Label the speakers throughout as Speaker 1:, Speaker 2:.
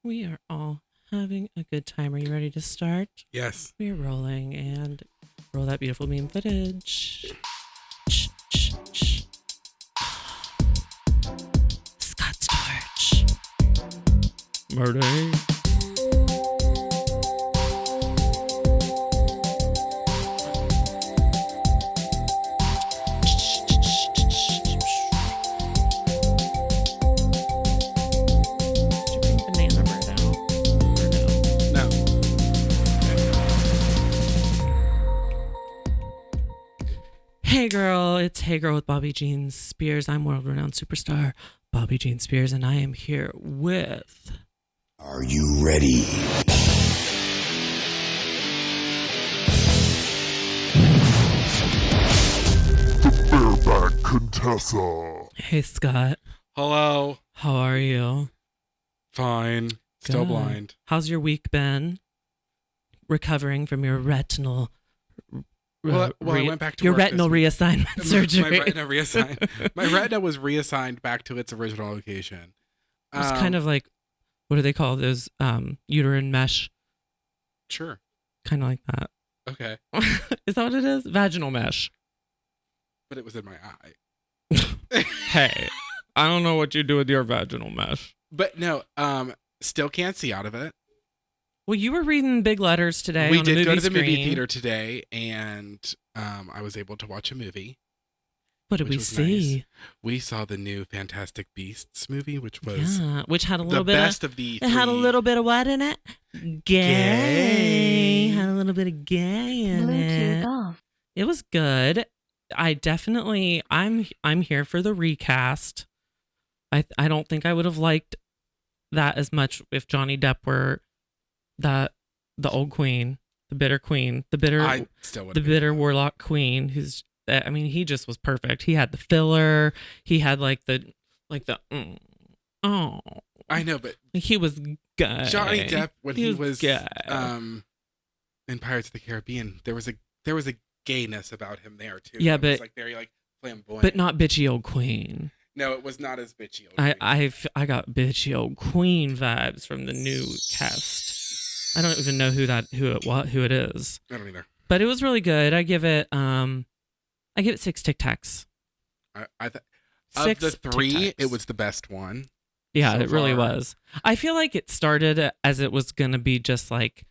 Speaker 1: We are all having a good time. Are you ready to start?
Speaker 2: Yes.
Speaker 1: We're rolling and roll that beautiful meme footage. Scott's torch. Murder. Hey girl, it's Hey Girl with Bobby Jean Spears. I'm world-renowned superstar Bobby Jean Spears, and I am here with...
Speaker 3: Are you ready?
Speaker 4: The bareback Contessa.
Speaker 1: Hey Scott.
Speaker 2: Hello.
Speaker 1: How are you?
Speaker 2: Fine. Still
Speaker 1: Good.
Speaker 2: blind.
Speaker 1: How's your week been? Recovering from your retinal...
Speaker 2: I went back to
Speaker 1: your
Speaker 2: work
Speaker 1: retinal reassignment surgery.
Speaker 2: My retina was reassigned back to its original location.
Speaker 1: It's kind of like, what do they call those? Uterine mesh.
Speaker 2: Sure.
Speaker 1: Kind of like that.
Speaker 2: Okay.
Speaker 1: Is that what it is? Vaginal mesh.
Speaker 2: But it was in my eye.
Speaker 1: Hey, I don't know what you do with your vaginal mesh.
Speaker 2: But no, still can't see out of it.
Speaker 1: Well, you were reading big letters today.
Speaker 2: We
Speaker 1: on
Speaker 2: did
Speaker 1: the
Speaker 2: go to the
Speaker 1: screen.
Speaker 2: movie theater today, and I was able to watch a movie.
Speaker 1: What did we see?
Speaker 2: Nice. We saw the new Fantastic Beasts movie, which was
Speaker 1: which had a little
Speaker 2: the
Speaker 1: bit
Speaker 2: best of the.
Speaker 1: It had a little bit of what in it? Gay. Had a little bit of gay in it. It was good. I'm here for the recast. I don't think I would have liked that as much if Johnny Depp were the old queen, the bitter queen, the bitter warlock queen. He just was perfect. He had the filler. He had I
Speaker 2: know, but
Speaker 1: he was good.
Speaker 2: Johnny Depp when he was
Speaker 1: good.
Speaker 2: In Pirates of the Caribbean, there was a gayness about him there too.
Speaker 1: Yeah,
Speaker 2: it
Speaker 1: but
Speaker 2: was like very like flamboyant.
Speaker 1: But not bitchy old queen.
Speaker 2: No, it was not as bitchy old
Speaker 1: queen. I got bitchy old queen vibes from the new cast. I don't even know who it is.
Speaker 2: I don't either.
Speaker 1: But it was really good. I give it 6 Tic Tacs.
Speaker 2: Of the 3, it was the best one.
Speaker 1: Yeah,
Speaker 2: so
Speaker 1: it really
Speaker 2: far.
Speaker 1: was. I feel like it started as it was going to be just like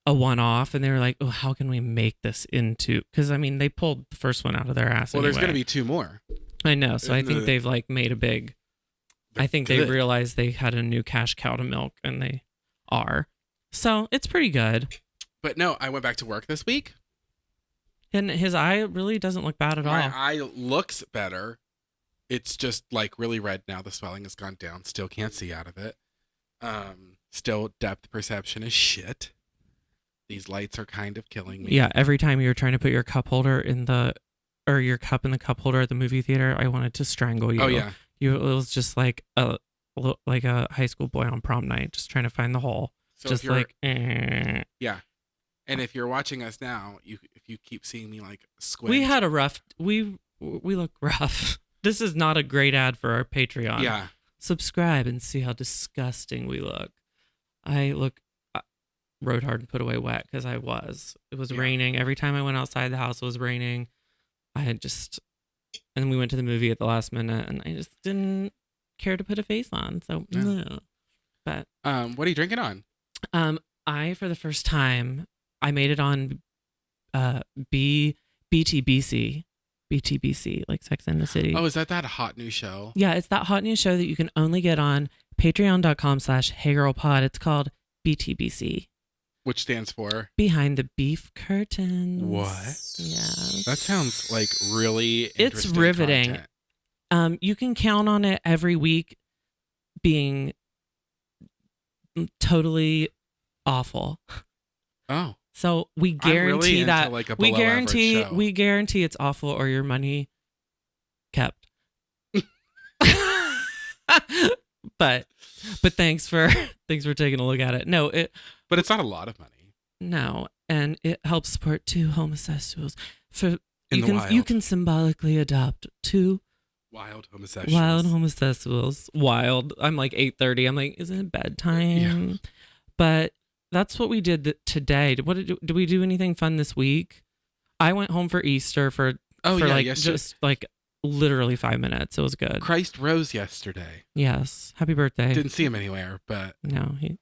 Speaker 1: a one-off, and they were like, oh, how can we make this into... Because, they pulled the first one out of their ass anyway.
Speaker 2: There's going to be 2 more.
Speaker 1: I know, so I think they've made a big... I think they realized they had a new cash cow to milk, and they are. So, it's pretty good.
Speaker 2: But no, I went back to work this week.
Speaker 1: And his eye really doesn't look bad at all.
Speaker 2: My eye looks better. It's just like really red now. The swelling has gone down. Still can't see out of it. Still depth perception is shit. These lights are kind of killing me.
Speaker 1: Yeah, every time you're trying to put your cup holder your cup in the cup holder at the movie theater, I wanted to strangle you.
Speaker 2: Oh yeah.
Speaker 1: It was just like a high school boy on prom night, just trying to find the hole.
Speaker 2: So
Speaker 1: just
Speaker 2: yeah. And if you're watching us now, if you keep seeing me like squint.
Speaker 1: We had a rough. We look rough. This is not a great ad for our Patreon.
Speaker 2: Yeah.
Speaker 1: Subscribe and see how disgusting we look. I look rode hard and put away wet because I was. It was raining. Every time I went outside the house, it was raining. And then we went to the movie at the last minute, and I just didn't care to put a face on. So, no. But
Speaker 2: what are you drinking on?
Speaker 1: For the first time, I made it on BTBC, like Sex and the City.
Speaker 2: Oh, is that hot new show?
Speaker 1: Yeah, it's that hot new show that you can only get on patreon.com/heygirlpod. It's called BTBC.
Speaker 2: Which stands for?
Speaker 1: Behind the Beef Curtains.
Speaker 2: What?
Speaker 1: Yeah.
Speaker 2: That sounds like really interesting.
Speaker 1: It's riveting.
Speaker 2: Content.
Speaker 1: You can count on it every week being totally awful.
Speaker 2: Oh.
Speaker 1: So we guarantee that
Speaker 2: like
Speaker 1: we guarantee it's awful or your money kept. but thanks for taking a look at it.
Speaker 2: But it's not a lot of money.
Speaker 1: No, and it helps support 2 homosexuals. You can symbolically adopt 2
Speaker 2: Wild homosexuals.
Speaker 1: Wild homosexuals. Wild. I'm like 8:30. I'm like, isn't it bedtime?
Speaker 2: Yeah.
Speaker 1: But that's what we did today. Did we do anything fun this week? I went home for Easter for just like literally 5 minutes. It was good.
Speaker 2: Christ rose yesterday.
Speaker 1: Yes. Happy birthday.
Speaker 2: Didn't see him anywhere, but
Speaker 1: No, he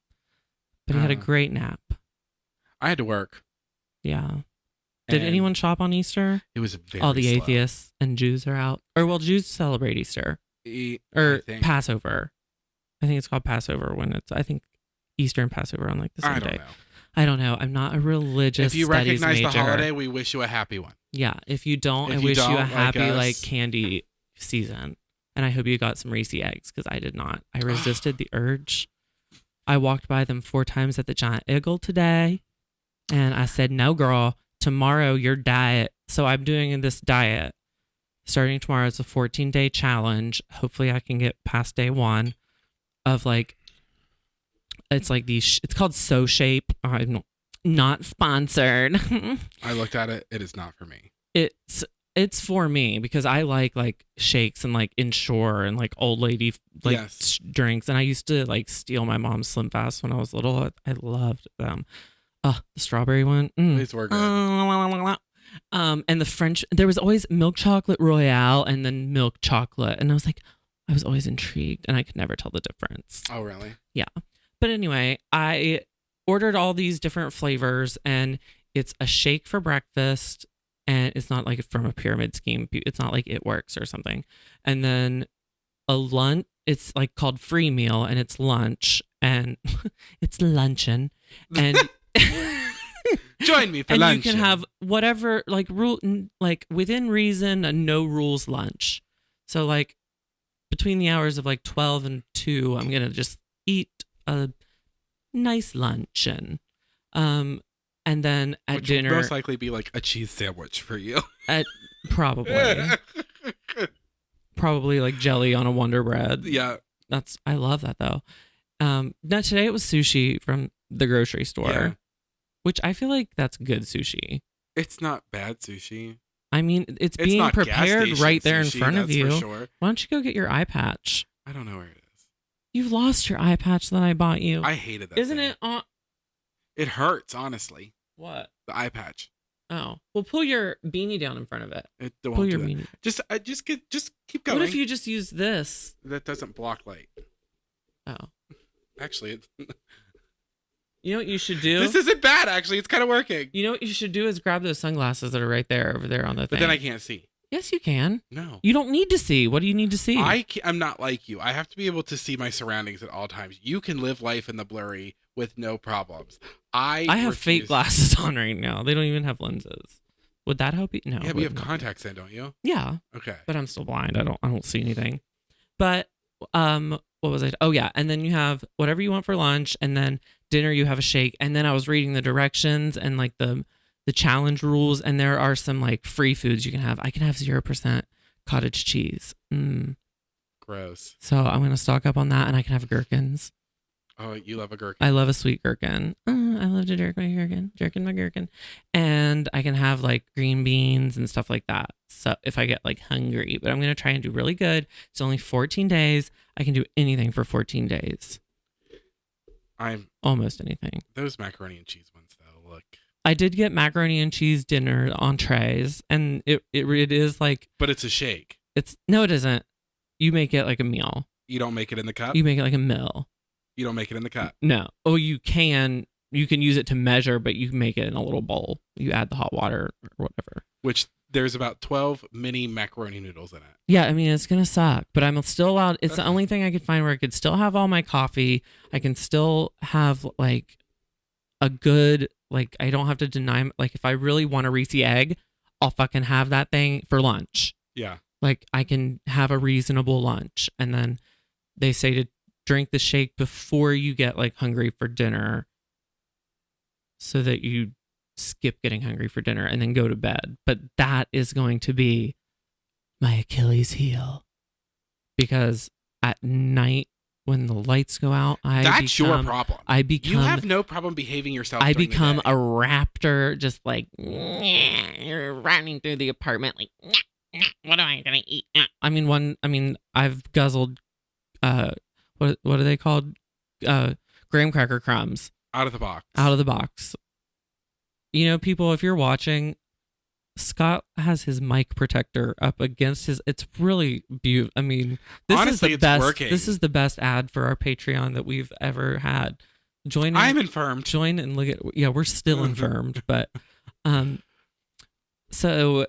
Speaker 1: had a great nap.
Speaker 2: I had to work.
Speaker 1: Yeah. Did anyone shop on Easter?
Speaker 2: It was very
Speaker 1: All the
Speaker 2: slow.
Speaker 1: atheists and Jews are out. Or well, Jews celebrate Easter. Or Passover. I think it's called Passover I think Easter and Passover on like the same day. I don't know. I'm not a religious
Speaker 2: If you
Speaker 1: studies
Speaker 2: recognize
Speaker 1: major.
Speaker 2: the holiday, we wish you a happy one.
Speaker 1: Yeah. If you don't, I wish you a happy like candy season. And I hope you got some Reese eggs because I did not. I resisted the urge. I walked by them 4 times at the Giant Eagle today. And I said, no, girl, tomorrow your diet. So I'm doing this diet. Starting tomorrow, it's a 14-day challenge. Hopefully I can get past day 1 of like, it's like these, it's called So Shape. I'm not sponsored.
Speaker 2: I looked at it. It is not for me.
Speaker 1: It's for me because I like shakes and like Ensure and like old lady drinks. And I used to like steal my mom's Slim Fast when I was little. I loved them. The strawberry one.
Speaker 2: These were good.
Speaker 1: And the French, there was always milk chocolate royale and then milk chocolate. And I was like, I was always intrigued and I could never tell the difference.
Speaker 2: Oh, really?
Speaker 1: Yeah. But anyway, I ordered all these different flavors and it's a shake for breakfast. And it's not like from a pyramid scheme. It's not like It Works or something. And then a lunch, it's like called free meal and it's lunch and it's luncheon. And
Speaker 2: join me for
Speaker 1: and
Speaker 2: lunch.
Speaker 1: You can have whatever like within reason, a no rules lunch. So like between the hours of like 12 and 2, I'm going to just eat a nice luncheon. And then at dinner,
Speaker 2: will most likely be like a cheese sandwich for you.
Speaker 1: Probably like jelly on a Wonder Bread.
Speaker 2: Yeah,
Speaker 1: I love that though. Now today it was sushi from the grocery store, which I feel like that's good sushi.
Speaker 2: It's not bad sushi.
Speaker 1: I mean, it's being prepared right there in front of you.
Speaker 2: For sure.
Speaker 1: Why don't you go get your eye patch?
Speaker 2: I don't know where it is.
Speaker 1: You've lost your eye patch that I bought you.
Speaker 2: I hated that.
Speaker 1: Isn't
Speaker 2: thing.
Speaker 1: it on?
Speaker 2: It hurts, honestly.
Speaker 1: What?
Speaker 2: The eye patch.
Speaker 1: Oh, well, pull your beanie down in front of it.
Speaker 2: Pull your beanie. Just keep going.
Speaker 1: What if you just use this?
Speaker 2: That doesn't block light.
Speaker 1: Oh.
Speaker 2: Actually, it's.
Speaker 1: You know what you should do?
Speaker 2: This isn't bad, actually. It's kind of working.
Speaker 1: You know what you should do is grab those sunglasses that are right there, over there on the thing.
Speaker 2: But then I can't see.
Speaker 1: Yes, you can.
Speaker 2: No.
Speaker 1: You don't need to see. What do you need to see?
Speaker 2: I'm not like you. I have to be able to see my surroundings at all times. You can live life in the blurry with no problems. I
Speaker 1: have fake glasses on right now. They don't even have lenses. Would that help you? No.
Speaker 2: Yeah, but you have contacts in, don't you?
Speaker 1: Yeah.
Speaker 2: Okay.
Speaker 1: But I'm still blind. I don't see anything. But what was I? Oh yeah, and then you have whatever you want for lunch, and then dinner you have a shake, and then I was reading the directions and like the challenge rules, and there are some like free foods you can have. I can have 0% cottage cheese.
Speaker 2: Gross.
Speaker 1: So I'm gonna stock up on that, and I can have gherkins.
Speaker 2: Oh, you love a gherkin.
Speaker 1: I love a sweet gherkin. I love to jerk my gherkin. And I can have like green beans and stuff like that. So if I get like hungry, but I'm going to try and do really good. It's only 14 days. I can do anything for 14 days. Almost anything.
Speaker 2: Those macaroni and cheese ones though, look.
Speaker 1: I did get macaroni and cheese dinner entrees, and it is like.
Speaker 2: But it's a shake.
Speaker 1: No, it isn't. You make it like a meal.
Speaker 2: You don't make it in the cup?
Speaker 1: You make it like a meal.
Speaker 2: You don't make it in the cup?
Speaker 1: No. Oh, you can. You can use it to measure, but you can make it in a little bowl. You add the hot water or whatever.
Speaker 2: Which there's about 12 mini macaroni noodles in it.
Speaker 1: Yeah, I mean, it's going to suck, but I'm still allowed. It's the only thing I could find where I could still have all my coffee. I can still have like a good, like, I don't have to deny, like, if I really want a Reese egg, I'll fucking have that thing for lunch.
Speaker 2: Yeah.
Speaker 1: Like, I can have a reasonable lunch. And then they say to drink the shake before you get like hungry for dinner so that you skip getting hungry for dinner and then go to bed. But that is going to be my Achilles heel, because at night when the lights go out,
Speaker 2: that's your problem. You have no problem behaving yourself.
Speaker 1: I become a raptor, just like running through the apartment like what am I gonna eat? I mean, I've guzzled. What are they called? Graham cracker crumbs
Speaker 2: Out of the box.
Speaker 1: out of the box. You know, people, if you're watching, Scott has his mic protector up against his. It's really beautiful. I mean, this
Speaker 2: Honestly,
Speaker 1: is the
Speaker 2: it's
Speaker 1: best.
Speaker 2: working.
Speaker 1: This is the best ad for our Patreon that we've ever had. Join.
Speaker 2: I'm infirmed.
Speaker 1: Join and look at. Yeah, we're still infirmed, but so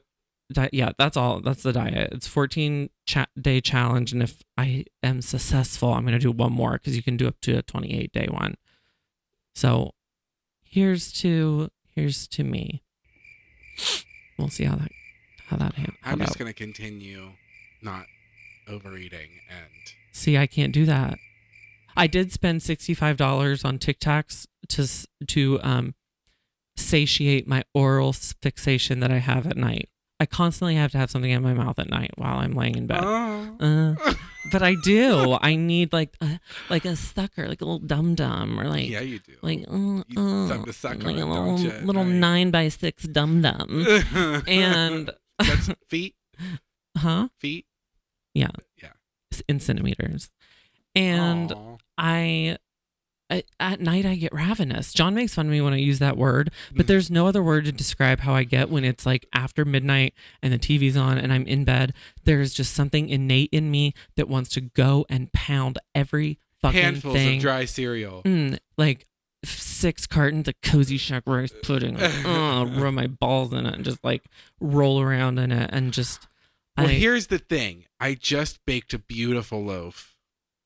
Speaker 1: that's all. That's the diet. It's 14-day challenge, and if I am successful, I'm gonna do one more because you can do up to a 28-day one. So here's to me. We'll see how that
Speaker 2: I'm just going to continue not overeating and...
Speaker 1: See, I can't do that. I did spend $65 on Tic Tacs to satiate my oral fixation that I have at night. I constantly have to have something in my mouth at night while I'm laying in bed. But I do. I need like a sucker, like a little dum-dum, or like...
Speaker 2: Yeah, you do.
Speaker 1: Like,
Speaker 2: something to suck
Speaker 1: like
Speaker 2: on,
Speaker 1: a little 9x6 dum-dum. And...
Speaker 2: That's feet?
Speaker 1: Huh?
Speaker 2: Feet?
Speaker 1: Yeah.
Speaker 2: Yeah.
Speaker 1: In centimeters. And
Speaker 2: Aww.
Speaker 1: at night I get ravenous. John makes fun of me when I use that word, but there's no other word to describe how I get when it's like after midnight and the TV's on and I'm in bed. There's just something innate in me that wants to go and pound every fucking
Speaker 2: Handfuls
Speaker 1: thing.
Speaker 2: of dry cereal.
Speaker 1: Like 6 cartons of Cozy Shack rice pudding. Rub my balls in it and just like roll around in it and just...
Speaker 2: Well, here's the thing. I just baked a beautiful loaf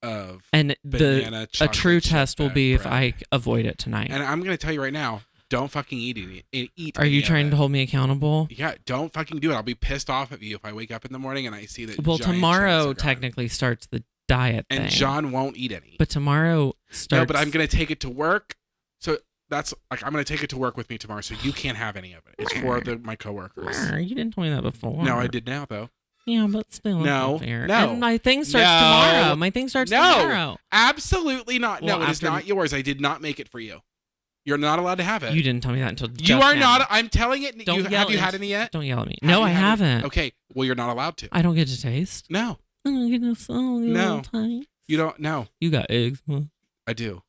Speaker 2: of
Speaker 1: and
Speaker 2: banana
Speaker 1: a true
Speaker 2: chocolate
Speaker 1: test will
Speaker 2: chip
Speaker 1: be if
Speaker 2: bread.
Speaker 1: I avoid it tonight.
Speaker 2: And I'm going to tell you right now, don't fucking eat
Speaker 1: Are you trying to hold me accountable?
Speaker 2: Yeah, don't fucking do it. I'll be pissed off at you if I wake up in the morning and I see that.
Speaker 1: Well,
Speaker 2: giant
Speaker 1: tomorrow
Speaker 2: chunks are gone.
Speaker 1: technically starts the diet thing.
Speaker 2: And John won't eat any.
Speaker 1: But tomorrow starts...
Speaker 2: No, but I'm going to take it to work. So that's like, I'm going to take it to work with me tomorrow. So you can't have any of it. It's for my coworkers.
Speaker 1: You didn't tell me that before.
Speaker 2: No, I did now though.
Speaker 1: Yeah, but still.
Speaker 2: No,
Speaker 1: fair.
Speaker 2: no.
Speaker 1: And my thing starts
Speaker 2: No.
Speaker 1: tomorrow. My thing starts tomorrow.
Speaker 2: Absolutely not.
Speaker 1: Well,
Speaker 2: No, it is not yours. I did not make it for you. You're not allowed to have it.
Speaker 1: You didn't tell me that until just
Speaker 2: You are
Speaker 1: now.
Speaker 2: not. I'm telling it.
Speaker 1: Don't yell
Speaker 2: have you
Speaker 1: at-
Speaker 2: had any yet?
Speaker 1: Don't yell at me. No, I haven't.
Speaker 2: Okay. Well, you're not allowed to.
Speaker 1: I don't get to taste.
Speaker 2: No.
Speaker 1: I don't get to
Speaker 2: No.
Speaker 1: taste.
Speaker 2: You don't. No.
Speaker 1: You got eczema.
Speaker 2: I do.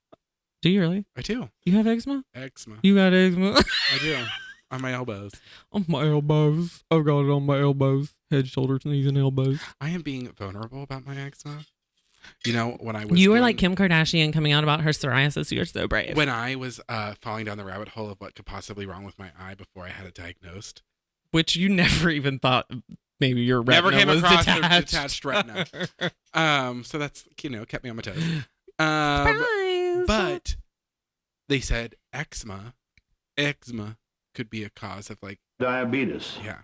Speaker 1: Do you really?
Speaker 2: I do.
Speaker 1: You have eczema?
Speaker 2: Eczema.
Speaker 1: You got eczema?
Speaker 2: I do. On my elbows.
Speaker 1: On my elbows. I've got it on my elbows. Head, shoulders, knees, and elbows.
Speaker 2: I am being vulnerable about my eczema. You know, when I was...
Speaker 1: You were like Kim Kardashian coming out about her psoriasis. You're so brave.
Speaker 2: When I was falling down the rabbit hole of what could possibly wrong with my eye before I had it diagnosed.
Speaker 1: Which you never even thought maybe your retina
Speaker 2: Never came
Speaker 1: was
Speaker 2: across
Speaker 1: detached.
Speaker 2: a detached retina. So that's, kept me on my toes.
Speaker 1: Surprise!
Speaker 2: But they said eczema could be a cause of like
Speaker 3: Diabetes.
Speaker 2: yeah.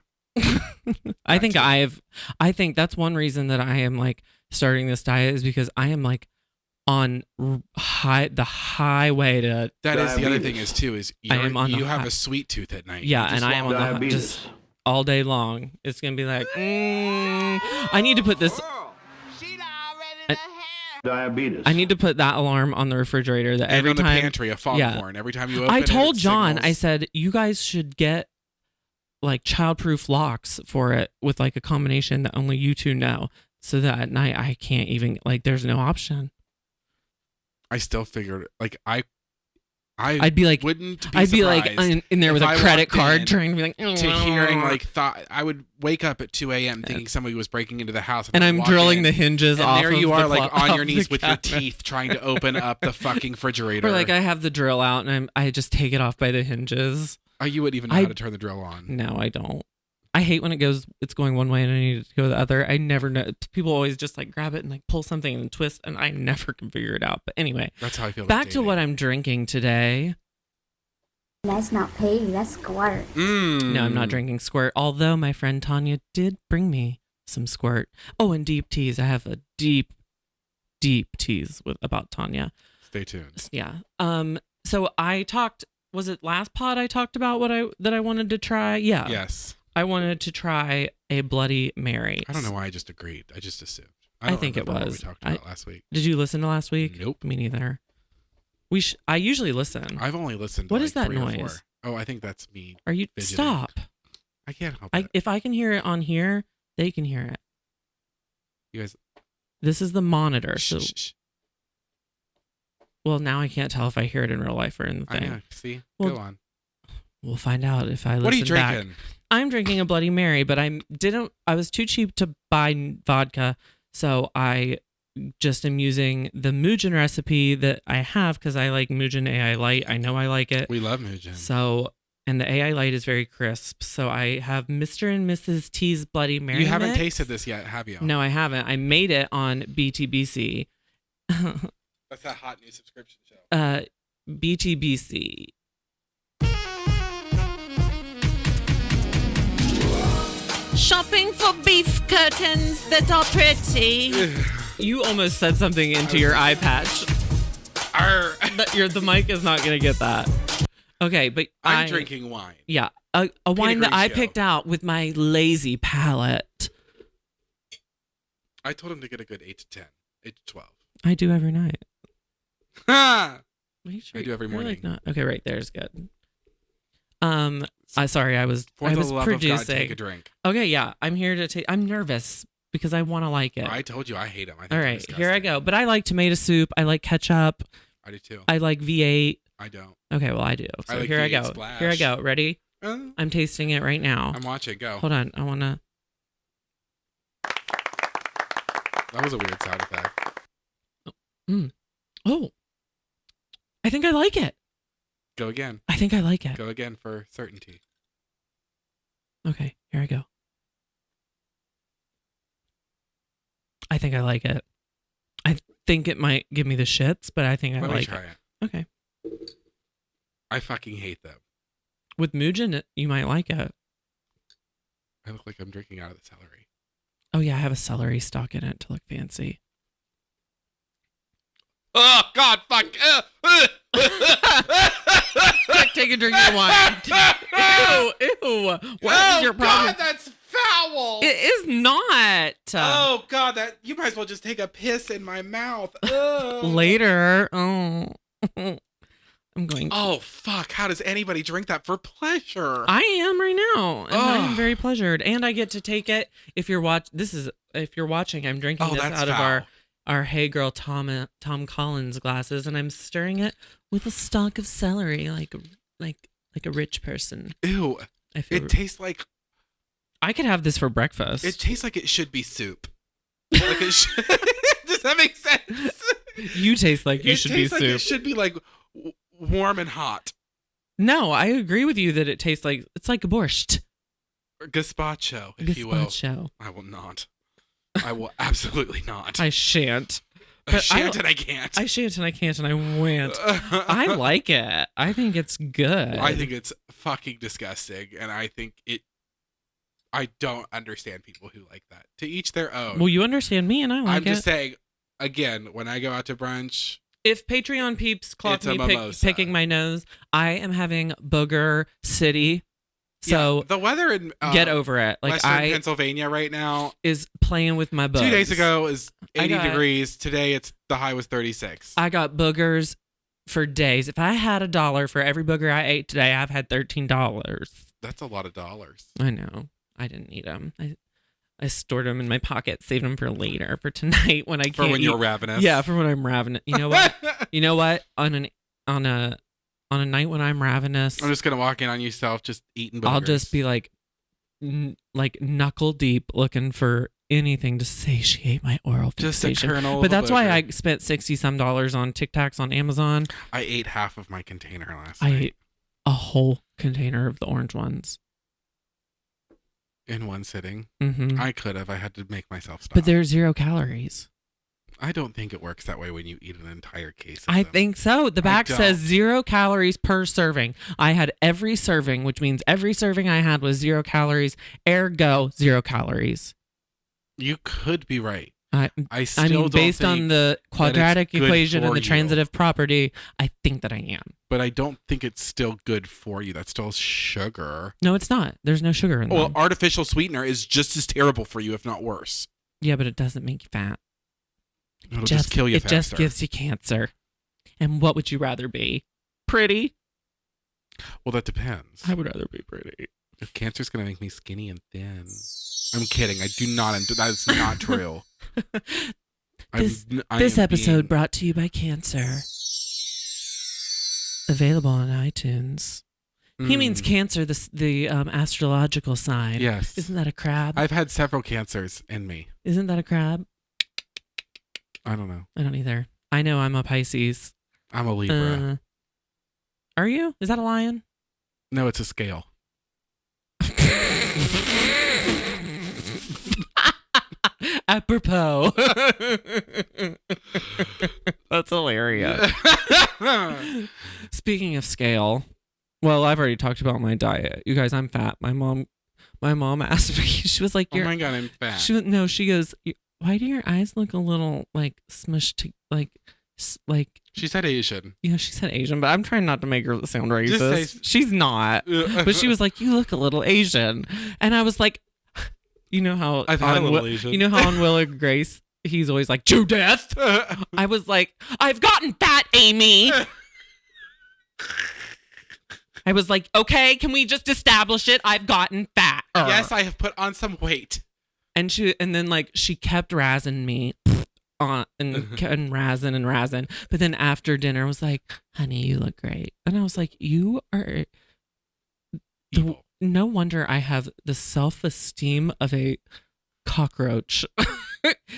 Speaker 1: I think that's one reason that I am like starting this diet is because I am like on the highway to...
Speaker 2: That is the other
Speaker 3: Diabetes.
Speaker 2: thing is too is
Speaker 1: I am on
Speaker 2: you
Speaker 1: the
Speaker 2: have
Speaker 1: high-
Speaker 2: a sweet tooth at night.
Speaker 1: Yeah,
Speaker 2: You just
Speaker 1: and I am on the
Speaker 3: Diabetes.
Speaker 1: just all day long. It's gonna be like, I need to put this.
Speaker 3: Diabetes.
Speaker 1: I need to put that alarm on the refrigerator that
Speaker 2: and
Speaker 1: every
Speaker 2: on the
Speaker 1: time.
Speaker 2: pantry a foghorn. Every time you open
Speaker 1: I
Speaker 2: it,
Speaker 1: told
Speaker 2: it
Speaker 1: John,
Speaker 2: signals.
Speaker 1: I said, you guys should get like childproof locks for it with like a combination that only you two know, so that at night I can't even like. There's no option.
Speaker 2: I still figured like
Speaker 1: I'd be like,
Speaker 2: wouldn't be
Speaker 1: I'd be like
Speaker 2: surprised
Speaker 1: in there with
Speaker 2: if
Speaker 1: a
Speaker 2: I
Speaker 1: credit
Speaker 2: walked
Speaker 1: card
Speaker 2: in
Speaker 1: trying to be like
Speaker 2: to hearing like thought. I would wake up at 2 a.m. thinking somebody was breaking into the house,
Speaker 1: and
Speaker 2: I'd
Speaker 1: I'm
Speaker 2: walk
Speaker 1: drilling
Speaker 2: in,
Speaker 1: the hinges
Speaker 2: and
Speaker 1: off.
Speaker 2: there
Speaker 1: of
Speaker 2: you
Speaker 1: the
Speaker 2: are, like on
Speaker 1: off
Speaker 2: your
Speaker 1: the
Speaker 2: knees with your
Speaker 1: cabinet.
Speaker 2: teeth trying to open up the fucking refrigerator.
Speaker 1: Or like I have the drill out and I just take it off by the hinges.
Speaker 2: Oh, you wouldn't even know how to turn the drill on.
Speaker 1: No, I don't. I hate when it's going one way and I need it to go the other. I never know. People always just like grab it and like pull something and twist, and I never can figure it out. But anyway,
Speaker 2: That's how I feel.
Speaker 1: back to what I'm drinking today.
Speaker 5: That's not pay, that's squirt.
Speaker 1: No, I'm not drinking Squirt. Although my friend Tanya did bring me some Squirt. Oh, and deep teas. I have a deep teas about Tanya.
Speaker 2: Stay tuned.
Speaker 1: Yeah. So I talked. Was it last pod I talked about that I wanted to try? Yeah.
Speaker 2: Yes.
Speaker 1: I wanted to try a Bloody Mary.
Speaker 2: I don't know why I just agreed. I just assumed.
Speaker 1: I
Speaker 2: don't
Speaker 1: think it
Speaker 2: remember what
Speaker 1: was.
Speaker 2: we talked about last week.
Speaker 1: Did you listen to last week?
Speaker 2: Nope.
Speaker 1: Me neither. I usually listen.
Speaker 2: I've only listened to
Speaker 1: What
Speaker 2: like
Speaker 1: is that
Speaker 2: 3 or 4.
Speaker 1: noise?
Speaker 2: Oh, I think that's me.
Speaker 1: Are you
Speaker 2: fidgeting.
Speaker 1: stop?
Speaker 2: I can't help it.
Speaker 1: If I can hear it on here, They can hear it.
Speaker 2: You guys.
Speaker 1: This is the monitor.
Speaker 2: Shh,
Speaker 1: So,
Speaker 2: shh, shh.
Speaker 1: well, now I can't tell if I hear it in real life or in the
Speaker 2: I
Speaker 1: thing.
Speaker 2: know. See?
Speaker 1: Well,
Speaker 2: Go on.
Speaker 1: We'll find out if I listen
Speaker 2: What are you
Speaker 1: back.
Speaker 2: drinking?
Speaker 1: I'm drinking a Bloody Mary, but I was too cheap to buy vodka, so I just am using the MUJEN recipe that I have because I like MUJEN AI Light. I know I like it.
Speaker 2: We love MUJEN.
Speaker 1: So, and the AI Light is very crisp. So I have Mr. and Mrs. T's Bloody Mary.
Speaker 2: You haven't
Speaker 1: mix.
Speaker 2: tasted this yet, have you?
Speaker 1: No, I haven't. I made it on BTBC.
Speaker 2: That's that hot new subscription show.
Speaker 1: BTBC. Shopping for beef curtains that are pretty. You almost said something into your eye patch. The mic is not going to get that. Okay, but
Speaker 2: I'm drinking wine.
Speaker 1: Yeah, a wine that I
Speaker 2: Grigio.
Speaker 1: picked out with my lazy palate.
Speaker 2: I told him to get a good 8 to 10, 8 to 12.
Speaker 1: I do every night.
Speaker 2: Ha!
Speaker 1: Are you sure
Speaker 2: I do every
Speaker 1: you're,
Speaker 2: morning.
Speaker 1: not? Okay, right there's good. Sorry, I was
Speaker 2: For the love
Speaker 1: producing.
Speaker 2: of God, take a drink.
Speaker 1: Okay, yeah, I'm here to take. I'm nervous because I want to like it.
Speaker 2: I told you I hate them. I think
Speaker 1: All
Speaker 2: they're
Speaker 1: right,
Speaker 2: disgusting.
Speaker 1: here I go. But I like tomato soup. I like ketchup.
Speaker 2: I do too.
Speaker 1: I like V8.
Speaker 2: I don't.
Speaker 1: Okay, well I do. So
Speaker 2: I like
Speaker 1: here I
Speaker 2: V8
Speaker 1: go.
Speaker 2: Splash.
Speaker 1: Here I go. Ready?
Speaker 2: Uh,
Speaker 1: I'm tasting it right now.
Speaker 2: I'm watching. Go.
Speaker 1: Hold on. I want to.
Speaker 2: That was a weird sound effect.
Speaker 1: Oh, I think I like it.
Speaker 2: Go again.
Speaker 1: I think I like it.
Speaker 2: Go again for certainty.
Speaker 1: Okay, here I go. I think I like it. I think it might give me the shits, but I think I
Speaker 2: Let me
Speaker 1: like
Speaker 2: try
Speaker 1: it.
Speaker 2: it.
Speaker 1: Okay.
Speaker 2: I fucking hate them.
Speaker 1: With MUJEN, you might like it.
Speaker 2: I look like I'm drinking out of the celery.
Speaker 1: Oh yeah, I have a celery stalk in it to look fancy.
Speaker 2: Oh God! Fuck!
Speaker 1: Quick, take a drink of wine. Ew! What is your problem?
Speaker 2: God, that's foul!
Speaker 1: It is not.
Speaker 2: Oh God, that you might as well just take a piss in my mouth. Ugh.
Speaker 1: Later. Oh. I'm going.
Speaker 2: Oh fuck! How does anybody drink that for pleasure?
Speaker 1: I am right now, and I am
Speaker 2: Ugh.
Speaker 1: very pleasured, and I get to take it. If you're watching, I'm drinking this
Speaker 2: that's
Speaker 1: out of
Speaker 2: foul.
Speaker 1: our Hey Girl Tom Collins glasses, and I'm stirring it with a stalk of celery, like a rich person.
Speaker 2: Ew!
Speaker 1: I feel
Speaker 2: It tastes like
Speaker 1: I could have this for breakfast.
Speaker 2: it tastes like it should be soup. Like it should. Does that make sense?
Speaker 1: You taste like you
Speaker 2: It
Speaker 1: should be
Speaker 2: tastes like
Speaker 1: soup.
Speaker 2: it should be like warm and hot.
Speaker 1: No, I agree with you that it tastes like it's like borscht.
Speaker 2: Or gazpacho, if you will.
Speaker 1: Gazpacho.
Speaker 2: I will not. I will absolutely not.
Speaker 1: I shan't.
Speaker 2: I
Speaker 1: but
Speaker 2: shan't and I can't.
Speaker 1: I shan't and I can't and I went. I like it. I think it's good.
Speaker 2: I think it's fucking disgusting, and I think I don't understand people who like that. To each their own.
Speaker 1: Well, you understand me and I like
Speaker 2: I'm
Speaker 1: it.
Speaker 2: just saying, again, when I go out to brunch,
Speaker 1: If Patreon peeps clock
Speaker 2: It's a
Speaker 1: me
Speaker 2: mimosa.
Speaker 1: picking my nose, I am having booger city. So
Speaker 2: yeah, the weather in
Speaker 1: get over it. Like
Speaker 2: Western
Speaker 1: I
Speaker 2: Pennsylvania right now,
Speaker 1: is playing with my bugs.
Speaker 2: 2 days ago is 80
Speaker 1: got-
Speaker 2: degrees. Today the high was 36.
Speaker 1: I got boogers for days. If I had $1 for every booger I ate today, I've had $13.
Speaker 2: That's a lot of dollars.
Speaker 1: I know. I didn't eat them. I stored them in my pocket, saved them for later, for tonight when I can't
Speaker 2: For when
Speaker 1: eat.
Speaker 2: you're ravenous.
Speaker 1: Yeah, for when I'm ravenous. You know what? You know what? On a night when I'm ravenous,
Speaker 2: I'm just gonna walk in on yourself, just eating burgers.
Speaker 1: I'll just be like knuckle deep looking for anything to satiate my oral
Speaker 2: just a
Speaker 1: fixation.
Speaker 2: kernel.
Speaker 1: But
Speaker 2: of a
Speaker 1: that's why
Speaker 2: booger.
Speaker 1: I spent $60-some on TikToks on Amazon.
Speaker 2: I ate half of my container last
Speaker 1: I
Speaker 2: night
Speaker 1: ate a whole container of the orange ones.
Speaker 2: in one sitting.
Speaker 1: Mm-hmm.
Speaker 2: I could have. I had to make myself stop.
Speaker 1: But they're 0 calories.
Speaker 2: I don't think it works that way when you eat an entire case. Of
Speaker 1: I
Speaker 2: them.
Speaker 1: think so. The back
Speaker 2: don't.
Speaker 1: says 0 calories per serving. I had every serving, which means every serving I had was 0 calories. Ergo, 0 calories.
Speaker 2: You could be right.
Speaker 1: I
Speaker 2: still
Speaker 1: mean,
Speaker 2: don't
Speaker 1: based on
Speaker 2: think
Speaker 1: the quadratic
Speaker 2: good
Speaker 1: equation and
Speaker 2: for
Speaker 1: the
Speaker 2: you.
Speaker 1: transitive property, I think that I am.
Speaker 2: But I don't think it's still good for you. That's still sugar.
Speaker 1: No, it's not. There's no sugar in
Speaker 2: Well,
Speaker 1: them.
Speaker 2: artificial sweetener is just as terrible for you, if not worse.
Speaker 1: Yeah, but it doesn't make you fat.
Speaker 2: It'll just kill you
Speaker 1: It
Speaker 2: faster.
Speaker 1: just gives you cancer. And what would you rather be? Pretty?
Speaker 2: Well, that depends.
Speaker 1: I would rather be pretty.
Speaker 2: If cancer's gonna make me skinny and thin. I'm kidding. I do not. That is not true.
Speaker 1: This episode brought to you by Cancer. Available on iTunes. He means Cancer, the astrological sign.
Speaker 2: Yes.
Speaker 1: Isn't that a crab?
Speaker 2: I've had several cancers in me.
Speaker 1: Isn't that a crab?
Speaker 2: I don't know.
Speaker 1: I don't either. I know I'm a Pisces.
Speaker 2: I'm a Libra.
Speaker 1: Are you? Is that a lion?
Speaker 2: No, it's a scale.
Speaker 1: Apropos. That's hilarious. Speaking of scale, well, I've already talked about my diet. You guys, I'm fat. My mom asked me. She was like,
Speaker 2: "Oh my god, I'm fat."
Speaker 1: She goes, "Why do your eyes look a little like smushed? Like."
Speaker 2: She said Asian.
Speaker 1: Yeah, she said Asian, but I'm trying not to make her sound racist. She's not. But she was like, "You look a little Asian," and I was like, "You know how
Speaker 2: I've had a little Asian.
Speaker 1: You know how on Will and Grace, he's always like Judith." I was like, "I've gotten fat, Amy." I was like, "Okay, can we just establish it? I've gotten fat."
Speaker 2: Yes, I have put on some weight.
Speaker 1: And then like she kept razzing me. And razzing. But then after dinner, I was like, "Honey, you look great." And I was like, "You are
Speaker 2: Evil.
Speaker 1: No wonder I have the self-esteem of a cockroach."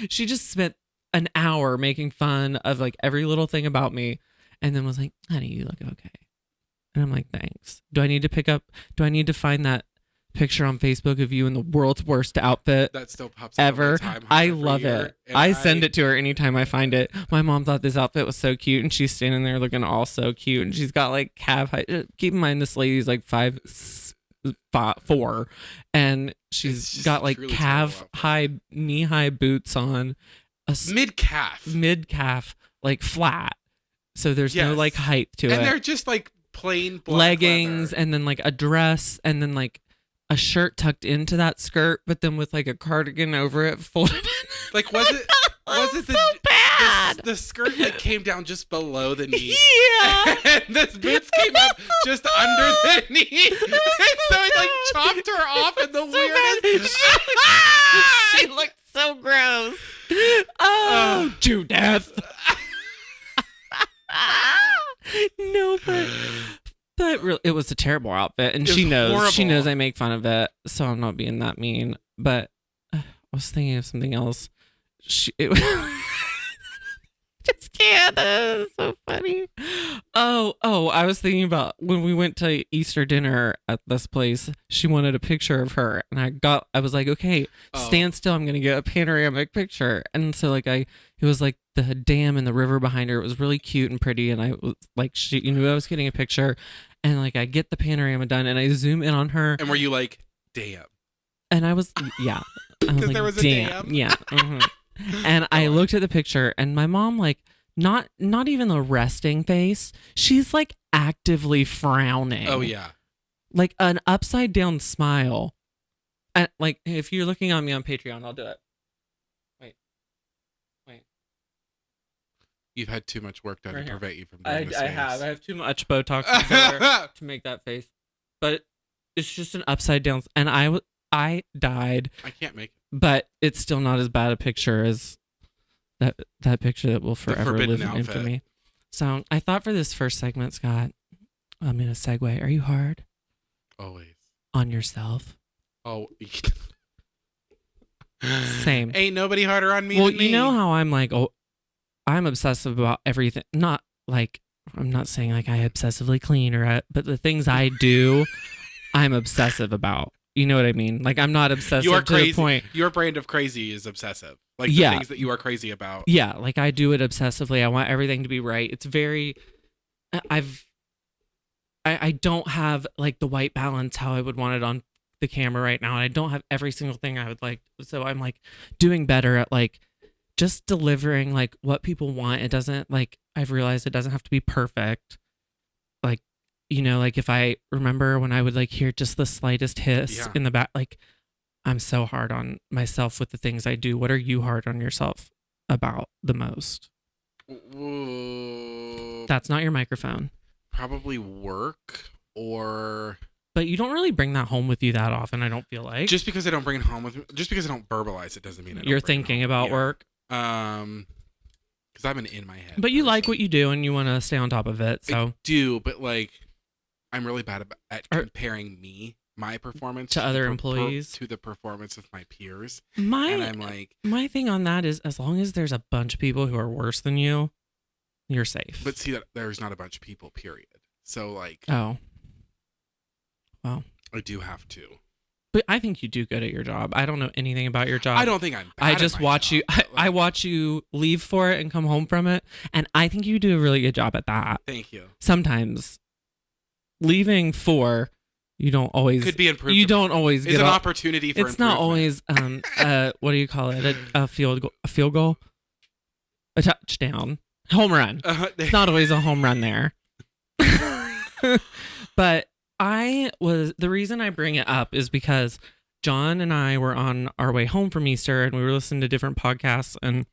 Speaker 1: She just spent an hour making fun of like every little thing about me, and then was like, "Honey, you look okay." And I'm like, "Thanks." Do I need to find that picture on Facebook of you in the world's worst outfit
Speaker 2: that still pops up
Speaker 1: ever? I love it. I send it to her anytime I find it. My mom thought this outfit was so cute, and she's standing there looking all so cute, and she's got like calf high. Keep in mind, this lady's like 5'4", and she's got like calf high, knee high boots on,
Speaker 2: mid calf,
Speaker 1: like flat. So there's no like height to it,
Speaker 2: and they're just like plain black
Speaker 1: leggings,
Speaker 2: leather.
Speaker 1: and then like a dress, and then like a shirt tucked into that skirt, but then with like a cardigan over it folded in.
Speaker 2: Like, was it
Speaker 1: so bad?
Speaker 2: The skirt that came down just below the knee?
Speaker 1: Yeah.
Speaker 2: And the boots came up just under the knee. And so it like chopped her off in the weirdest.
Speaker 1: She looked so gross. Oh, Judith. No, but really, it was a terrible outfit, and she knows.
Speaker 2: Horrible.
Speaker 1: She knows I make fun of it, so I'm not being that mean. But I was thinking of something else. Just can't. That is so funny. Oh! I was thinking about when we went to Easter dinner at this place. She wanted a picture of her, and I was like, "Okay, stand still. I'm gonna get a panoramic picture." And so like it was like the dam and the river behind her. It was really cute and pretty, and I was like, she knew I was getting a picture, and like I get the panorama done, and I zoom in on her.
Speaker 2: And were you like, "Damn"?
Speaker 1: And I was, yeah.
Speaker 2: Because there was a dam.
Speaker 1: Yeah. Mm-hmm. And I looked at the picture, and my mom, like, not even a resting face. She's like actively frowning.
Speaker 2: Oh yeah.
Speaker 1: Like an upside down smile. And like, if you're looking on me on Patreon, I'll do it. Wait.
Speaker 2: You've had too much work done
Speaker 1: Right
Speaker 2: to
Speaker 1: here.
Speaker 2: prevent you from doing this face.
Speaker 1: I have too much Botox and filler to make that face. But it's just an upside down, and I died.
Speaker 2: I can't make it.
Speaker 1: But it's still not as bad a picture as that picture that will forever live in infamy. So I thought for this first segment, Scott, I'm going to segue. Are you hard
Speaker 2: Always.
Speaker 1: on yourself?
Speaker 2: Oh.
Speaker 1: Same.
Speaker 2: Ain't nobody harder on me
Speaker 1: Well,
Speaker 2: than me.
Speaker 1: you know how I'm like, I'm obsessive about everything. Not like, I'm not saying like I obsessively clean but the things I do, I'm obsessive about. You know what I mean? Like, I'm not obsessive
Speaker 2: you are
Speaker 1: to
Speaker 2: crazy.
Speaker 1: the point.
Speaker 2: Your brand of crazy is obsessive. Like the
Speaker 1: Yeah.
Speaker 2: things that you are crazy about.
Speaker 1: Yeah, like I do it obsessively. I want everything to be right. It's very, I don't have like the white balance how I would want it on the camera right now. And I don't have every single thing I would like. So I'm like doing better at like just delivering like what people want. It doesn't like, I've realized it doesn't have to be perfect. Like, you know, like if I remember when I would like hear just the slightest hiss in the back, like I'm so hard on myself with the things I do. What are you hard on yourself about the most?
Speaker 2: Ooh,
Speaker 1: That's not your microphone.
Speaker 2: probably work or.
Speaker 1: But you don't really bring that home with you that often, I don't feel like.
Speaker 2: Just because I don't bring it home with me, just because I don't verbalize it doesn't mean I don't
Speaker 1: You're
Speaker 2: bring it
Speaker 1: thinking
Speaker 2: home.
Speaker 1: about work.
Speaker 2: Because I'm in my head.
Speaker 1: But you like what you do and you want to stay on top of it. So
Speaker 2: I do, but like, I'm really bad at comparing my performance
Speaker 1: to other employees
Speaker 2: to the performance of my peers.
Speaker 1: and I'm
Speaker 2: like,
Speaker 1: my thing on that is, as long as there's a bunch of people who are worse than you, you're safe.
Speaker 2: But see that there's not a bunch of people, period. So like,
Speaker 1: oh, well,
Speaker 2: I do have to.
Speaker 1: but I think you do good at your job. I don't know anything about your job.
Speaker 2: I don't think I'm bad
Speaker 1: I just
Speaker 2: at my
Speaker 1: watch
Speaker 2: job,
Speaker 1: you.
Speaker 2: but,
Speaker 1: I watch you leave for it and come home from it, and I think you do a really good job at that.
Speaker 2: Thank you.
Speaker 1: Sometimes leaving for, you don't always
Speaker 2: Could be improved.
Speaker 1: You don't always
Speaker 2: It's
Speaker 1: get
Speaker 2: an
Speaker 1: up.
Speaker 2: opportunity for
Speaker 1: It's not
Speaker 2: improvement.
Speaker 1: always what do you call it? A field goal, a touchdown, home run. It's not always a home run there. But the reason I bring it up is because John and I were on our way home from Easter and we were listening to different podcasts, and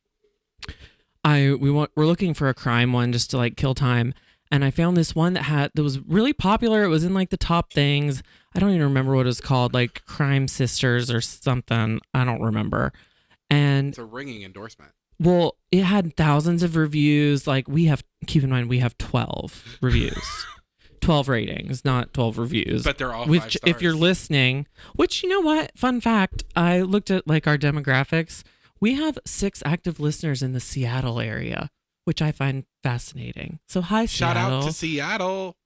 Speaker 1: we're looking for a crime one just to like kill time. And I found this one that was really popular. It was in like the top things. I don't even remember what it was called, like Crime Sisters or something. I don't remember. And
Speaker 2: It's a ringing endorsement.
Speaker 1: well, it had thousands of reviews. Like keep in mind, we have 12 reviews, 12 ratings, not 12 reviews.
Speaker 2: But they're all 5
Speaker 1: Which,
Speaker 2: stars.
Speaker 1: if you're listening, which, you know what? Fun fact, I looked at like our demographics. We have 6 active listeners in the Seattle area, which I find fascinating. So hi,
Speaker 2: Shout
Speaker 1: Seattle.
Speaker 2: out to Seattle.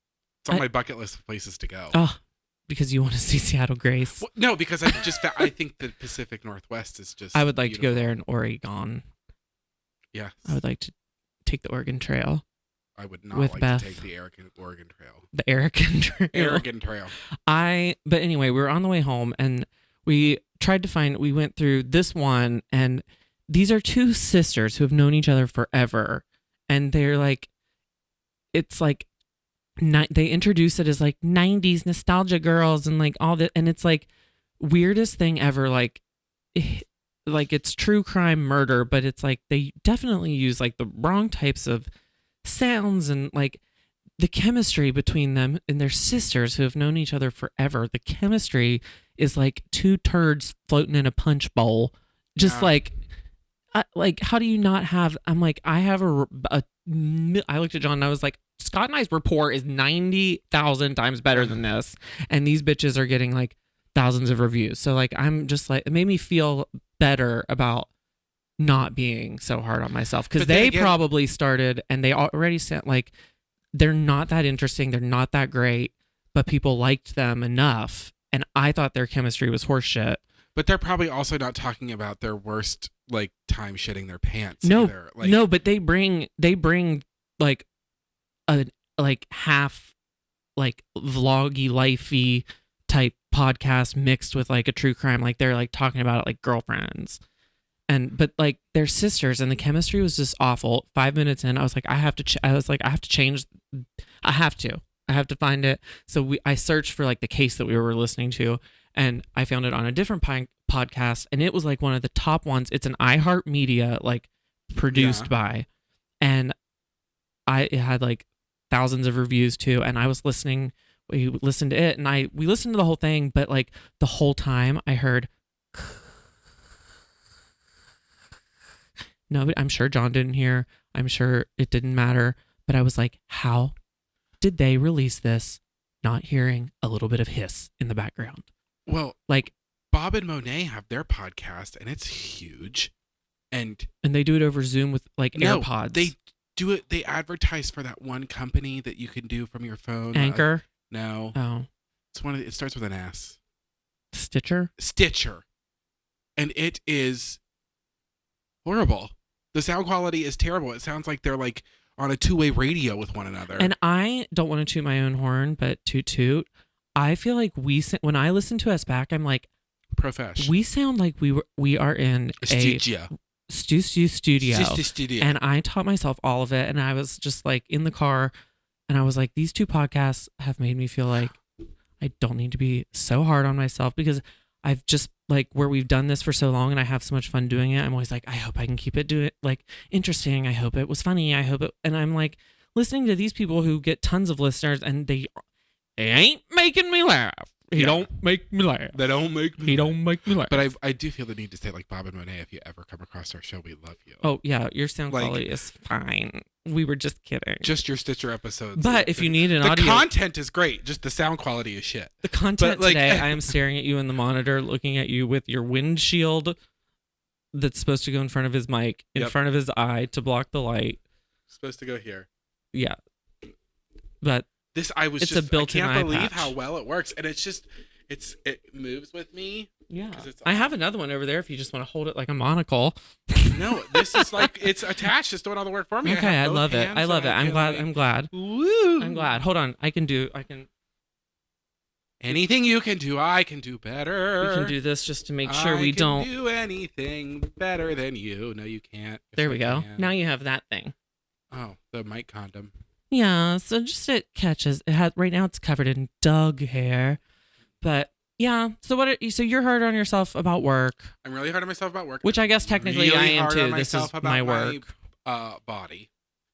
Speaker 2: It's on my bucket list of places to go.
Speaker 1: Oh, because you want to see Seattle Grace.
Speaker 2: Well, no, because I think the Pacific Northwest is just
Speaker 1: I would like to go
Speaker 2: beautiful.
Speaker 1: there in Oregon.
Speaker 2: Yes.
Speaker 1: I would like to take the Oregon Trail.
Speaker 2: I would not
Speaker 1: with
Speaker 2: like
Speaker 1: Beth.
Speaker 2: to take the Oregon Trail.
Speaker 1: The Oregon Trail.
Speaker 2: Oregon Trail.
Speaker 1: But anyway, we were on the way home and we went through this one, and these are 2 sisters who have known each other forever. And they're like, it's like, they introduce it as like 90s nostalgia girls and like all that. And it's like weirdest thing ever. Like it's true crime murder, but it's like they definitely use like the wrong types of sounds, and like the chemistry between them and their sisters who have known each other forever. The chemistry is like 2 turds floating in a punch bowl. Just
Speaker 2: Yeah.
Speaker 1: like, how do you not have? I'm like, I looked at John and I was like, Scott and I's rapport is 90,000 times better than this, and these bitches are getting like thousands of reviews. So like, I'm just like, it made me feel better about not being so hard on myself, because they probably started and they already sent like, they're not that interesting, they're not that great, but people liked them enough, and I thought their chemistry was horseshit.
Speaker 2: But they're probably also not talking about their worst like time shitting their pants.
Speaker 1: No,
Speaker 2: either. Like,
Speaker 1: no, but they bring like a half like vloggy, lifey type podcast mixed with like a true crime. Like they're like talking about it like girlfriends, but like they're sisters, and the chemistry was just awful. 5 minutes in, I was like, I have to change. I have to find it. So I searched for like the case that we were listening to, and I found it on a different podcast, and it was like one of the top ones. It's an iHeartMedia like produced by, and it had like thousands of reviews too. And I was listening. We listened to it, and we listened to the whole thing, but like the whole time I heard. No, but I'm sure John didn't hear. I'm sure it didn't matter. But I was like, how did they release this not hearing a little bit of hiss in the background?
Speaker 2: Well,
Speaker 1: like
Speaker 2: Bob and Monet have their podcast, and it's huge. And
Speaker 1: they do it over Zoom with like AirPods.
Speaker 2: They do it. They advertise for that one company that you can do from your phone.
Speaker 1: Anchor?
Speaker 2: No.
Speaker 1: Oh.
Speaker 2: It starts with an S.
Speaker 1: Stitcher?
Speaker 2: And it is horrible. The sound quality is terrible. It sounds like they're like on a 2-way radio with one another.
Speaker 1: And I don't want to toot my own horn, but toot. I feel like when I listen to us back, I'm like,
Speaker 2: profesh.
Speaker 1: We sound like we are in a studio. And I taught myself all of it, and I was just like in the car, and I was like, these 2 podcasts have made me feel like I don't need to be so hard on myself, because I've just like, where we've done this for so long and I have so much fun doing it, I'm always like, I hope I can keep it like interesting. I hope it was funny. And I'm like listening to these people who get tons of listeners, and they ain't making me laugh. He don't make me laugh.
Speaker 2: They don't make me
Speaker 1: He don't make me laugh.
Speaker 2: But I do feel the need to say, like, Bob and Monet, if you ever come across our show, we love you.
Speaker 1: Oh, yeah. Your sound
Speaker 2: Like-
Speaker 1: quality is fine. We were just kidding.
Speaker 2: Just your Stitcher episodes.
Speaker 1: But if you need an
Speaker 2: the
Speaker 1: audio...
Speaker 2: content is great. Just the sound quality is shit.
Speaker 1: The content
Speaker 2: But, like-
Speaker 1: today, I am staring at you in the monitor, looking at you with your windshield that's supposed to go in front of his mic, in
Speaker 2: Yep.
Speaker 1: front of his eye to block the light.
Speaker 2: Supposed to go here.
Speaker 1: Yeah. But
Speaker 2: It's
Speaker 1: a built-in
Speaker 2: I can't
Speaker 1: eye
Speaker 2: believe
Speaker 1: patch.
Speaker 2: how well it works. And it's just, it moves with me.
Speaker 1: yeah.
Speaker 2: 'Cause it's
Speaker 1: I have another one over there if you just want to hold it like a monocle.
Speaker 2: No, this is like, it's attached. It's doing all the work for me.
Speaker 1: Okay, I
Speaker 2: have both
Speaker 1: love it.
Speaker 2: hands
Speaker 1: I love it.
Speaker 2: and
Speaker 1: I'm
Speaker 2: can,
Speaker 1: glad.
Speaker 2: like,
Speaker 1: I'm glad.
Speaker 2: Woo.
Speaker 1: I'm glad. Hold on. I can.
Speaker 2: Anything you can do, I can do better.
Speaker 1: We can do this just to make sure
Speaker 2: I
Speaker 1: we
Speaker 2: can
Speaker 1: don't.
Speaker 2: do anything better than you. No, you can't. Yes,
Speaker 1: There
Speaker 2: I
Speaker 1: we go.
Speaker 2: can.
Speaker 1: Now you have that thing.
Speaker 2: Oh, the mic condom.
Speaker 1: Yeah. So just it catches. It has right now. It's covered in dog hair, but yeah. So so you're hard on yourself about work,
Speaker 2: I'm really hard on myself about work.
Speaker 1: which I guess technically
Speaker 2: really
Speaker 1: I am
Speaker 2: hard
Speaker 1: too.
Speaker 2: on
Speaker 1: This is
Speaker 2: myself about
Speaker 1: my work.
Speaker 2: Body.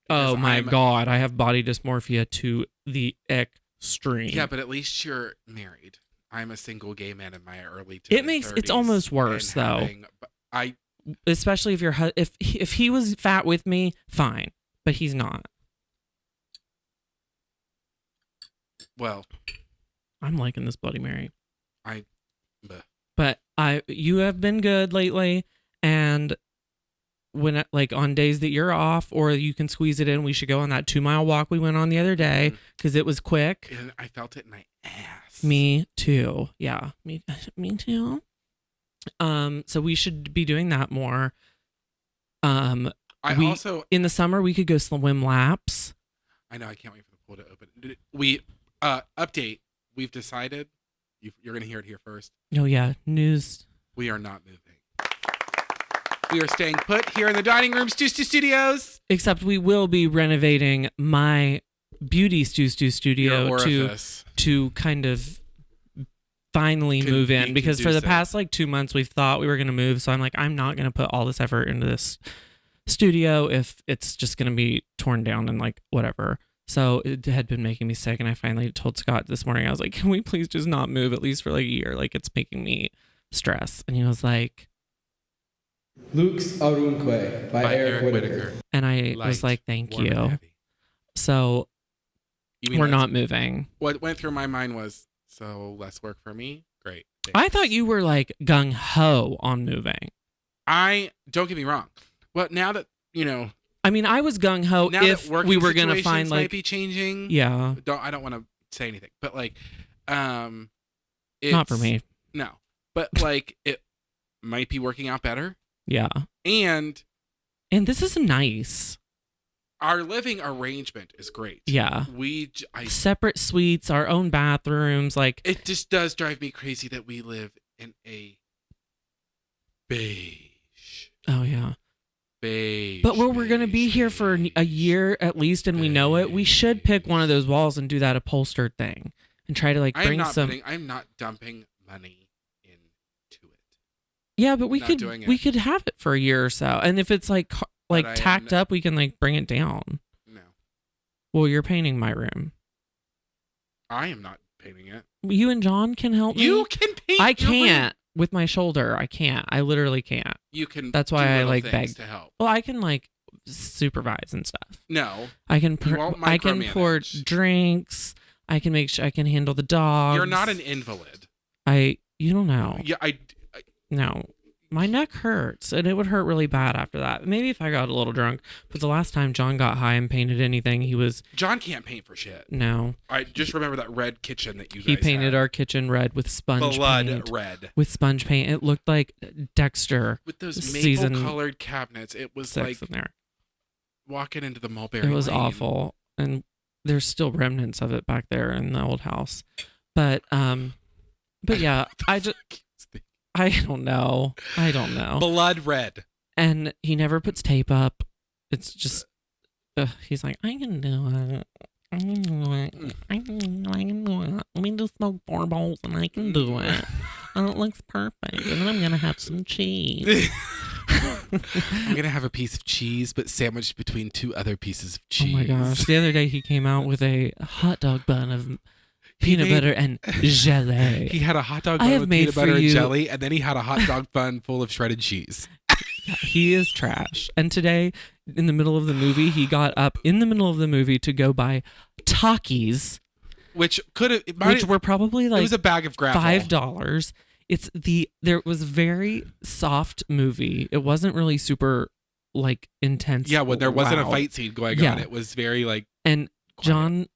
Speaker 1: Oh
Speaker 2: Because
Speaker 1: my
Speaker 2: I'm-
Speaker 1: god, I have body dysmorphia to the extreme.
Speaker 2: Yeah, but at least you're married. I'm a single gay man in my early 20s.
Speaker 1: It makes it's almost worse though. Especially if if he was fat with me, fine, but he's not.
Speaker 2: Well,
Speaker 1: I'm liking this Bloody Mary.
Speaker 2: bleh.
Speaker 1: But you have been good lately, and when like on days that you're off or you can squeeze it in, we should go on that 2-mile walk we went on the other day because it was quick.
Speaker 2: And I felt it in my ass.
Speaker 1: Me too. Yeah, me too. So we should be doing that more. In the summer we could go swim laps.
Speaker 2: I know. I can't wait for the pool to open. We update. We've decided. You're gonna hear it here first.
Speaker 1: Oh yeah, news.
Speaker 2: We are not moving. We are staying put here in the dining room, Studios.
Speaker 1: Except we will be renovating my beauty studio
Speaker 2: Your
Speaker 1: to
Speaker 2: orifice.
Speaker 1: kind of finally move in, because for the past like 2 months we've thought we were going to move. So I'm like, I'm not going to put all this effort into this studio if it's just going to be torn down and like whatever. So it had been making me sick, and I finally told Scott this morning, I was like, can we please just not move at least for like a year? Like it's making me stress. And he was like,
Speaker 6: Luke's Arunque by Eric Whitaker.
Speaker 1: and I was like, thank you. So we're not moving.
Speaker 2: What went through my mind was, so less work for me? Great. Thanks.
Speaker 1: I thought you were like gung-ho on moving.
Speaker 2: Don't get me wrong. Well, now that,
Speaker 1: I mean, I was gung-ho
Speaker 2: now
Speaker 1: if
Speaker 2: that working
Speaker 1: we were going to
Speaker 2: situations
Speaker 1: find
Speaker 2: might
Speaker 1: like,
Speaker 2: be changing.
Speaker 1: yeah,
Speaker 2: I don't want to say anything, but like,
Speaker 1: not for
Speaker 2: it's-
Speaker 1: me.
Speaker 2: No, but like it might be working out better.
Speaker 1: Yeah.
Speaker 2: And
Speaker 1: And this is nice.
Speaker 2: our living arrangement is great.
Speaker 1: Yeah.
Speaker 2: I
Speaker 1: Separate suites, our own bathrooms. Like,
Speaker 2: It just does drive me crazy that we live in a beige.
Speaker 1: oh, yeah.
Speaker 2: Beige.
Speaker 1: But where we're going to be here for a year at least, and we know it, we should pick one of those walls and do that upholstered thing and try to like bring some.
Speaker 2: I'm not dumping money into it.
Speaker 1: Yeah, but we
Speaker 2: not
Speaker 1: could
Speaker 2: doing it.
Speaker 1: we could have it for a year or so, and if it's like
Speaker 2: I am
Speaker 1: tacked up, we can like bring it down.
Speaker 2: No,
Speaker 1: Well, you're painting my room.
Speaker 2: I am not painting it.
Speaker 1: You and John can help me.
Speaker 2: You can paint.
Speaker 1: I
Speaker 2: your room.
Speaker 1: can't with my shoulder. I can't. I literally can't.
Speaker 2: You can.
Speaker 1: That's why
Speaker 2: do
Speaker 1: I
Speaker 2: little
Speaker 1: like
Speaker 2: things
Speaker 1: begged.
Speaker 2: to help.
Speaker 1: Well, I can like supervise and stuff.
Speaker 2: No,
Speaker 1: I can
Speaker 2: You won't
Speaker 1: I can pour
Speaker 2: micromanage.
Speaker 1: drinks. I can make sure I can handle the dogs.
Speaker 2: you're not an invalid.
Speaker 1: You don't know.
Speaker 2: Yeah,
Speaker 1: No. My neck hurts, and it would hurt really bad after that. Maybe if I got a little drunk. But the last time John got high and painted anything, he was
Speaker 2: John can't paint for shit.
Speaker 1: no.
Speaker 2: I just remember that red kitchen that you guys
Speaker 1: He painted
Speaker 2: had.
Speaker 1: our kitchen red with sponge
Speaker 2: blood
Speaker 1: paint.
Speaker 2: red
Speaker 1: With sponge paint, it looked like Dexter
Speaker 2: with those
Speaker 1: season
Speaker 2: maple colored cabinets. It was
Speaker 1: 6
Speaker 2: like
Speaker 1: in there.
Speaker 2: walking into the Mulberry
Speaker 1: It was
Speaker 2: Lane.
Speaker 1: awful, and there's still remnants of it back there in the old house. But yeah, I don't know.
Speaker 2: Blood red.
Speaker 1: And he never puts tape up. It's just he's like, I can do it. I can do it. I can do it. Let me just smoke 4 bowls and I can do it. And it looks perfect. And then I'm gonna have some cheese.
Speaker 2: I'm gonna have a piece of cheese, but sandwiched between 2 other pieces of cheese.
Speaker 1: Oh my gosh! The other day he came out with a hot dog bun of peanut butter and jelly.
Speaker 2: He had a hot dog
Speaker 1: I
Speaker 2: bun
Speaker 1: have
Speaker 2: with
Speaker 1: made
Speaker 2: peanut butter
Speaker 1: for
Speaker 2: and
Speaker 1: you-
Speaker 2: jelly, and then he had a hot dog bun full of shredded cheese.
Speaker 1: He is trash. And today, in the middle of the movie, he got up in the middle of the movie to go buy Takis,
Speaker 2: Which could have,
Speaker 1: which were probably
Speaker 2: it
Speaker 1: like
Speaker 2: was a bag of gravel.
Speaker 1: $5. There was very soft movie. It wasn't really super like intense.
Speaker 2: Yeah, when there wasn't a
Speaker 1: loud.
Speaker 2: fight scene going
Speaker 1: Yeah.
Speaker 2: on, it was very like.
Speaker 1: And
Speaker 2: quiet.
Speaker 1: John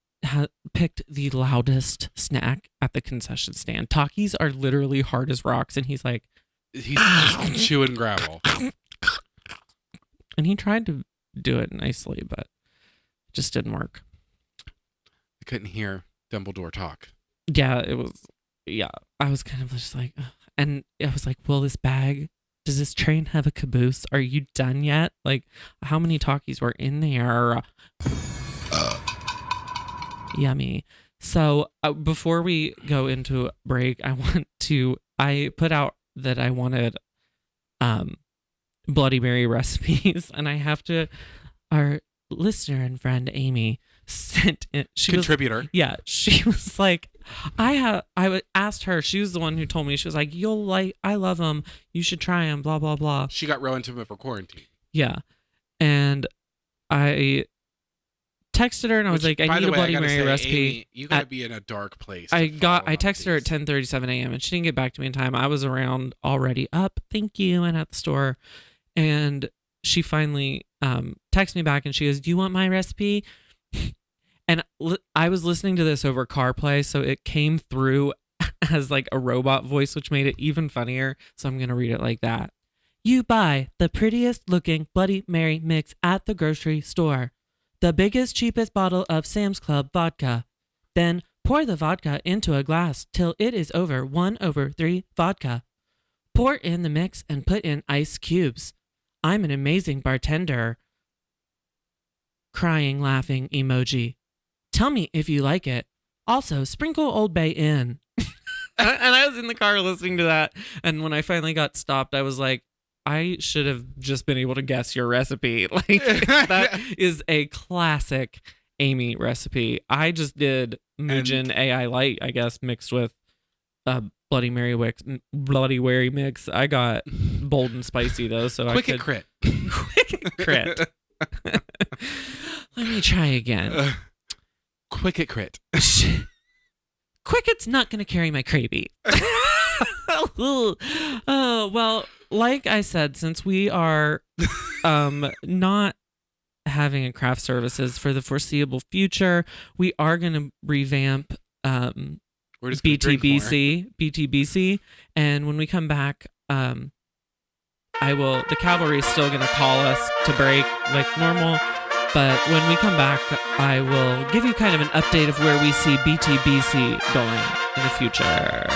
Speaker 1: picked the loudest snack at the concession stand. Takis are literally hard as rocks, and he's like,
Speaker 2: He's just chewing gravel.
Speaker 1: and he tried to do it nicely, but it just didn't work.
Speaker 2: I couldn't hear Dumbledore talk.
Speaker 1: Yeah, it was. Yeah, I was kind of just like, ugh. And I was like, will this bag? Does this train have a caboose? Are you done yet? Like, how many Takis were in there? Yummy. So before we go into break, I put out that I wanted Bloody Mary recipes, and I have to, our listener and friend Amy sent it.
Speaker 2: Contributor.
Speaker 1: She was like, I asked her, she was the one who told me, she was like, I love them, you should try them, blah, blah, blah.
Speaker 2: She got real into it for quarantine.
Speaker 1: Yeah. And I texted her and I was like, I need a Bloody Mary recipe.
Speaker 2: Amy, you gotta be in a dark place.
Speaker 1: I texted her at 10:37 a.m. and she didn't get back to me in time. I was around already up, thank you, and at the store. And she finally texted me back and she goes, do you want my recipe? And I was listening to this over CarPlay, so it came through as like a robot voice, which made it even funnier. So I'm going to read it like that. You buy the prettiest looking Bloody Mary mix at the grocery store. The biggest, cheapest bottle of Sam's Club vodka. Then pour the vodka into a glass till it is over 1/3 vodka. Pour in the mix and put in ice cubes. I'm an amazing bartender. Crying, laughing emoji. Tell me if you like it. Also, sprinkle Old Bay in. And I was in the car listening to that. And when I finally got stopped, I was like, I should have just been able to guess your recipe. Like, that is a classic Amy recipe. I just did MUJEN AI Light, I guess, mixed with Bloody Mary mix. I got bold and spicy though, so
Speaker 2: Quick and crit.
Speaker 1: Quick crit. Let me try again.
Speaker 2: Quick at crit.
Speaker 1: Quicket's not going to carry my cravey. Well, like I said, since we are not having a craft services for the foreseeable future, we are going to revamp
Speaker 2: We're just gonna drink more.
Speaker 1: BTBC, and when we come back, the cavalry is still going to call us to break like normal. But when we come back, I will give you kind of an update of where we see BTBC going in the future.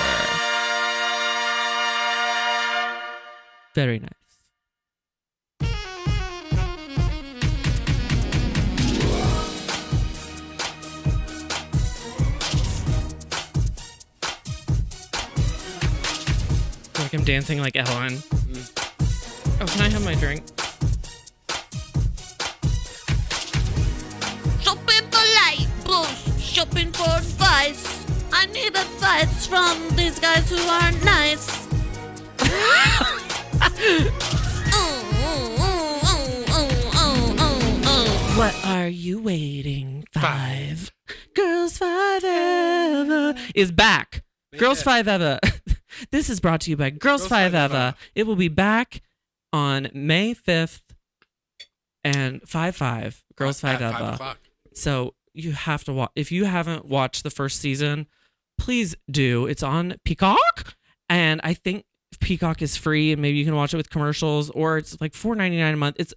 Speaker 1: Very nice. I feel like I'm dancing like Ellen. Oh, can I have my drink?
Speaker 7: Shopping for labels, shopping for advice. I need advice from these guys who are nice.
Speaker 1: What are you waiting? Five. Girls Five Eva is back. Girls Five Eva. This is brought to you by Girls Five Eva. It will be back on May 5th and 5/5. Girls Five
Speaker 2: At
Speaker 1: Eva.
Speaker 2: 5:00.
Speaker 1: So you have to watch. If you haven't watched the first season, please do. It's on Peacock, and I think Peacock is free, and maybe you can watch it with commercials, or it's like $4.99 a month.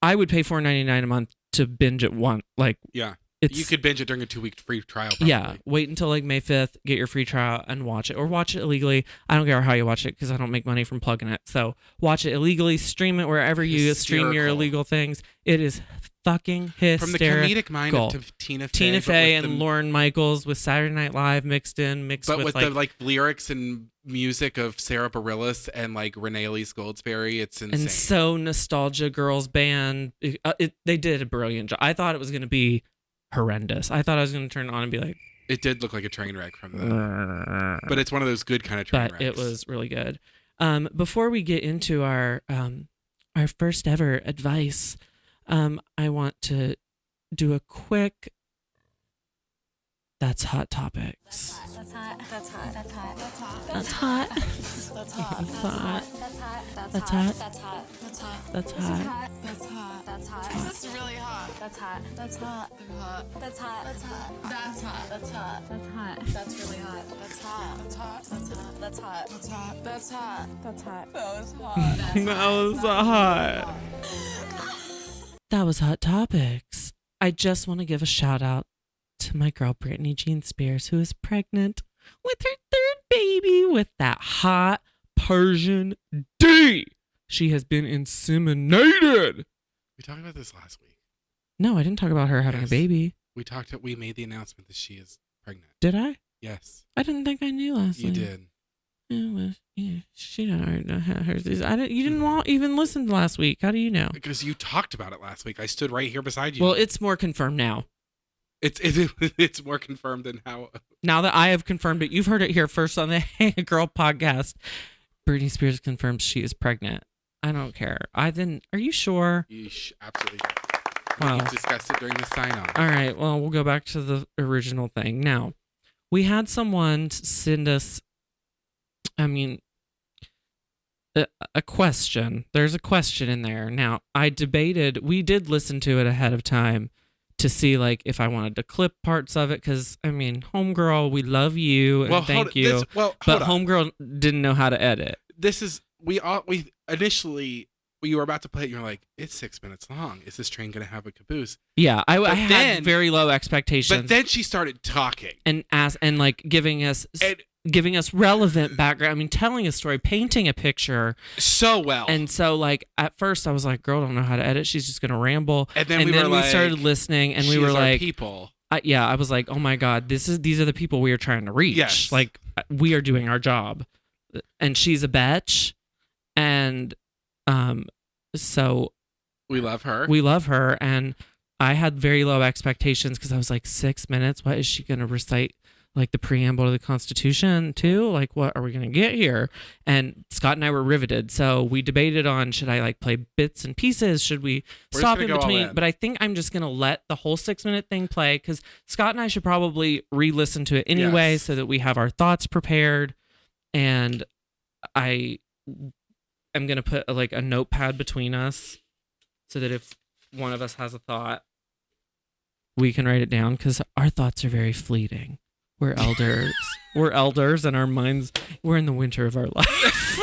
Speaker 1: I would pay $4.99 a month to binge it one. Like,
Speaker 2: Yeah.
Speaker 1: it's
Speaker 2: You could binge it during a 2-week free trial. Probably.
Speaker 1: yeah. Wait until like May 5th, get your free trial, and watch it, or watch it illegally. I don't care how you watch it because I don't make money from plugging it. So watch it illegally, stream it wherever you stream your
Speaker 2: Hysterical.
Speaker 1: illegal things. It is fucking hysterical.
Speaker 2: From the comedic mind of Tina
Speaker 1: Tina
Speaker 2: Fey,
Speaker 1: Fey and Lauren Michaels with Saturday Night Live mixed
Speaker 2: but
Speaker 1: with
Speaker 2: with
Speaker 1: like,
Speaker 2: the like lyrics and music of Sarah Bareilles and like Renee Elise Goldsberry. It's insane.
Speaker 1: and so nostalgia girls band. They did a brilliant job. I thought it was going to be horrendous. I thought I was going to turn it on and be like,
Speaker 2: It did look like a train wreck from the, but it's one of those good kind of train
Speaker 1: But
Speaker 2: wrecks.
Speaker 1: it was really good. Before we get into our first ever advice, I want to do a quick That's Hot Topics.
Speaker 8: That's hot. That's hot. That's hot. That's hot.
Speaker 1: That's hot.
Speaker 8: That's hot.
Speaker 1: That's hot.
Speaker 8: That's hot.
Speaker 1: That's hot.
Speaker 8: That's hot. That's hot.
Speaker 1: That's hot.
Speaker 8: That's hot. That's hot. That's really hot. That's hot. That's hot. That's hot. That's hot. That's hot. That's hot. That's hot. That's really hot. That's hot. That's hot. That's hot. That's hot. That's hot. That's hot. That's hot. That was hot.
Speaker 1: That was hot. That was Hot Topics. I just want to give a shout out to my girl Brittany Jean Spears, who is pregnant with her third baby with that hot Persian D. She has been inseminated.
Speaker 2: We talked about this last week.
Speaker 1: No, I didn't talk about her having
Speaker 2: Yes.
Speaker 1: a baby.
Speaker 2: We made the announcement that she is pregnant.
Speaker 1: Did I?
Speaker 2: Yes,
Speaker 1: I didn't think I knew last
Speaker 2: you
Speaker 1: week.
Speaker 2: did.
Speaker 1: She already had hers. You didn't even listen to last week. How do you know?
Speaker 2: Because you talked about it last week. I stood right here beside you.
Speaker 1: Well, it's more confirmed now.
Speaker 2: It's more confirmed than how.
Speaker 1: Now that I have confirmed it, you've heard it here first on the Hey Girl podcast. Britney Spears confirms she is pregnant. I don't care. Are you sure?
Speaker 2: Absolutely.
Speaker 1: Wow.
Speaker 2: We discussed it during the sign-off.
Speaker 1: All right. Well, we'll go back to the original thing. Now, we had someone send us, a question. There's a question in there. Now, we did listen to it ahead of time to see if I wanted to clip parts of it because homegirl, we love you and thank you. But homegirl didn't know how to edit.
Speaker 2: We initially you were about to play it. You're like, it's 6 minutes long. Is this train gonna have a caboose?
Speaker 1: Yeah, I had very low expectations.
Speaker 2: But then she started talking
Speaker 1: and giving us relevant background. Telling a story, painting a picture
Speaker 2: so well.
Speaker 1: And so, at first, I was like, "Girl, don't know how to edit. She's just gonna ramble."
Speaker 2: And then we
Speaker 1: started listening, and we were like,
Speaker 2: "People."
Speaker 1: I was like, "Oh my God, these are the people we are trying to reach.
Speaker 2: Yes.
Speaker 1: We are doing our job." And she's a bitch, and so
Speaker 2: we love her.
Speaker 1: We love her, and I had very low expectations because I was like, 6 minutes. What is she gonna recite? The preamble to the Constitution too? What are we going to get here? And Scott and I were riveted. So we debated on, should I play bits and pieces? Should we stop in between? But I think I'm just going to let the whole 6 minute thing play because Scott and I should probably re-listen to it anyway so that we have our thoughts prepared. And I am going to put a notepad between us so that if one of us has a thought, we can write it down because our thoughts are very fleeting. We're elders. We're elders, and our minds. We're in the winter of our life.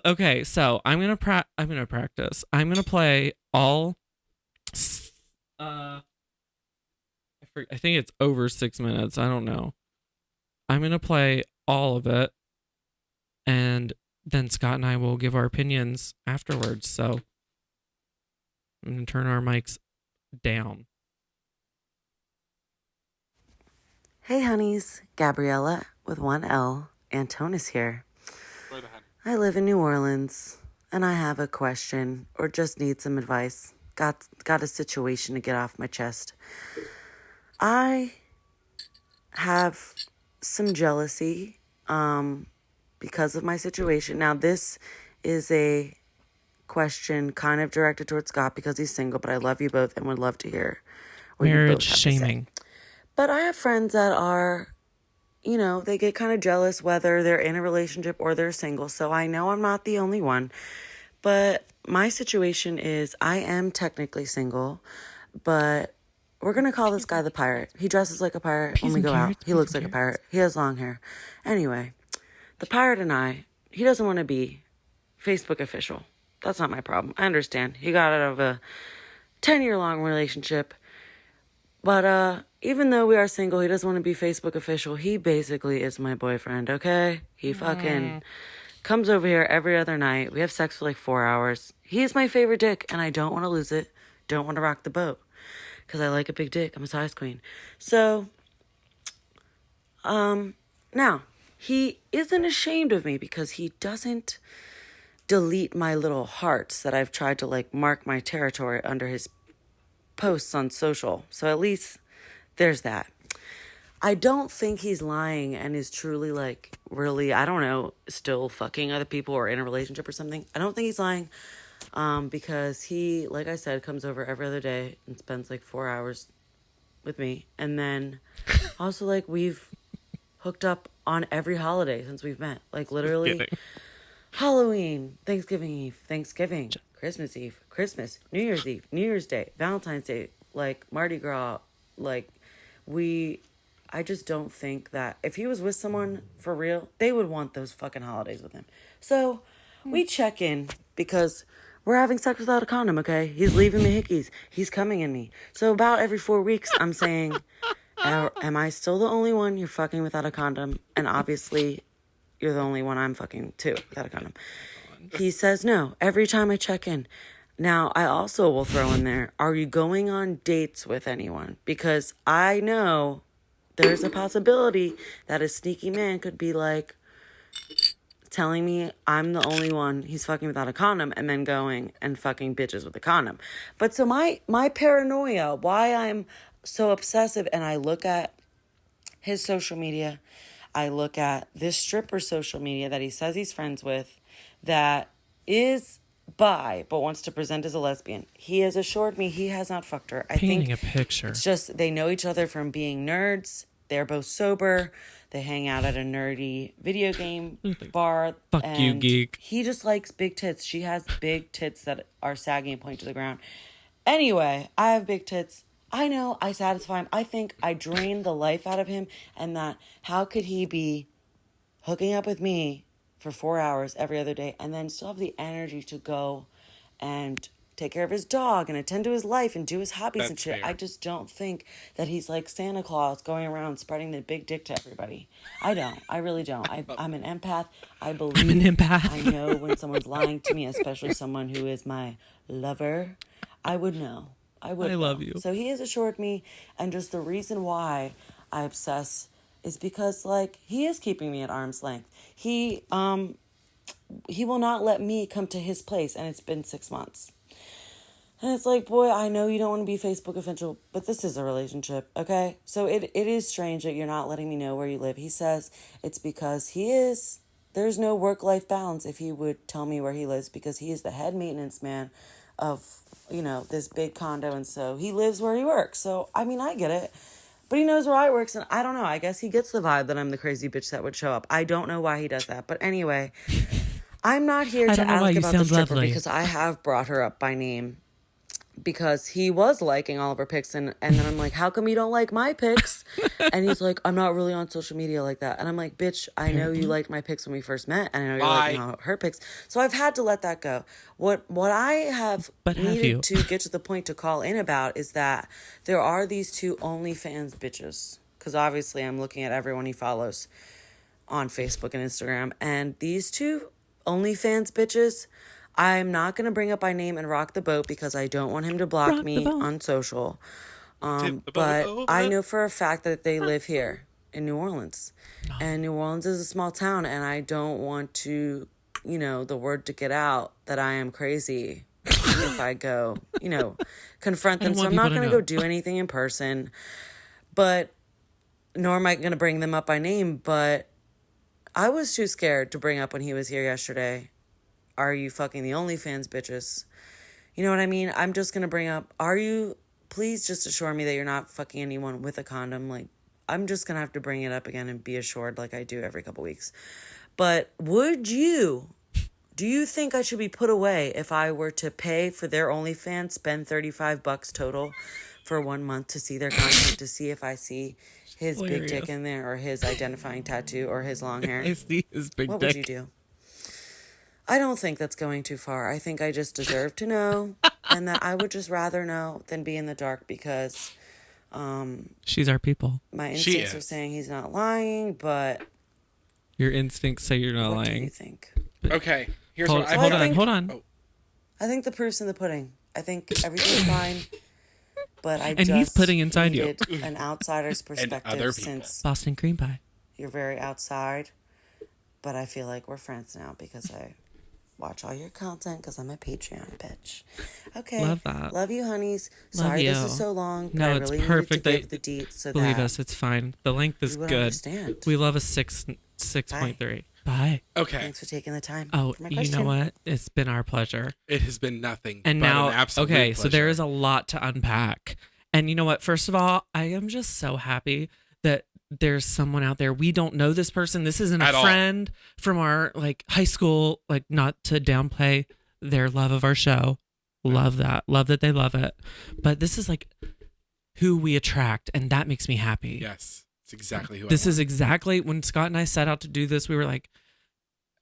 Speaker 1: Okay, so I'm gonna practice. I'm gonna play all. I think it's over 6 minutes. I don't know. I'm gonna play all of it, and then Scott and I will give our opinions afterwards. So I'm gonna turn our mics down.
Speaker 9: Hey honeys, Gabriella with 1L, Antonis here. I live in New Orleans and I have a question or just need some advice. Got a situation to get off my chest. I have some jealousy because of my situation. Now this is a question kind of directed towards Scott because he's single, but I love you both and would love to hear what you both have to say.
Speaker 1: Shaming.
Speaker 9: But I have friends that are, they get kind of jealous whether they're in a relationship or they're single. So I know I'm not the only one. But my situation is I am technically single, but we're going to call this guy the pirate. He dresses like a pirate when we go out. He looks like a pirate. He has long hair. Anyway, the pirate and he doesn't want to be Facebook official. That's not my problem. I understand. He got out of a 10-year-long relationship. But even though we are single, he doesn't want to be Facebook official. He basically is my boyfriend, okay? He fucking comes over here every other night. We have sex for 4 hours. He's my favorite dick, and I don't want to lose it. Don't want to rock the boat. Because I like a big dick. I'm a size queen. So, now, he isn't ashamed of me because he doesn't delete my little hearts that I've tried to, mark my territory under his posts on social. So at least there's that. I don't think he's lying and is truly like really, I don't know, still fucking other people or in a relationship or something. I don't think he's lying because he, like I said, comes over every other day and spends like 4 hours with me. And then also like we've hooked up on every holiday since we've met. Like literally Halloween, Thanksgiving Eve, Thanksgiving, Christmas Eve, Christmas, New Year's Eve, New Year's Day, Valentine's Day, like Mardi Gras, like I just don't think that if he was with someone for real, they would want those fucking holidays with him. So we check in because we're having sex without a condom, okay? He's leaving me hickeys. He's coming in me. So about every 4 weeks, I'm saying, am I still the only one you're fucking without a condom? And obviously, you're the only one I'm fucking too without a condom. He says no every time I check in. Now, I also will throw in there, are you going on dates with anyone? Because I know there's a possibility that a sneaky man could be like telling me I'm the only one he's fucking without a condom and then going and fucking bitches with a condom. But so my paranoia, why I'm so obsessive, and I look at his social media, I look at this stripper's social media that he says he's friends with that is bi but wants to present as a lesbian. He has assured me he has not fucked her. I
Speaker 1: Painting
Speaker 9: think
Speaker 1: a picture.
Speaker 9: it's just they know each other from being nerds. They're both sober. They hang out at a nerdy video game bar.
Speaker 1: Fuck you, geek.
Speaker 9: He just likes big tits. She has big tits that are saggy and point to the ground. Anyway, I have big tits. I know I satisfy him. I think I drain the life out of him, and that how could he be hooking up with me for 4 hours every other day and then still have the energy to go and take care of his dog and attend to his life and do his hobbies and shit.
Speaker 2: Fair.
Speaker 9: I just don't think that he's like Santa Claus going around spreading the big dick to everybody. I don't. I really don't. I'm an empath. I believe.
Speaker 1: I'm an empath.
Speaker 9: I know when someone's lying to me, especially someone who is my lover. I would know. I
Speaker 1: love you.
Speaker 9: So he has assured me, and just the reason why I obsess is because like he is keeping me at arm's length. He will not let me come to his place, and it's been 6 months. And it's like, boy, I know you don't want to be Facebook official, but this is a relationship, okay? So it is strange that you're not letting me know where you live. He says it's because there's no work-life balance if he would tell me where he lives, because he is the head maintenance man of, this big condo, and so he lives where he works. So, I mean, I get it. But he knows where I work, and I don't know. I guess he gets the vibe that I'm the crazy bitch that would show up. I don't know why he does that. But anyway, I'm not here to ask about the stripper because I have brought her up by name. Because he was liking all of her pics, and then I'm like, how come you don't like my pics? And he's like, I'm not really on social media like that. And I'm like, bitch, I know you liked my pics when we first met, and I know you're liking her pics. So I've had to let that go. What I have needed to get to the point to call in about is that there are these two OnlyFans bitches. Because obviously I'm looking at everyone he follows on Facebook and Instagram. And these two OnlyFans bitches, I'm not going to bring up by name and rock the boat because I don't want him to block me on social. But I know for a fact that they live here in New Orleans. And New Orleans is a small town, and I don't want to, the word to get out that I am crazy if I go, confront them. So I'm not going to go do anything in person. But nor am I going to bring them up by name. But I was too scared to bring up when he was here yesterday. Are you fucking the OnlyFans bitches? You know what I mean? I'm just going to bring up, please just assure me that you're not fucking anyone with a condom. Like, I'm just going to have to bring it up again and be assured like I do every couple weeks. But do you think I should be put away if I were to pay for their OnlyFans, spend $35 total for 1 month to see their content, to see if I see his big dick in there or his identifying tattoo or his long hair?
Speaker 1: I see his big dick.
Speaker 9: What would you do? I don't think that's going too far. I think I just deserve to know, and that I would just rather know than be in the dark because
Speaker 1: she's our people.
Speaker 9: My instincts are saying he's not lying, but
Speaker 1: your instincts say you're not lying.
Speaker 9: What do you think?
Speaker 2: Okay, here's
Speaker 1: hold on.
Speaker 9: Oh. I think the proof's in the pudding. I think everything's fine, but
Speaker 1: he's putting inside
Speaker 9: you an outsider's perspective since
Speaker 1: Boston cream pie.
Speaker 9: You're very outside, but I feel like we're friends now because watch all your content because I'm a Patreon bitch. Okay.
Speaker 1: Love that.
Speaker 9: Love you, honeys.
Speaker 1: Love
Speaker 9: Sorry
Speaker 1: you.
Speaker 9: this is so long. But
Speaker 1: No,
Speaker 9: I
Speaker 1: it's
Speaker 9: really
Speaker 1: perfect.
Speaker 9: needed to give the deets so
Speaker 1: Believe
Speaker 9: that
Speaker 1: us, it's fine. The length is
Speaker 9: you would
Speaker 1: good.
Speaker 9: understand.
Speaker 1: We love a 6.3. Bye.
Speaker 2: Okay.
Speaker 9: Thanks for taking the time.
Speaker 1: Oh,
Speaker 9: for my
Speaker 1: you
Speaker 9: question.
Speaker 1: know what? It's been our pleasure.
Speaker 2: It has been nothing
Speaker 1: And
Speaker 2: but
Speaker 1: now,
Speaker 2: an absolute
Speaker 1: okay, so there
Speaker 2: pleasure.
Speaker 1: is a lot to unpack. And you know what? First of all, I am just so happy that there's someone out there. We don't know this person. This isn't a
Speaker 2: At all.
Speaker 1: friend from our like high school, like not to downplay their love of our show. Love that. Love that they love it. But this is like who we attract, and that makes me happy.
Speaker 2: Yes. It's exactly who
Speaker 1: This
Speaker 2: I
Speaker 1: is
Speaker 2: want.
Speaker 1: exactly when Scott and I set out to do this, we were like,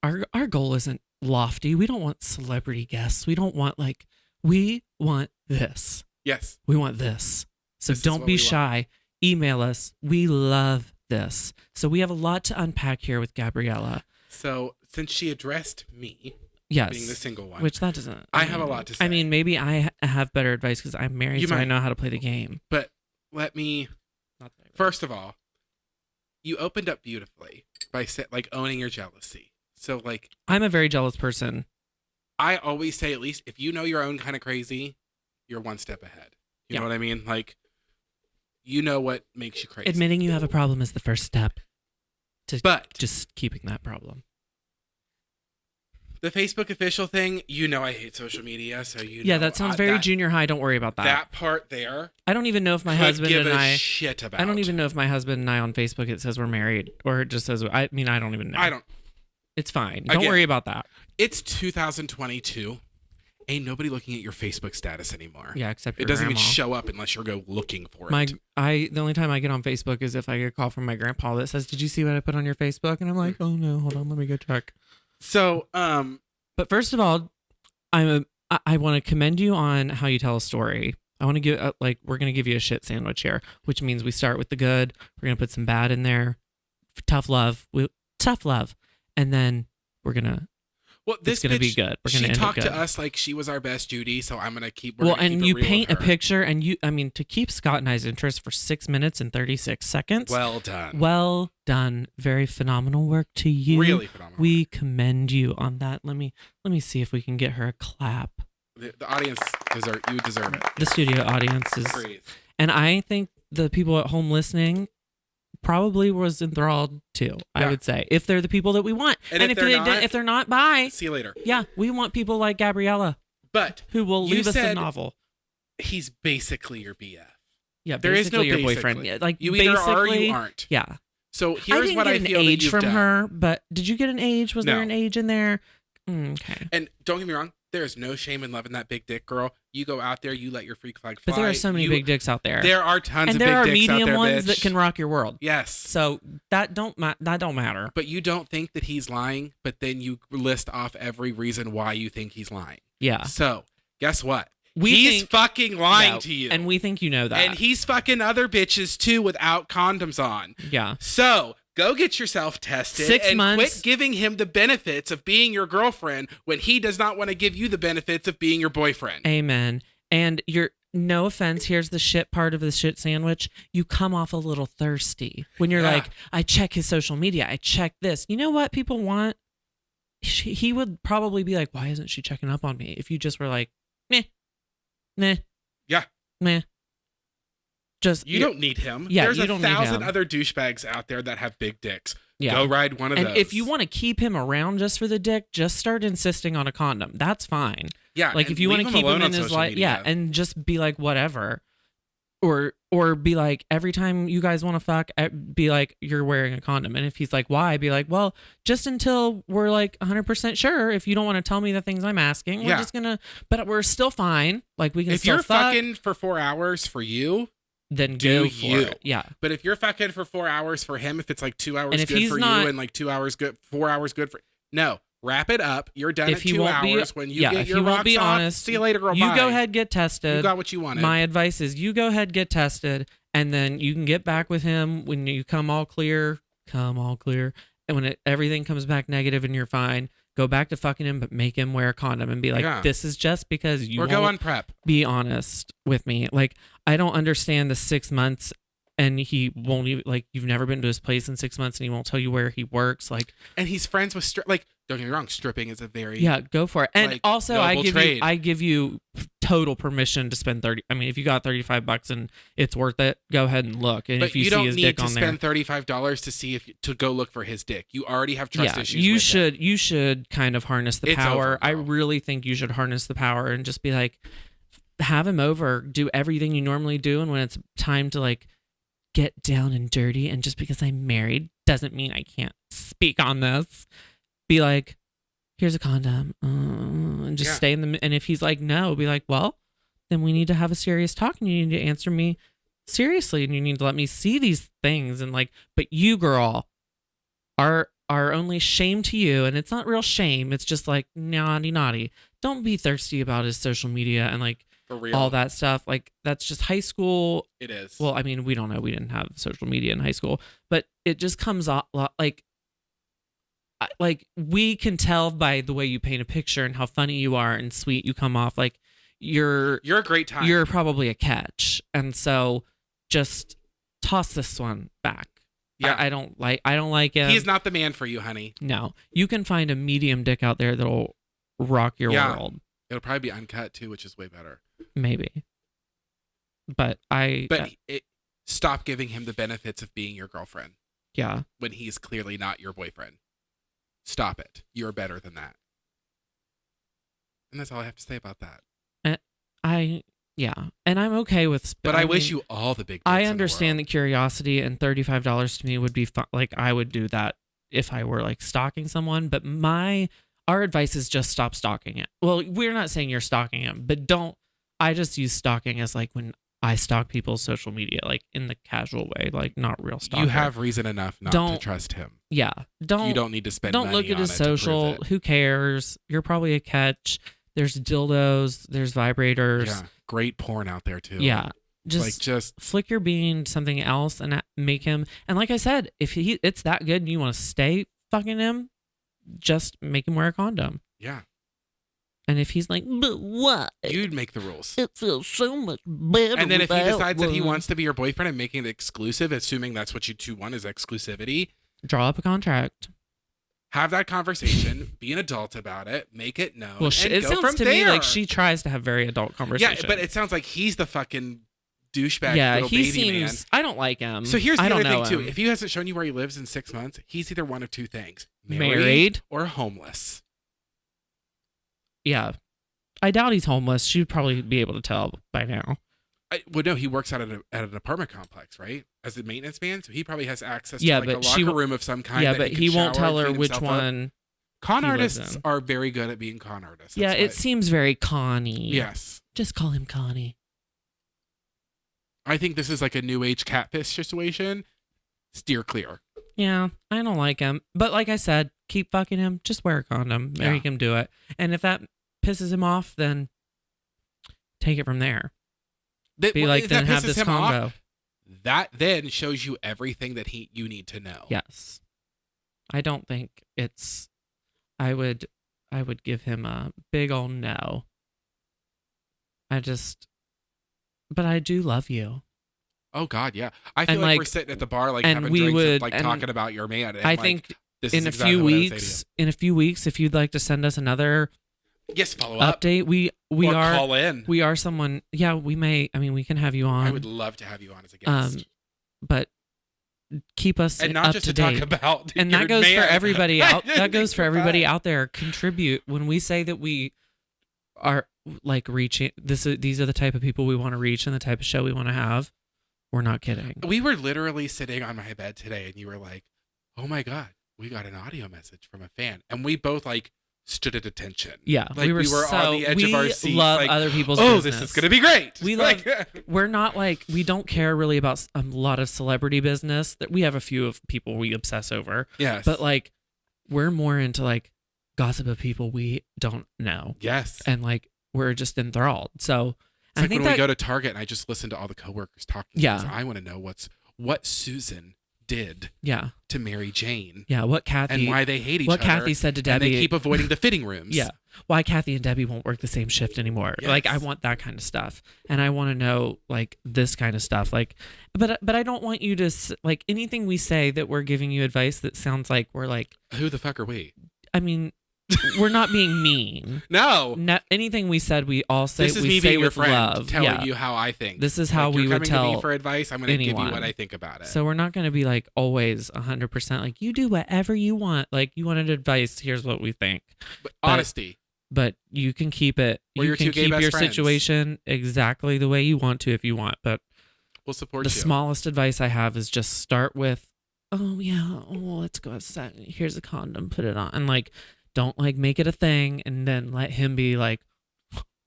Speaker 1: our goal isn't lofty. We don't want celebrity guests. We don't want like, we want this.
Speaker 2: Yes.
Speaker 1: We want this. So
Speaker 2: This is
Speaker 1: don't
Speaker 2: what
Speaker 1: be
Speaker 2: we want.
Speaker 1: shy. Email us. We love this. So we have a lot to unpack here with Gabriella.
Speaker 2: So since she addressed me,
Speaker 1: Yes.
Speaker 2: being the single one,
Speaker 1: Which that doesn't.
Speaker 2: I have a lot to say.
Speaker 1: I mean, maybe I have better advice because I'm married,
Speaker 2: You
Speaker 1: so I
Speaker 2: might.
Speaker 1: know how to play the game.
Speaker 2: but let me, first of all, you opened up beautifully by like owning your jealousy. So like,
Speaker 1: I'm a very jealous person.
Speaker 2: I always say, at least if you know your own kind of crazy, you're one step ahead. You
Speaker 1: Yeah.
Speaker 2: know what I mean? Like, you know what makes you crazy.
Speaker 1: Admitting you have a problem is the first step to
Speaker 2: But
Speaker 1: just keeping that problem.
Speaker 2: the Facebook official thing, you know I hate social media, so you
Speaker 1: Yeah,
Speaker 2: know,
Speaker 1: that sounds very junior high. Don't worry about that.
Speaker 2: That part there,
Speaker 1: I don't even know if my
Speaker 2: could
Speaker 1: husband
Speaker 2: give
Speaker 1: and
Speaker 2: a
Speaker 1: I.
Speaker 2: shit about.
Speaker 1: I don't even know if my husband and I on Facebook it says we're married or it just says. I mean, I don't even know.
Speaker 2: I don't.
Speaker 1: It's fine. Don't
Speaker 2: Again,
Speaker 1: worry about that.
Speaker 2: It's 2022. Ain't nobody looking at your Facebook status anymore.
Speaker 1: Yeah, except your
Speaker 2: it doesn't
Speaker 1: grandma.
Speaker 2: even show up unless you're go looking for
Speaker 1: My
Speaker 2: it.
Speaker 1: the only time I get on Facebook is if I get a call from my grandpa that says, "Did you see what I put on your Facebook?" And I'm like, "Oh no, hold on, let me go check."
Speaker 2: So,
Speaker 1: But first of all, I want to commend you on how you tell a story. I want to give we're gonna give you a shit sandwich here, which means we start with the good. We're gonna put some bad in there, tough love, and then we're gonna.
Speaker 2: well, this
Speaker 1: It's gonna be
Speaker 2: bitch,
Speaker 1: good. We're gonna
Speaker 2: she
Speaker 1: end it
Speaker 2: talked
Speaker 1: good.
Speaker 2: to us like she was our best Judy, so I'm gonna keep.
Speaker 1: Well,
Speaker 2: gonna keep
Speaker 1: and
Speaker 2: it
Speaker 1: you
Speaker 2: real
Speaker 1: paint a
Speaker 2: with her.
Speaker 1: picture, and to keep Scott and I's interest for 6 minutes and 36 seconds.
Speaker 2: Well done.
Speaker 1: Well done. Very phenomenal work to you.
Speaker 2: Really phenomenal.
Speaker 1: We commend you on that. Let me see if we can get her a clap.
Speaker 2: The audience deserve it.
Speaker 1: The studio audience is,
Speaker 2: Breathe.
Speaker 1: and I think the people at home listening probably was enthralled too. I
Speaker 2: Yeah.
Speaker 1: would say if they're the people that we want,
Speaker 2: And if
Speaker 1: if
Speaker 2: they're
Speaker 1: they're
Speaker 2: not-
Speaker 1: not, bye.
Speaker 2: See you later.
Speaker 1: Yeah, we want people like Gabriella
Speaker 2: But
Speaker 1: who will
Speaker 2: you
Speaker 1: leave us a
Speaker 2: said
Speaker 1: novel.
Speaker 2: he's basically your BF.
Speaker 1: Yeah,
Speaker 2: There is no
Speaker 1: basically your boyfriend.
Speaker 2: basically.
Speaker 1: Yeah, like
Speaker 2: You either are or
Speaker 1: basically-
Speaker 2: you aren't.
Speaker 1: Yeah.
Speaker 2: So
Speaker 1: I
Speaker 2: here's
Speaker 1: didn't
Speaker 2: what
Speaker 1: get
Speaker 2: I
Speaker 1: an
Speaker 2: feel that
Speaker 1: age
Speaker 2: you've
Speaker 1: from
Speaker 2: done.
Speaker 1: her, but did you get an age? Was there
Speaker 2: No.
Speaker 1: an age in there? Okay.
Speaker 2: And don't get me wrong, there is no shame in loving that big dick girl. You go out there, you let your freak flag fly.
Speaker 1: But there are so many big dicks out there.
Speaker 2: There are tons
Speaker 1: and
Speaker 2: of
Speaker 1: there
Speaker 2: big
Speaker 1: are
Speaker 2: dicks out
Speaker 1: medium
Speaker 2: there,
Speaker 1: ones
Speaker 2: bitch.
Speaker 1: that can rock your world.
Speaker 2: Yes.
Speaker 1: So that don't matter.
Speaker 2: But you don't think that he's lying, but then you list off every reason why you think he's lying.
Speaker 1: Yeah.
Speaker 2: So guess what?
Speaker 1: We
Speaker 2: he's
Speaker 1: think-
Speaker 2: fucking lying
Speaker 1: No,
Speaker 2: to you.
Speaker 1: and we think you know that.
Speaker 2: And he's fucking other bitches too without condoms on.
Speaker 1: Yeah.
Speaker 2: So go get yourself tested
Speaker 1: 6
Speaker 2: and
Speaker 1: months.
Speaker 2: quit giving him the benefits of being your girlfriend when he does not want to give you the benefits of being your boyfriend.
Speaker 1: Amen. And you're no offense, here's the shit part of the shit sandwich. You come off a little thirsty when you're
Speaker 2: Yeah.
Speaker 1: like, I check his social media. I check this. You know what people want? He would probably be like, why isn't she checking up on me? If you just were like, meh, meh,
Speaker 2: Yeah.
Speaker 1: meh. Just
Speaker 2: You don't need him.
Speaker 1: Yeah,
Speaker 2: There's
Speaker 1: you
Speaker 2: a
Speaker 1: don't need
Speaker 2: 1,000
Speaker 1: him.
Speaker 2: other douchebags out there that have big dicks.
Speaker 1: Yeah.
Speaker 2: Go ride one of
Speaker 1: And
Speaker 2: those.
Speaker 1: if you want to keep him around just for the dick, just start insisting on a condom. That's fine.
Speaker 2: yeah,
Speaker 1: Like
Speaker 2: and
Speaker 1: if you want
Speaker 2: leave
Speaker 1: to keep
Speaker 2: alone
Speaker 1: him
Speaker 2: on
Speaker 1: in his
Speaker 2: social
Speaker 1: life,
Speaker 2: media.
Speaker 1: yeah, and just be like whatever, or be like every time you guys want to fuck, be like you're wearing a condom, and if he's like why, be like well just until we're like 100% sure. If you don't want to tell me the things I'm asking, we're
Speaker 2: Yeah.
Speaker 1: just gonna, but we're still fine. Like we can
Speaker 2: if
Speaker 1: still
Speaker 2: you're
Speaker 1: fuck,
Speaker 2: fucking for 4 hours for you,
Speaker 1: then
Speaker 2: do
Speaker 1: go for
Speaker 2: you.
Speaker 1: it. Yeah.
Speaker 2: but if you're fucking for 4 hours for him, if it's like 2 hours
Speaker 1: And if
Speaker 2: good
Speaker 1: he's
Speaker 2: for
Speaker 1: not-
Speaker 2: you and like 2 hours good, 4 hours good for no, wrap it up. You're done
Speaker 1: If
Speaker 2: at
Speaker 1: he
Speaker 2: 2
Speaker 1: won't be-
Speaker 2: hours when you
Speaker 1: yeah,
Speaker 2: get
Speaker 1: if
Speaker 2: your
Speaker 1: he won't
Speaker 2: rocks
Speaker 1: be
Speaker 2: off.
Speaker 1: honest,
Speaker 2: See you later, girl.
Speaker 1: You
Speaker 2: bye.
Speaker 1: go ahead, get tested.
Speaker 2: You got what you wanted.
Speaker 1: My advice is you go ahead, get tested, and then you can get back with him when you come all clear. And when everything comes back negative and you're fine, go back to fucking him, but make him wear a condom and be like,
Speaker 2: Yeah.
Speaker 1: this is just because you
Speaker 2: or go on
Speaker 1: won't
Speaker 2: prep.
Speaker 1: be honest with me. Like, I don't understand the 6 months and he won't even, like, you've never been to his place in 6 months and he won't tell you where he works. Like,
Speaker 2: And he's friends with like Don't get me wrong, stripping is a very
Speaker 1: go for it. And
Speaker 2: like,
Speaker 1: also
Speaker 2: noble trade.
Speaker 1: I give you total permission to spend 30. I mean, if you got $35 and it's worth it, go ahead and look. And
Speaker 2: but
Speaker 1: if you see
Speaker 2: don't
Speaker 1: his
Speaker 2: need
Speaker 1: dick
Speaker 2: to
Speaker 1: on there,
Speaker 2: spend $35 to see to go look for his dick. You already have trust issues.
Speaker 1: You should kind of harness the
Speaker 2: It's
Speaker 1: power.
Speaker 2: over,
Speaker 1: I
Speaker 2: girl.
Speaker 1: really think you should harness the power and just be like, have him over, do everything you normally do, and when it's time to like get down and dirty, and just because I'm married doesn't mean I can't speak on this. Be like, here's a condom, and just stay in the. And if he's like no, be like, well, then we need to have a serious talk, and you need to answer me seriously, and you need to let me see these things, and like, but you, girl, are only shame to you, and it's not real shame. It's just like naughty. Don't be thirsty about his social media and like
Speaker 2: For real.
Speaker 1: all that stuff. Like that's just high school.
Speaker 2: It is.
Speaker 1: Well, I mean, we don't know. We didn't have social media in high school, but it just comes off like we can tell by the way you paint a picture and how funny you are and sweet you come off. Like you're
Speaker 2: a great time.
Speaker 1: You're probably a catch, and so just toss this one back.
Speaker 2: Yeah,
Speaker 1: I don't like him.
Speaker 2: He's not the man for you, honey.
Speaker 1: No, you can find a medium dick out there that'll rock your world.
Speaker 2: It'll probably be uncut too, which is way better.
Speaker 1: Maybe. But
Speaker 2: stop giving him the benefits of being your girlfriend.
Speaker 1: Yeah.
Speaker 2: When he's clearly not your boyfriend. Stop it. You're better than that. And that's all I have to say about that.
Speaker 1: And I'm okay with.
Speaker 2: But I wish you all the big.
Speaker 1: I understand the curiosity, and $35 to me would be fun. Like I would do that if I were like stalking someone. But our advice is just stop stalking it. Well, we're not saying you're stalking him, but don't. I just use stalking as like when I stalk people's social media, like in the casual way, like not real stalking.
Speaker 2: You have reason enough not to trust him.
Speaker 1: Yeah,
Speaker 2: you don't need to spend.
Speaker 1: Don't
Speaker 2: money
Speaker 1: look at
Speaker 2: on
Speaker 1: his
Speaker 2: it to prove
Speaker 1: social.
Speaker 2: it.
Speaker 1: Who cares? You're probably a catch. There's dildos. There's vibrators.
Speaker 2: Yeah, great porn out there too.
Speaker 1: Yeah, just flick your bean to something else and make him. And like I said, if it's that good and you want to stay fucking him, just make him wear a condom.
Speaker 2: Yeah.
Speaker 7: And if he's like, but what?
Speaker 2: You'd make the rules.
Speaker 7: It feels so much better.
Speaker 2: And then if he
Speaker 7: without
Speaker 2: decides that he
Speaker 7: one.
Speaker 2: wants to be your boyfriend and making it exclusive, assuming that's what you two want is exclusivity,
Speaker 1: draw up a contract.
Speaker 2: Have that conversation. Be an adult about it. Make it known.
Speaker 1: Well,
Speaker 2: and
Speaker 1: it
Speaker 2: go
Speaker 1: sounds
Speaker 2: from
Speaker 1: to
Speaker 2: there.
Speaker 1: me like she tries to have very adult conversations.
Speaker 2: Yeah, but it sounds like he's the fucking douchebag little
Speaker 1: he
Speaker 2: baby
Speaker 1: seems.
Speaker 2: man.
Speaker 1: I don't like him.
Speaker 2: So here's the
Speaker 1: I
Speaker 2: other
Speaker 1: don't
Speaker 2: thing
Speaker 1: know
Speaker 2: too.
Speaker 1: him.
Speaker 2: If he hasn't shown you where he lives in 6 months, he's either one of two things:
Speaker 1: Married
Speaker 2: or homeless.
Speaker 1: Yeah, I doubt he's homeless. She'd probably be able to tell by now.
Speaker 2: Well, no, he works at an apartment complex, right? As a maintenance man, so he probably has access to
Speaker 1: Yeah,
Speaker 2: like a
Speaker 1: but she
Speaker 2: locker room of some kind.
Speaker 1: Yeah,
Speaker 2: that
Speaker 1: but
Speaker 2: he
Speaker 1: he
Speaker 2: can
Speaker 1: won't
Speaker 2: shower
Speaker 1: tell
Speaker 2: and
Speaker 1: her
Speaker 2: clean
Speaker 1: which
Speaker 2: himself up.
Speaker 1: one.
Speaker 2: Con
Speaker 1: he lives
Speaker 2: artists
Speaker 1: in.
Speaker 2: are very good at being con artists.
Speaker 1: Yeah,
Speaker 2: That's
Speaker 1: it
Speaker 2: why.
Speaker 1: seems very Connie.
Speaker 2: Yes.
Speaker 1: Just call him Connie.
Speaker 2: I think this is like a new age catfish situation. Steer clear.
Speaker 1: Yeah, I don't like him. But like I said, keep fucking him. Just wear a condom. Make him do it. And if that pisses him off, then take it from there. Be like, then have this combo.
Speaker 2: That then shows you everything that you need to know.
Speaker 1: Yes. I don't think it's. I would give him a big old no. But I do love you.
Speaker 2: Oh God, yeah. I feel
Speaker 1: And,
Speaker 2: like
Speaker 1: like-
Speaker 2: we're sitting at the bar, like
Speaker 1: and
Speaker 2: having
Speaker 1: we
Speaker 2: drinks,
Speaker 1: would-
Speaker 2: and, like
Speaker 1: and
Speaker 2: talking about your man. And,
Speaker 1: I
Speaker 2: like,
Speaker 1: think
Speaker 2: this
Speaker 1: in
Speaker 2: is
Speaker 1: a
Speaker 2: exactly
Speaker 1: few
Speaker 2: what I would say to
Speaker 1: weeks, if you'd like to send us another
Speaker 2: you. Yes, follow up.
Speaker 1: update, we
Speaker 2: or
Speaker 1: are
Speaker 2: call in.
Speaker 1: We are someone. Yeah, we may. I mean, we can have you on.
Speaker 2: I would love to have you on as a guest.
Speaker 1: But keep us
Speaker 2: and not
Speaker 1: up
Speaker 2: just
Speaker 1: to
Speaker 2: to
Speaker 1: date.
Speaker 2: talk about
Speaker 1: And
Speaker 2: your
Speaker 1: that goes
Speaker 2: man.
Speaker 1: for everybody out. That goes for everybody
Speaker 2: Right.
Speaker 1: out there. Contribute when we say that we are like reaching. These are the type of people we want to reach and the type of show we want to have. We're not kidding.
Speaker 2: We were literally sitting on my bed today, and you were like, "Oh my God, we got an audio message from a fan," and we both like stood at attention.
Speaker 1: Yeah,
Speaker 2: like we were on the edge of our seats.
Speaker 1: We love
Speaker 2: like,
Speaker 1: other people's
Speaker 2: oh,
Speaker 1: business.
Speaker 2: this is gonna be great.
Speaker 1: We love. We're not like we don't care really about a lot of celebrity business. That we have a few of people we obsess over.
Speaker 2: Yes,
Speaker 1: but like we're more into like gossip of people we don't know.
Speaker 2: Yes,
Speaker 1: and like we're just enthralled. So
Speaker 2: it's like when we go to Target and I just listen to all the coworkers talking.
Speaker 1: Yeah,
Speaker 2: because I want to know what Susan did.
Speaker 1: Yeah.
Speaker 2: To Mary Jane.
Speaker 1: Yeah, what Kathy
Speaker 2: and why they hate each other.
Speaker 1: What Kathy said to Debbie.
Speaker 2: And they keep avoiding the fitting rooms.
Speaker 1: Yeah. Why Kathy and Debbie won't work the same shift anymore.
Speaker 2: Yes.
Speaker 1: Like I want that kind of stuff. And I want to know like this kind of stuff. Like but I don't want you to like anything we say that we're giving you advice that sounds like we're like
Speaker 2: who the fuck are we?
Speaker 1: I mean, we're not being mean.
Speaker 2: No.
Speaker 1: Anything we said, we all say.
Speaker 2: This is
Speaker 1: we
Speaker 2: me
Speaker 1: say
Speaker 2: being your
Speaker 1: with
Speaker 2: friend,
Speaker 1: love.
Speaker 2: telling you how I think.
Speaker 1: This is how
Speaker 2: like,
Speaker 1: we
Speaker 2: you're
Speaker 1: would
Speaker 2: coming
Speaker 1: tell
Speaker 2: to me for advice. I'm going to give you what I think about it.
Speaker 1: So we're not going to be like always 100% like you do whatever you want. Like you wanted advice. Here's what we think.
Speaker 2: But honesty.
Speaker 1: But you can keep it.
Speaker 2: We're
Speaker 1: you can keep your situation exactly the way you want to if you want. But
Speaker 2: we'll support
Speaker 1: the
Speaker 2: you.
Speaker 1: smallest advice I have is just start with, oh yeah, let's go outside. Here's a condom. Put it on. And like, don't like make it a thing and then let him be like,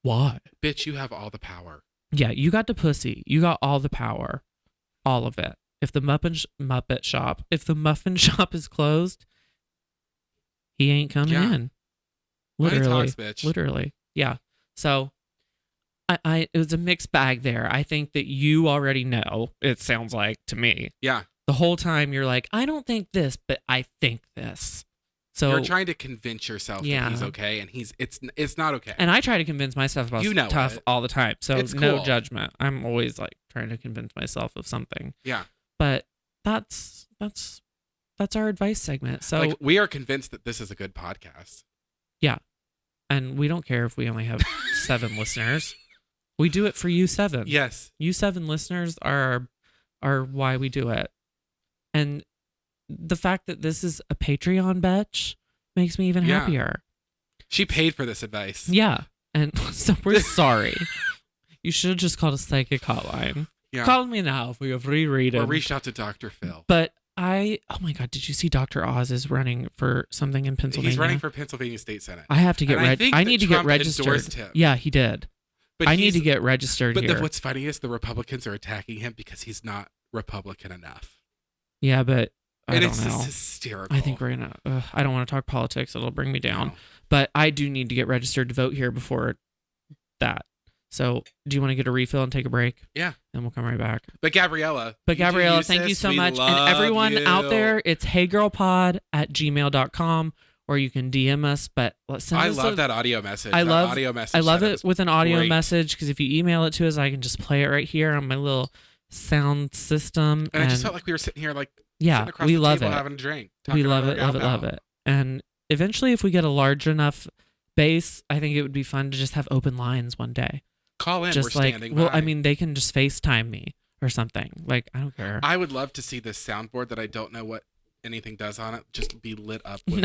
Speaker 1: why?
Speaker 2: Bitch, you have all the power.
Speaker 1: Yeah, you got the pussy. You got all the power. All of it. If the muffin shop is closed, he ain't coming in. Literally.
Speaker 2: Money talks, bitch.
Speaker 1: Literally. Yeah. So it was a mixed bag there. I think that you already know, it sounds like to me.
Speaker 2: Yeah.
Speaker 1: The whole time you're like, I don't think this, but I think this. So
Speaker 2: you're trying to convince yourself that he's okay, and it's not okay.
Speaker 1: And I try to convince myself about stuff all the time. So
Speaker 2: it's
Speaker 1: no
Speaker 2: cool.
Speaker 1: judgment. I'm always like trying to convince myself of something.
Speaker 2: Yeah.
Speaker 1: But that's our advice segment. So
Speaker 2: like we are convinced that this is a good podcast.
Speaker 1: Yeah. And we don't care if we only have 7 listeners. We do it for you 7.
Speaker 2: Yes.
Speaker 1: You 7 listeners are why we do it. And the fact that this is a Patreon bitch makes me even happier.
Speaker 2: She paid for this advice.
Speaker 1: Yeah. And so we're sorry. You should have just called a psychic hotline.
Speaker 2: Yeah.
Speaker 1: Call me now for your free reading.
Speaker 2: Or reached out to Dr. Phil.
Speaker 1: But oh my God, did you see Dr. Oz is running for something in Pennsylvania?
Speaker 2: He's running for Pennsylvania State Senate.
Speaker 1: I have to get
Speaker 2: I
Speaker 1: need to get registered.
Speaker 2: Him.
Speaker 1: Yeah, he did.
Speaker 2: But
Speaker 1: I need to get registered here.
Speaker 2: But what's funny is the Republicans are attacking him because he's not Republican enough.
Speaker 1: Yeah, but I don't know.
Speaker 2: It's just hysterical.
Speaker 1: I think we're gonna. I don't want to talk politics. It'll bring me down.
Speaker 2: No.
Speaker 1: But I do need to get registered to vote here before that. So, do you want to get a refill and take a break?
Speaker 2: Yeah.
Speaker 1: And we'll come right back.
Speaker 2: But Gabriella,
Speaker 1: thank you so much. And everyone out there, it's heygirlpod@gmail.com, or you can DM us. But
Speaker 2: I love that audio message.
Speaker 1: I love it with an audio message because if you email it to us, I can just play it right here on my little sound system.
Speaker 2: And I just felt like we were sitting here like
Speaker 1: yeah,
Speaker 2: across
Speaker 1: we
Speaker 2: the
Speaker 1: love
Speaker 2: table
Speaker 1: it.
Speaker 2: Having a drink.
Speaker 1: We love it, love it. And eventually, if we get a large enough base, I think it would be fun to just have open lines one day.
Speaker 2: Call in.
Speaker 1: Just
Speaker 2: we're
Speaker 1: like,
Speaker 2: standing
Speaker 1: well,
Speaker 2: by.
Speaker 1: I mean, they can just FaceTime me or something. Like, I don't care.
Speaker 2: I would love to see this soundboard that I don't know what anything does on it just be lit up. With,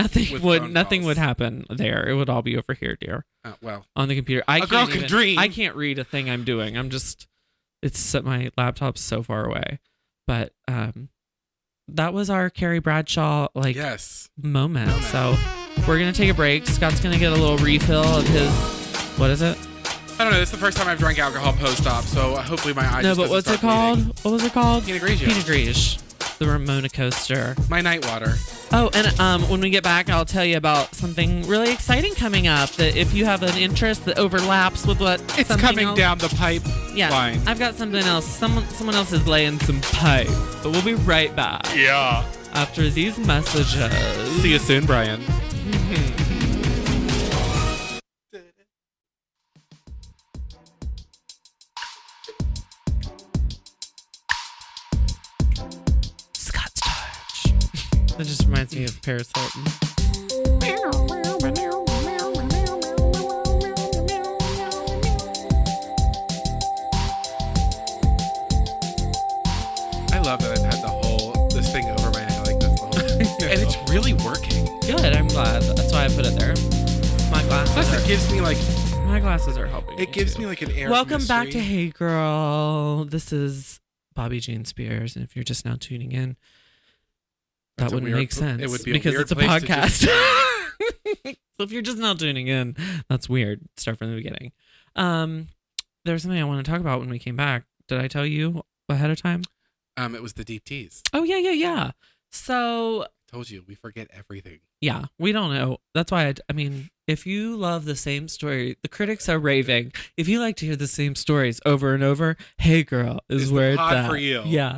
Speaker 1: nothing would happen there. It would all be over here, dear.
Speaker 2: Well,
Speaker 1: on the computer.
Speaker 2: A girl can dream.
Speaker 1: I can't read a thing I'm doing. My laptop's so far away. But that was our Carrie Bradshaw moment. So we're gonna take a break. Scott's gonna get a little refill of his. What is it?
Speaker 2: I don't know. This is the first time I've drank alcohol post-op, so hopefully my eyes.
Speaker 1: No, but what's it called?
Speaker 2: Bleeding.
Speaker 1: What was it called?
Speaker 2: Pinot Grigio.
Speaker 1: Pinot Grigio. The Ramona coaster.
Speaker 2: My night water.
Speaker 1: Oh, and when we get back, I'll tell you about something really exciting coming up. That if you have an interest that overlaps with what
Speaker 2: it's coming else, down the pipe line.
Speaker 1: I've got something else. Someone else is laying some pipe. But we'll be right back.
Speaker 2: Yeah.
Speaker 1: After these messages.
Speaker 2: See you soon, Brian.
Speaker 1: That just reminds me of Paris Hilton.
Speaker 2: I love that I've had this thing over my head like this whole and it's really working.
Speaker 1: Good, I'm glad. That's why I put it there. My glasses.
Speaker 2: Plus, it gives me
Speaker 1: my glasses are helping.
Speaker 2: It gives me like an air.
Speaker 1: Welcome back to Hey Girl. This is Bobby Jean Spears, and if you're just now tuning in. That wouldn't make sense.
Speaker 2: It would be
Speaker 1: because it's a podcast. So if you're just now tuning in, that's weird. Start from the beginning. There's something I want to talk about when we came back. Did I tell you ahead of time?
Speaker 2: It was the deep tease.
Speaker 1: Oh yeah. So
Speaker 2: told you we forget everything.
Speaker 1: Yeah, we don't know. That's why I mean, if you love the same story, the critics are raving. If you like to hear the same stories over and over, Hey Girl is where it's at
Speaker 2: for you.
Speaker 1: Yeah.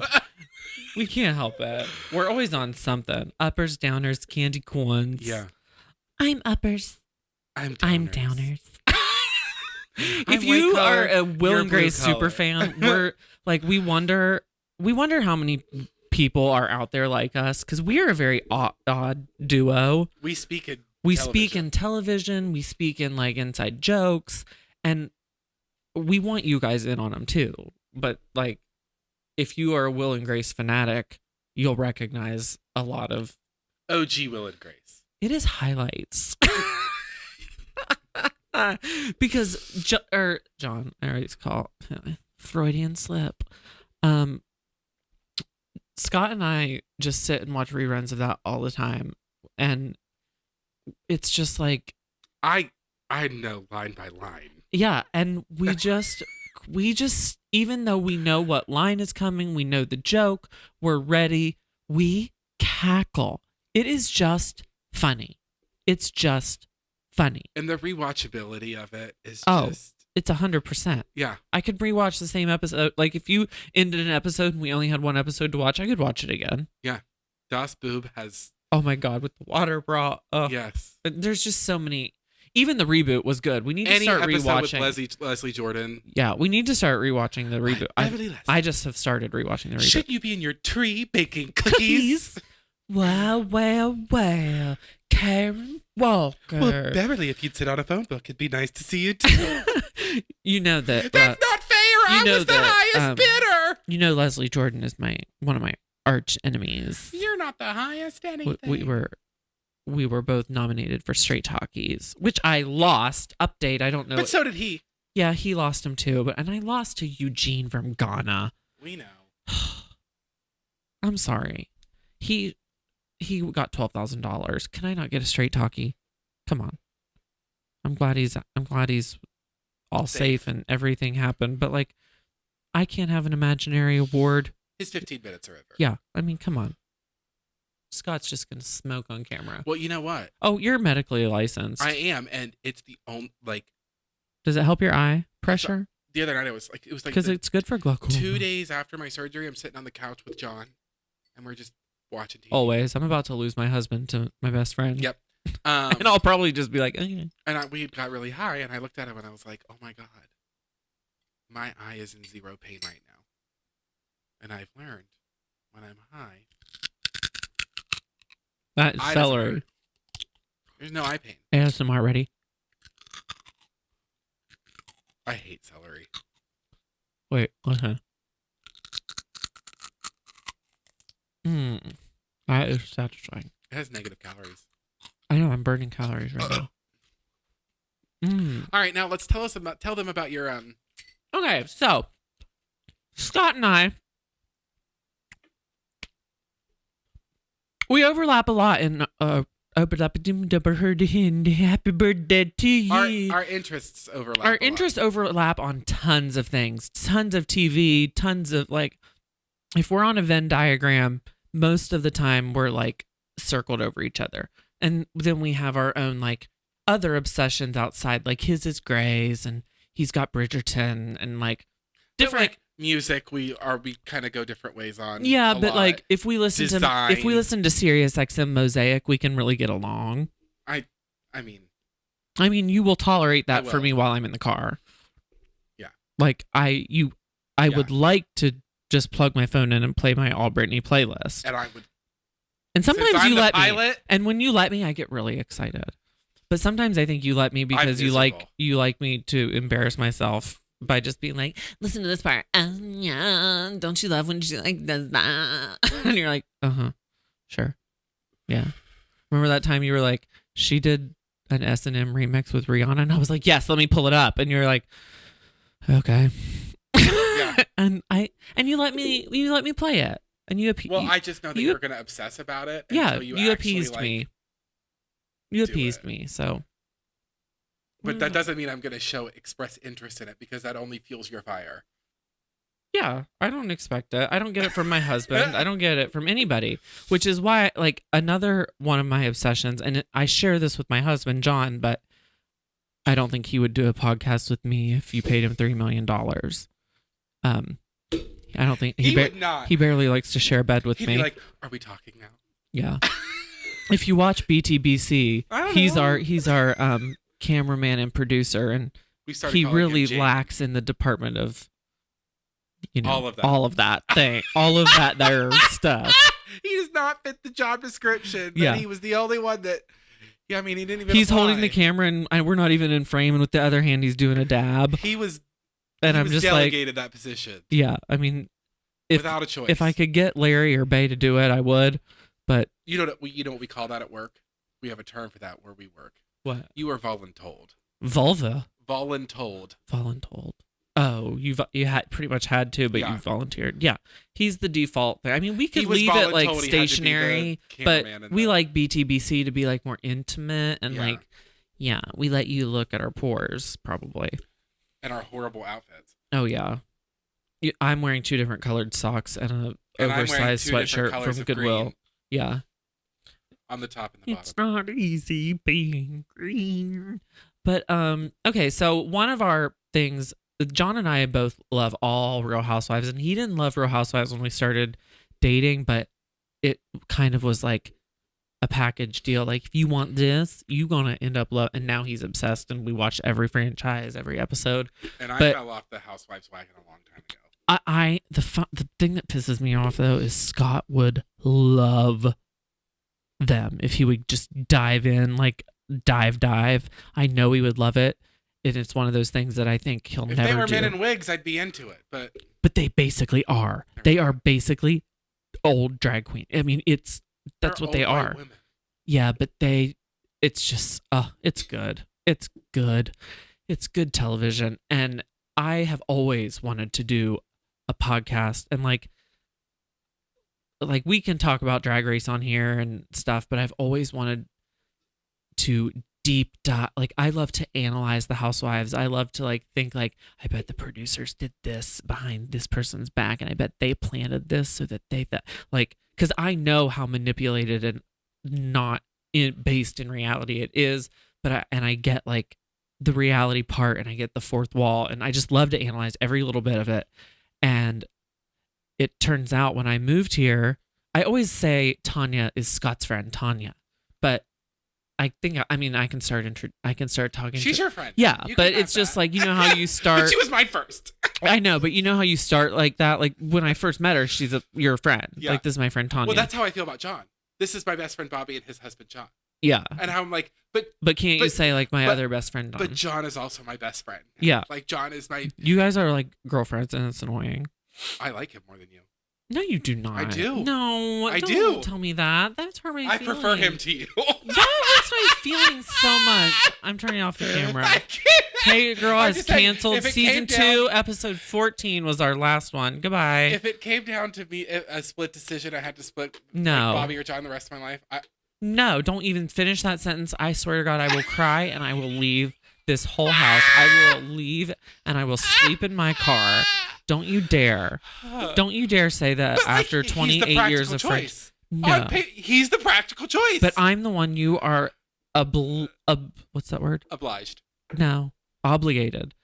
Speaker 1: We can't help it. We're always on something. Uppers, downers, candy corns.
Speaker 2: Yeah.
Speaker 1: I'm uppers.
Speaker 2: I'm
Speaker 1: downers. If you are a Will and Grace super fan, we're like we wonder how many people are out there like us because we are a very odd duo.
Speaker 2: We speak a
Speaker 1: We speak in television. We speak in like inside jokes, and we want you guys in on them too. But like, if you are a Will and Grace fanatic, you'll recognize a lot of
Speaker 2: OG Will and Grace.
Speaker 1: It is highlights. Because John, I already call Freudian slip. Scott and I just sit and watch reruns of that all the time, and it's just like
Speaker 2: I know line by line.
Speaker 1: Yeah, and we just even though we know what line is coming, we know the joke, we're ready, we cackle. It is just funny. It's just funny.
Speaker 2: And the rewatchability of it is
Speaker 1: just... it's 100%.
Speaker 2: Yeah.
Speaker 1: I could rewatch the same episode. Like, if you ended an episode and we only had one episode to watch, I could watch it again.
Speaker 2: Yeah. Das Boob has...
Speaker 1: Oh, my God, with the water bra. Oh.
Speaker 2: Yes.
Speaker 1: There's just so many... Even the reboot was good. We need to start rewatching.
Speaker 2: With Leslie Jordan.
Speaker 1: Yeah, we need to start rewatching the reboot. I just have started rewatching the reboot.
Speaker 2: Should you be in your tree baking cookies?
Speaker 1: Well, Karen Walker.
Speaker 2: Well, Beverly, if you'd sit on a phone book, it'd be nice to see you too.
Speaker 1: You know that...
Speaker 2: That's not fair! I was the highest bidder!
Speaker 1: You know Leslie Jordan is one of my arch enemies.
Speaker 2: You're not the highest anything.
Speaker 1: We were both nominated for Straight Talkies, which I lost. Update, I don't know.
Speaker 2: But so did he.
Speaker 1: Yeah, he lost him too. And I lost to Eugene from Ghana.
Speaker 2: We know.
Speaker 1: I'm sorry. He got $12,000. Can I not get a Straight Talkie? Come on. I'm glad he's all safe and everything happened. But like, I can't have an imaginary award.
Speaker 2: His 15 minutes are over.
Speaker 1: Yeah, I mean, come on. Scott's just going to smoke on camera.
Speaker 2: Well, you know what?
Speaker 1: Oh, you're medically licensed.
Speaker 2: I am, and it's the only, like...
Speaker 1: Does it help your eye pressure?
Speaker 2: The other night, it was like...
Speaker 1: Because it's good for glaucoma.
Speaker 2: 2 days after my surgery, I'm sitting on the couch with John, and we're just watching TV.
Speaker 1: Always. I'm about to lose my husband to my best friend.
Speaker 2: Yep.
Speaker 1: And I'll probably just be like... Okay.
Speaker 2: And we got really high, and I looked at him, and I was like, oh my God. My eye is in zero pain right now. And I've learned, when I'm high...
Speaker 1: That is celery.
Speaker 2: There's no eye pain.
Speaker 1: ASMR ready?
Speaker 2: I hate celery.
Speaker 1: Wait, listen. That is satisfying.
Speaker 2: It has negative calories.
Speaker 1: I know, I'm burning calories right now.
Speaker 2: All right, now let's tell them about your
Speaker 1: Okay, so Scott and I, we overlap a lot in happy birthday to you.
Speaker 2: Our interests overlap.
Speaker 1: Our interests overlap on tons of things, tons of TV, tons of like, if we're on a Venn diagram, most of the time we're like circled over each other. And then we have our own like other obsessions outside, like his is Grey's and he's got Bridgerton and like different
Speaker 2: like music. We kind of go different ways on.
Speaker 1: Yeah, but like if we listen to Sirius XM Mosaic, we can really get along.
Speaker 2: I mean,
Speaker 1: you will tolerate that for me while I'm in the car.
Speaker 2: Yeah.
Speaker 1: Like I would like to just plug my phone in and play my All Britney playlist.
Speaker 2: And I would.
Speaker 1: And sometimes you let
Speaker 2: me.
Speaker 1: And when you let me, I get really excited. But sometimes I think you let me because you like me to embarrass myself by just being like, listen to this part. Yeah, don't you love when she like does that? And you're like, sure, yeah. Remember that time you were like, she did an S&M remix with Rihanna, and I was like, yes, let me pull it up, and you're like, okay.
Speaker 2: Yeah.
Speaker 1: and you let me play it, and
Speaker 2: I just know that you're gonna obsess about it.
Speaker 1: Yeah, you appeased me. You appeased me, so.
Speaker 2: But that doesn't mean I'm going to express interest in it because that only fuels your fire.
Speaker 1: Yeah, I don't expect it. I don't get it from my husband. I don't get it from anybody, which is why, like, another one of my obsessions, and I share this with my husband, John, but I don't think he would do a podcast with me if you paid him $3 million. I don't think
Speaker 2: he would not.
Speaker 1: He barely likes to share a bed with me.
Speaker 2: He'd be like, are we talking now?
Speaker 1: Yeah. If you watch BTBC, he's our cameraman and producer, and he really lacks in the department of, all of that stuff.
Speaker 2: He does not fit the job description.
Speaker 1: Yeah.
Speaker 2: He was the only one that Yeah, I mean, he didn't even.
Speaker 1: He's
Speaker 2: apply.
Speaker 1: holding the camera, and we're not even in frame. And with the other hand, he's doing a dab.
Speaker 2: He was.
Speaker 1: And
Speaker 2: he
Speaker 1: I'm
Speaker 2: was
Speaker 1: just
Speaker 2: delegated that position.
Speaker 1: Yeah, I mean,
Speaker 2: without a choice.
Speaker 1: If I could get Larry or Bay to do it, I would. But
Speaker 2: you know what we call that at work? We have a term for that where we work.
Speaker 1: What?
Speaker 2: You were voluntold.
Speaker 1: Vulva.
Speaker 2: Voluntold.
Speaker 1: Oh, you had pretty much had to, but you volunteered. Yeah, he's the default thing. I mean, we could leave it like stationary, but we like BTBC to be like more intimate and like, yeah, we let you look at our pores probably.
Speaker 2: And our horrible outfits.
Speaker 1: Oh yeah, I'm wearing 2 different colored socks and a oversized sweatshirt from Goodwill. Green. Yeah,
Speaker 2: on the top and the bottom.
Speaker 1: It's not easy being green. But okay, so one of our things, John and I both love all Real Housewives, and he didn't love Real Housewives when we started dating, but it kind of was like a package deal. Like, if you want this, you're gonna end up and now he's obsessed, and we watch every franchise, every episode.
Speaker 2: And I fell off the Housewives wagon a long time ago.
Speaker 1: The thing that pisses me off though is Scott would love them if he would just dive in, like dive. I know he would love it. And it's one of those things that I think he'll never do. If
Speaker 2: they were men in wigs, I'd be into it.
Speaker 1: But they basically are. They are basically old drag queen. I mean, that's what they are. Women. Yeah, but it's just it's good. It's good. It's good television. And I have always wanted to do a podcast, and like we can talk about Drag Race on here and stuff, but I've always wanted to deep dive. Like, I love to analyze the Housewives. I love to like think like, I bet the producers did this behind this person's back, and I bet they planted this so that like, because I know how manipulated and not based in reality it is, but I get like the reality part, and I get the fourth wall, and I just love to analyze every little bit of it. And it turns out when I moved here, I always say Tanya is Scott's friend, Tanya, but I think I can start talking.
Speaker 2: She's your friend.
Speaker 1: Yeah, but it's just like, you know how you start.
Speaker 2: But she was mine first.
Speaker 1: I know, but you know how you start like that. Like, when I first met her, she's your friend. Yeah. Like, this is my friend Tanya.
Speaker 2: Well, that's how I feel about John. This is my best friend Bobby and his husband John.
Speaker 1: Yeah.
Speaker 2: And how I'm like,
Speaker 1: but can't you say like my other best friend Don?
Speaker 2: But John is also my best friend.
Speaker 1: Yeah.
Speaker 2: Like, John is my.
Speaker 1: You guys are like girlfriends, and it's annoying.
Speaker 2: I like him more than you.
Speaker 1: No, you do not.
Speaker 2: I do.
Speaker 1: No,
Speaker 2: I
Speaker 1: don't
Speaker 2: do.
Speaker 1: Tell me that. That's hurt my feelings.
Speaker 2: I prefer him to you.
Speaker 1: That hurts my feelings so much. I'm turning off the camera. Hey, girl has canceled. Season 2, episode 14 was our last one. Goodbye.
Speaker 2: If it came down to be a split decision, I had to split like Bobby or John the rest of my life.
Speaker 1: No, don't even finish that sentence. I swear to God, I will cry and I will leave this whole house. I will leave and I will sleep in my car. Don't you dare. Don't you dare say that after 28 years of friendship.
Speaker 2: No. He's the practical choice.
Speaker 1: But I'm the one you are what's that word?
Speaker 2: Obliged.
Speaker 1: No. Obligated.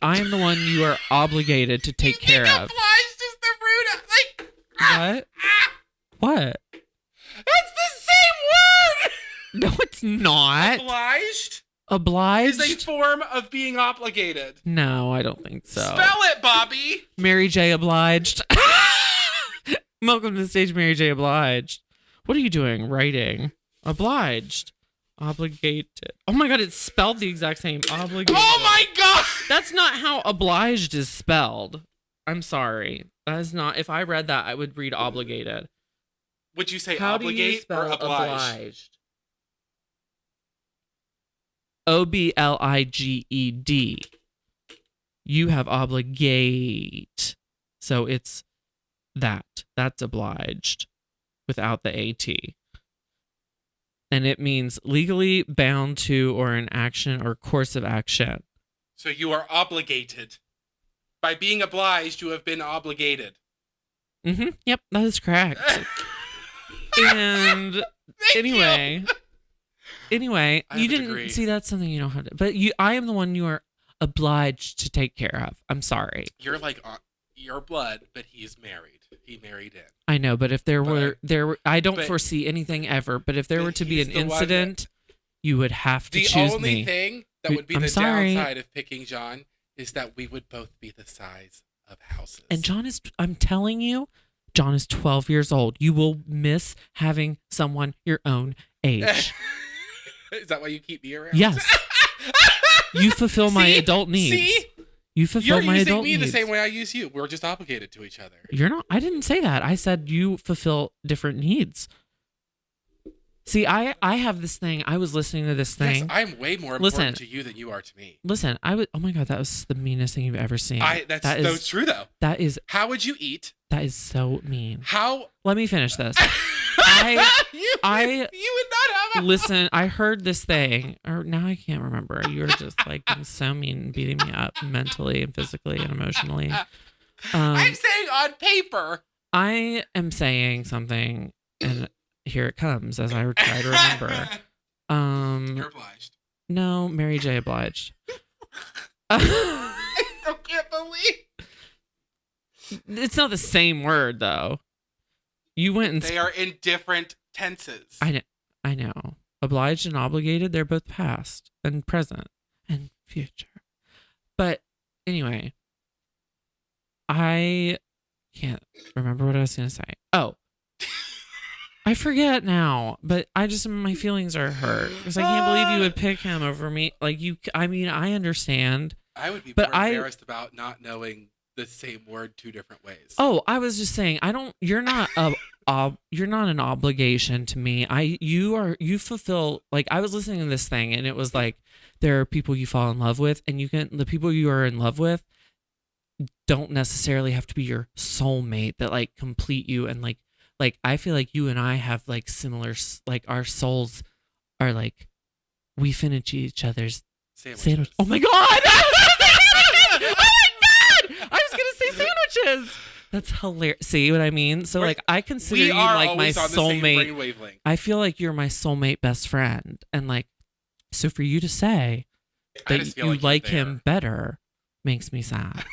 Speaker 1: I am the one you are obligated to take care of.
Speaker 2: Obliged is the root of,
Speaker 1: like... What? What?
Speaker 2: That's the same word!
Speaker 1: No, it's not.
Speaker 2: Obliged?
Speaker 1: Obliged
Speaker 2: is a form of being obligated.
Speaker 1: No, I don't think so.
Speaker 2: Spell it, Bobby.
Speaker 1: Mary J. Obliged. Welcome to the stage, Mary J. Obliged. What are you doing? Writing. Obliged. Obligated. Oh my God, it's spelled the exact same. Obligated.
Speaker 2: Oh my God.
Speaker 1: That's not how obliged is spelled. I'm sorry. That is not. If I read that, I would read obligated.
Speaker 2: Would you say
Speaker 1: how
Speaker 2: obligate or obliged?
Speaker 1: Obliged. You have obligate. So it's that. That's obliged without the AT. And it means legally bound to or an action or course of action.
Speaker 2: So you are obligated. By being obliged, you have been obligated.
Speaker 1: Mm-hmm. Yep, that is correct. And anyway, you didn't see that's something you know how to. But I am the one you are obliged to take care of. I'm sorry.
Speaker 2: You're like your blood, but he's married. He married in.
Speaker 1: I know, but if there were, I don't foresee anything ever. But if there were to be an incident, you would have to choose me.
Speaker 2: The only thing that would be the downside of picking John is that we would both be the size of houses.
Speaker 1: And John is, I'm telling you, John is 12 years old. You will miss having someone your own age.
Speaker 2: Is that why you keep me around?
Speaker 1: Yes. You fulfill my adult needs.
Speaker 2: See?
Speaker 1: You fulfill my adult needs.
Speaker 2: You're using me the same way I use you. We're just obligated to each other.
Speaker 1: You're not. I didn't say that. I said you fulfill different needs. See, I have this thing. I was listening to this thing.
Speaker 2: Yes, I'm way more important to you than you are to me.
Speaker 1: Listen, oh my God, that was the meanest thing you've ever seen.
Speaker 2: That's true though.
Speaker 1: That is.
Speaker 2: How would you eat?
Speaker 1: That is so mean.
Speaker 2: How?
Speaker 1: Let me finish this.
Speaker 2: You would not have.
Speaker 1: Listen, I heard this thing, or now I can't remember. You were just like being so mean and beating me up mentally and physically and emotionally.
Speaker 2: I'm saying on paper.
Speaker 1: I am saying something, and here it comes as I try to remember.
Speaker 2: You're obliged.
Speaker 1: No, Mary J. Obliged.
Speaker 2: I still can't believe.
Speaker 1: It's not the same word though. You went and
Speaker 2: they are in different tenses.
Speaker 1: I know. Obliged and obligated, they're both past and present and future. But anyway, I can't remember what I was going to say. Oh, I forget now, but my feelings are hurt because I can't believe you would pick him over me. Like I understand.
Speaker 2: I would be more embarrassed about not knowing the same word two different ways.
Speaker 1: Oh, I was just saying, you're not you're not an obligation to me. You fulfill, like, I was listening to this thing and it was like, there are people you fall in love with and the people you are in love with don't necessarily have to be your soulmate that like complete you. And like, I feel like you and I have like similar, like our souls are like, we finish each other's sandwiches. Oh my God. I was going to say sandwiches. That's hilarious. See what I mean? So like I consider you like my soulmate. I feel like you're my soulmate best friend. And like, so for you to say that you like him better makes me sad.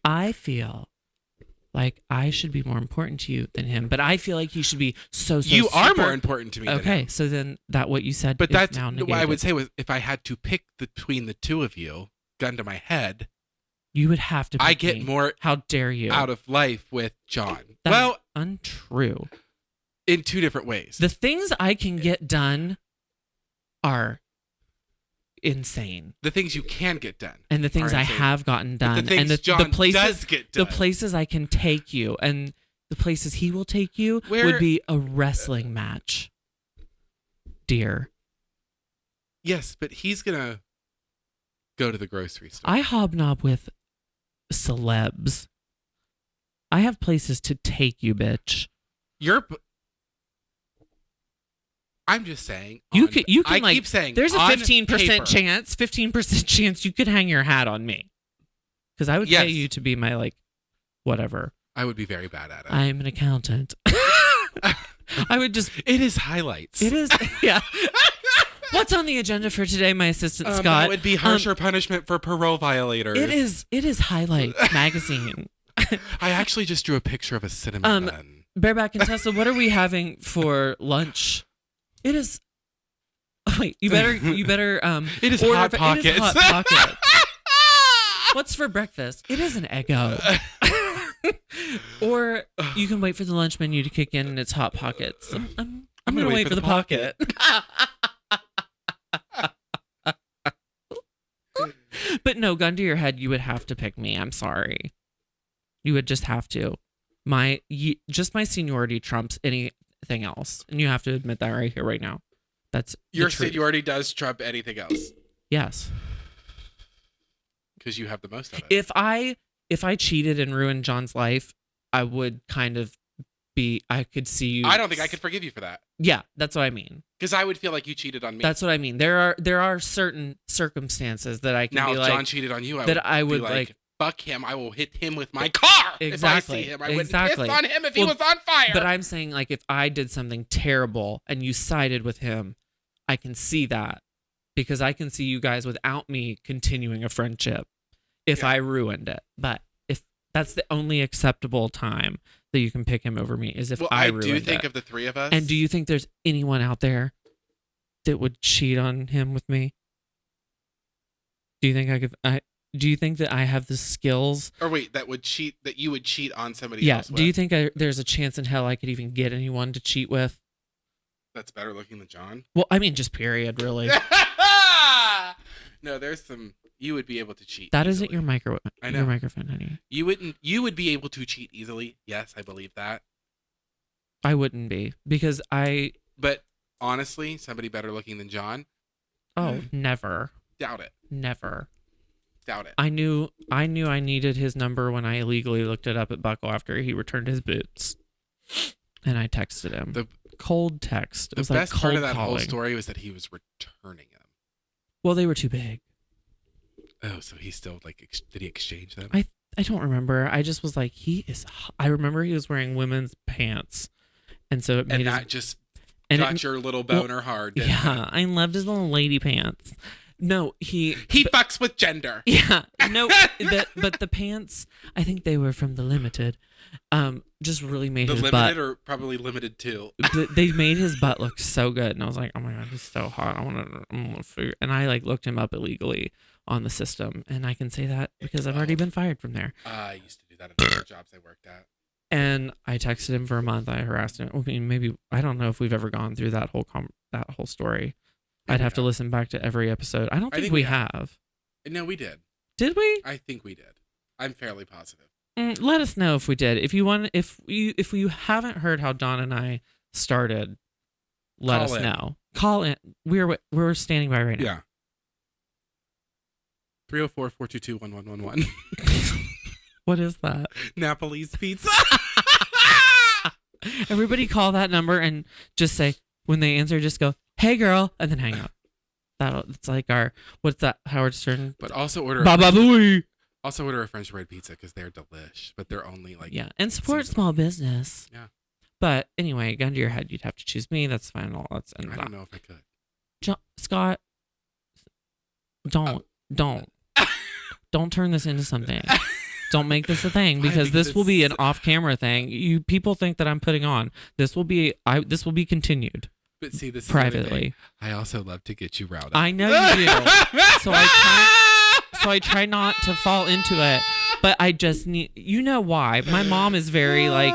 Speaker 1: I feel like I should be more important to you than him, but I feel like he should be so
Speaker 2: You are more important to me than him.
Speaker 1: Okay, so then what you said
Speaker 2: but
Speaker 1: is
Speaker 2: that's
Speaker 1: now negated.
Speaker 2: what I would say was if I had to pick between the two of you, gun to my head,
Speaker 1: you would have to pick
Speaker 2: I get
Speaker 1: me.
Speaker 2: more
Speaker 1: How dare you
Speaker 2: out of life with John.
Speaker 1: That is untrue.
Speaker 2: In two different ways.
Speaker 1: The things I can get done are insane.
Speaker 2: The things you can get done.
Speaker 1: And the things I have gotten done.
Speaker 2: And
Speaker 1: the places I can take you and the places he will take you would be a wrestling match. Dear.
Speaker 2: Yes, but he's going to go to the grocery store.
Speaker 1: I hobnob with celebs. I have places to take you, bitch.
Speaker 2: I'm just saying.
Speaker 1: You can
Speaker 2: I
Speaker 1: like,
Speaker 2: keep saying
Speaker 1: there's a 15%
Speaker 2: chance.
Speaker 1: 15% chance you could hang your hat on me. Because I would pay you to be my like whatever.
Speaker 2: I would be very bad at it.
Speaker 1: I'm an accountant. I would just.
Speaker 2: It is highlights.
Speaker 1: It is. Yeah. What's on the agenda for today, my assistant Scott?
Speaker 2: That would be harsher punishment for parole violators.
Speaker 1: It is Highlights magazine.
Speaker 2: I actually just drew a picture of a cinnamon bun.
Speaker 1: Bareback and Tessa, what are we having for lunch? It is. Oh, wait, you better.
Speaker 2: It is Hot Pockets.
Speaker 1: It is Hot Pockets. What's for breakfast? It is an Eggo. Or you can wait for the lunch menu to kick in and it's Hot Pockets. I'm going to wait for the pocket. But no, gun to your head, you would have to pick me. I'm sorry. You would just have to. Just my seniority trumps anything else. And you have to admit that right here, right now. That's
Speaker 2: your seniority does trump anything else.
Speaker 1: Yes.
Speaker 2: Because you have the most of it.
Speaker 1: If I cheated and ruined John's life, I would kind of I could see you.
Speaker 2: I don't think I could forgive you for that.
Speaker 1: Yeah, that's what I mean.
Speaker 2: Because I would feel like you cheated on me.
Speaker 1: That's what I mean. There are certain circumstances that I can
Speaker 2: now,
Speaker 1: be
Speaker 2: if
Speaker 1: like.
Speaker 2: John cheated on you,
Speaker 1: I would be like
Speaker 2: fuck him. I will hit him with my car.
Speaker 1: Exactly.
Speaker 2: If I see him, I wouldn't piss on him if he was on fire.
Speaker 1: But I'm saying like if I did something terrible and you sided with him, I can see that because I can see you guys without me continuing a friendship if I ruined it. But if that's the only acceptable time that you can pick him over me is if I ruined it.
Speaker 2: I do think of the three of us.
Speaker 1: And do you think there's anyone out there that would cheat on him with me? Do you think I could? Do you think that I have the skills?
Speaker 2: Or wait, that you would cheat on somebody else with?
Speaker 1: Do you think there's a chance in hell I could even get anyone to cheat with?
Speaker 2: That's better looking than John?
Speaker 1: Well, I mean, just period, really.
Speaker 2: No, there's some. You would be able to cheat.
Speaker 1: That
Speaker 2: easily.
Speaker 1: isn't your micro.
Speaker 2: I know.
Speaker 1: Your microphone, honey.
Speaker 2: You wouldn't. You would be able to cheat easily. Yes, I believe that.
Speaker 1: I wouldn't be because I.
Speaker 2: But honestly, somebody better looking than John.
Speaker 1: Oh, never.
Speaker 2: Doubt it.
Speaker 1: Never.
Speaker 2: Doubt it.
Speaker 1: I knew I needed his number when I illegally looked it up at Buckle after he returned his boots, and I texted him. The cold text.
Speaker 2: The best part of that whole story was that he was returning them.
Speaker 1: Well, they were too big.
Speaker 2: Oh, so he still did he exchange them?
Speaker 1: I don't remember. I just was like, he is. I remember he was wearing women's pants, and so it made
Speaker 2: that just got your little boner hard.
Speaker 1: Yeah, I loved his little lady pants. No, he
Speaker 2: fucks with gender.
Speaker 1: Yeah, no, but the pants, I think they were from the Limited. Just really made his butt. The
Speaker 2: Limited or probably Limited too.
Speaker 1: They made his butt look so good, and I was like, oh my god, he's so hot. I want to figure. And I looked him up illegally on the system, and I can say that because I've already been fired from there.
Speaker 2: I used to do that at other jobs I worked at.
Speaker 1: And I texted him for a month. I harassed him. I mean, maybe I don't know if we've ever gone through that whole story. I'd have to listen back to every episode. I don't think we have.
Speaker 2: No, we did.
Speaker 1: Did we?
Speaker 2: I think we did. I'm fairly positive.
Speaker 1: Let us know if we did. If you haven't heard how Don and I started, let us know. Call in. We're standing by right now.
Speaker 2: Yeah. 304-422-1111.
Speaker 1: What is that?
Speaker 2: Napoli's Pizza.
Speaker 1: Everybody call that number and just say, when they answer, just go, "Hey girl," and then hang up. It's like our, what's that, Howard Stern?
Speaker 2: But also order also order a French bread pizza because they're delish, but they're only
Speaker 1: and support small business.
Speaker 2: Yeah.
Speaker 1: But anyway, gun to your head, you'd have to choose me. That's fine. I
Speaker 2: don't know if I could.
Speaker 1: Scott, don't turn this into something. Don't make this a thing because this will be an off-camera thing. People think that I'm putting on. This will be continued.
Speaker 2: But see, this
Speaker 1: privately.
Speaker 2: I also love to get you riled up.
Speaker 1: I know you do. So I try not to fall into it. But I just need. You know why? My mom is very like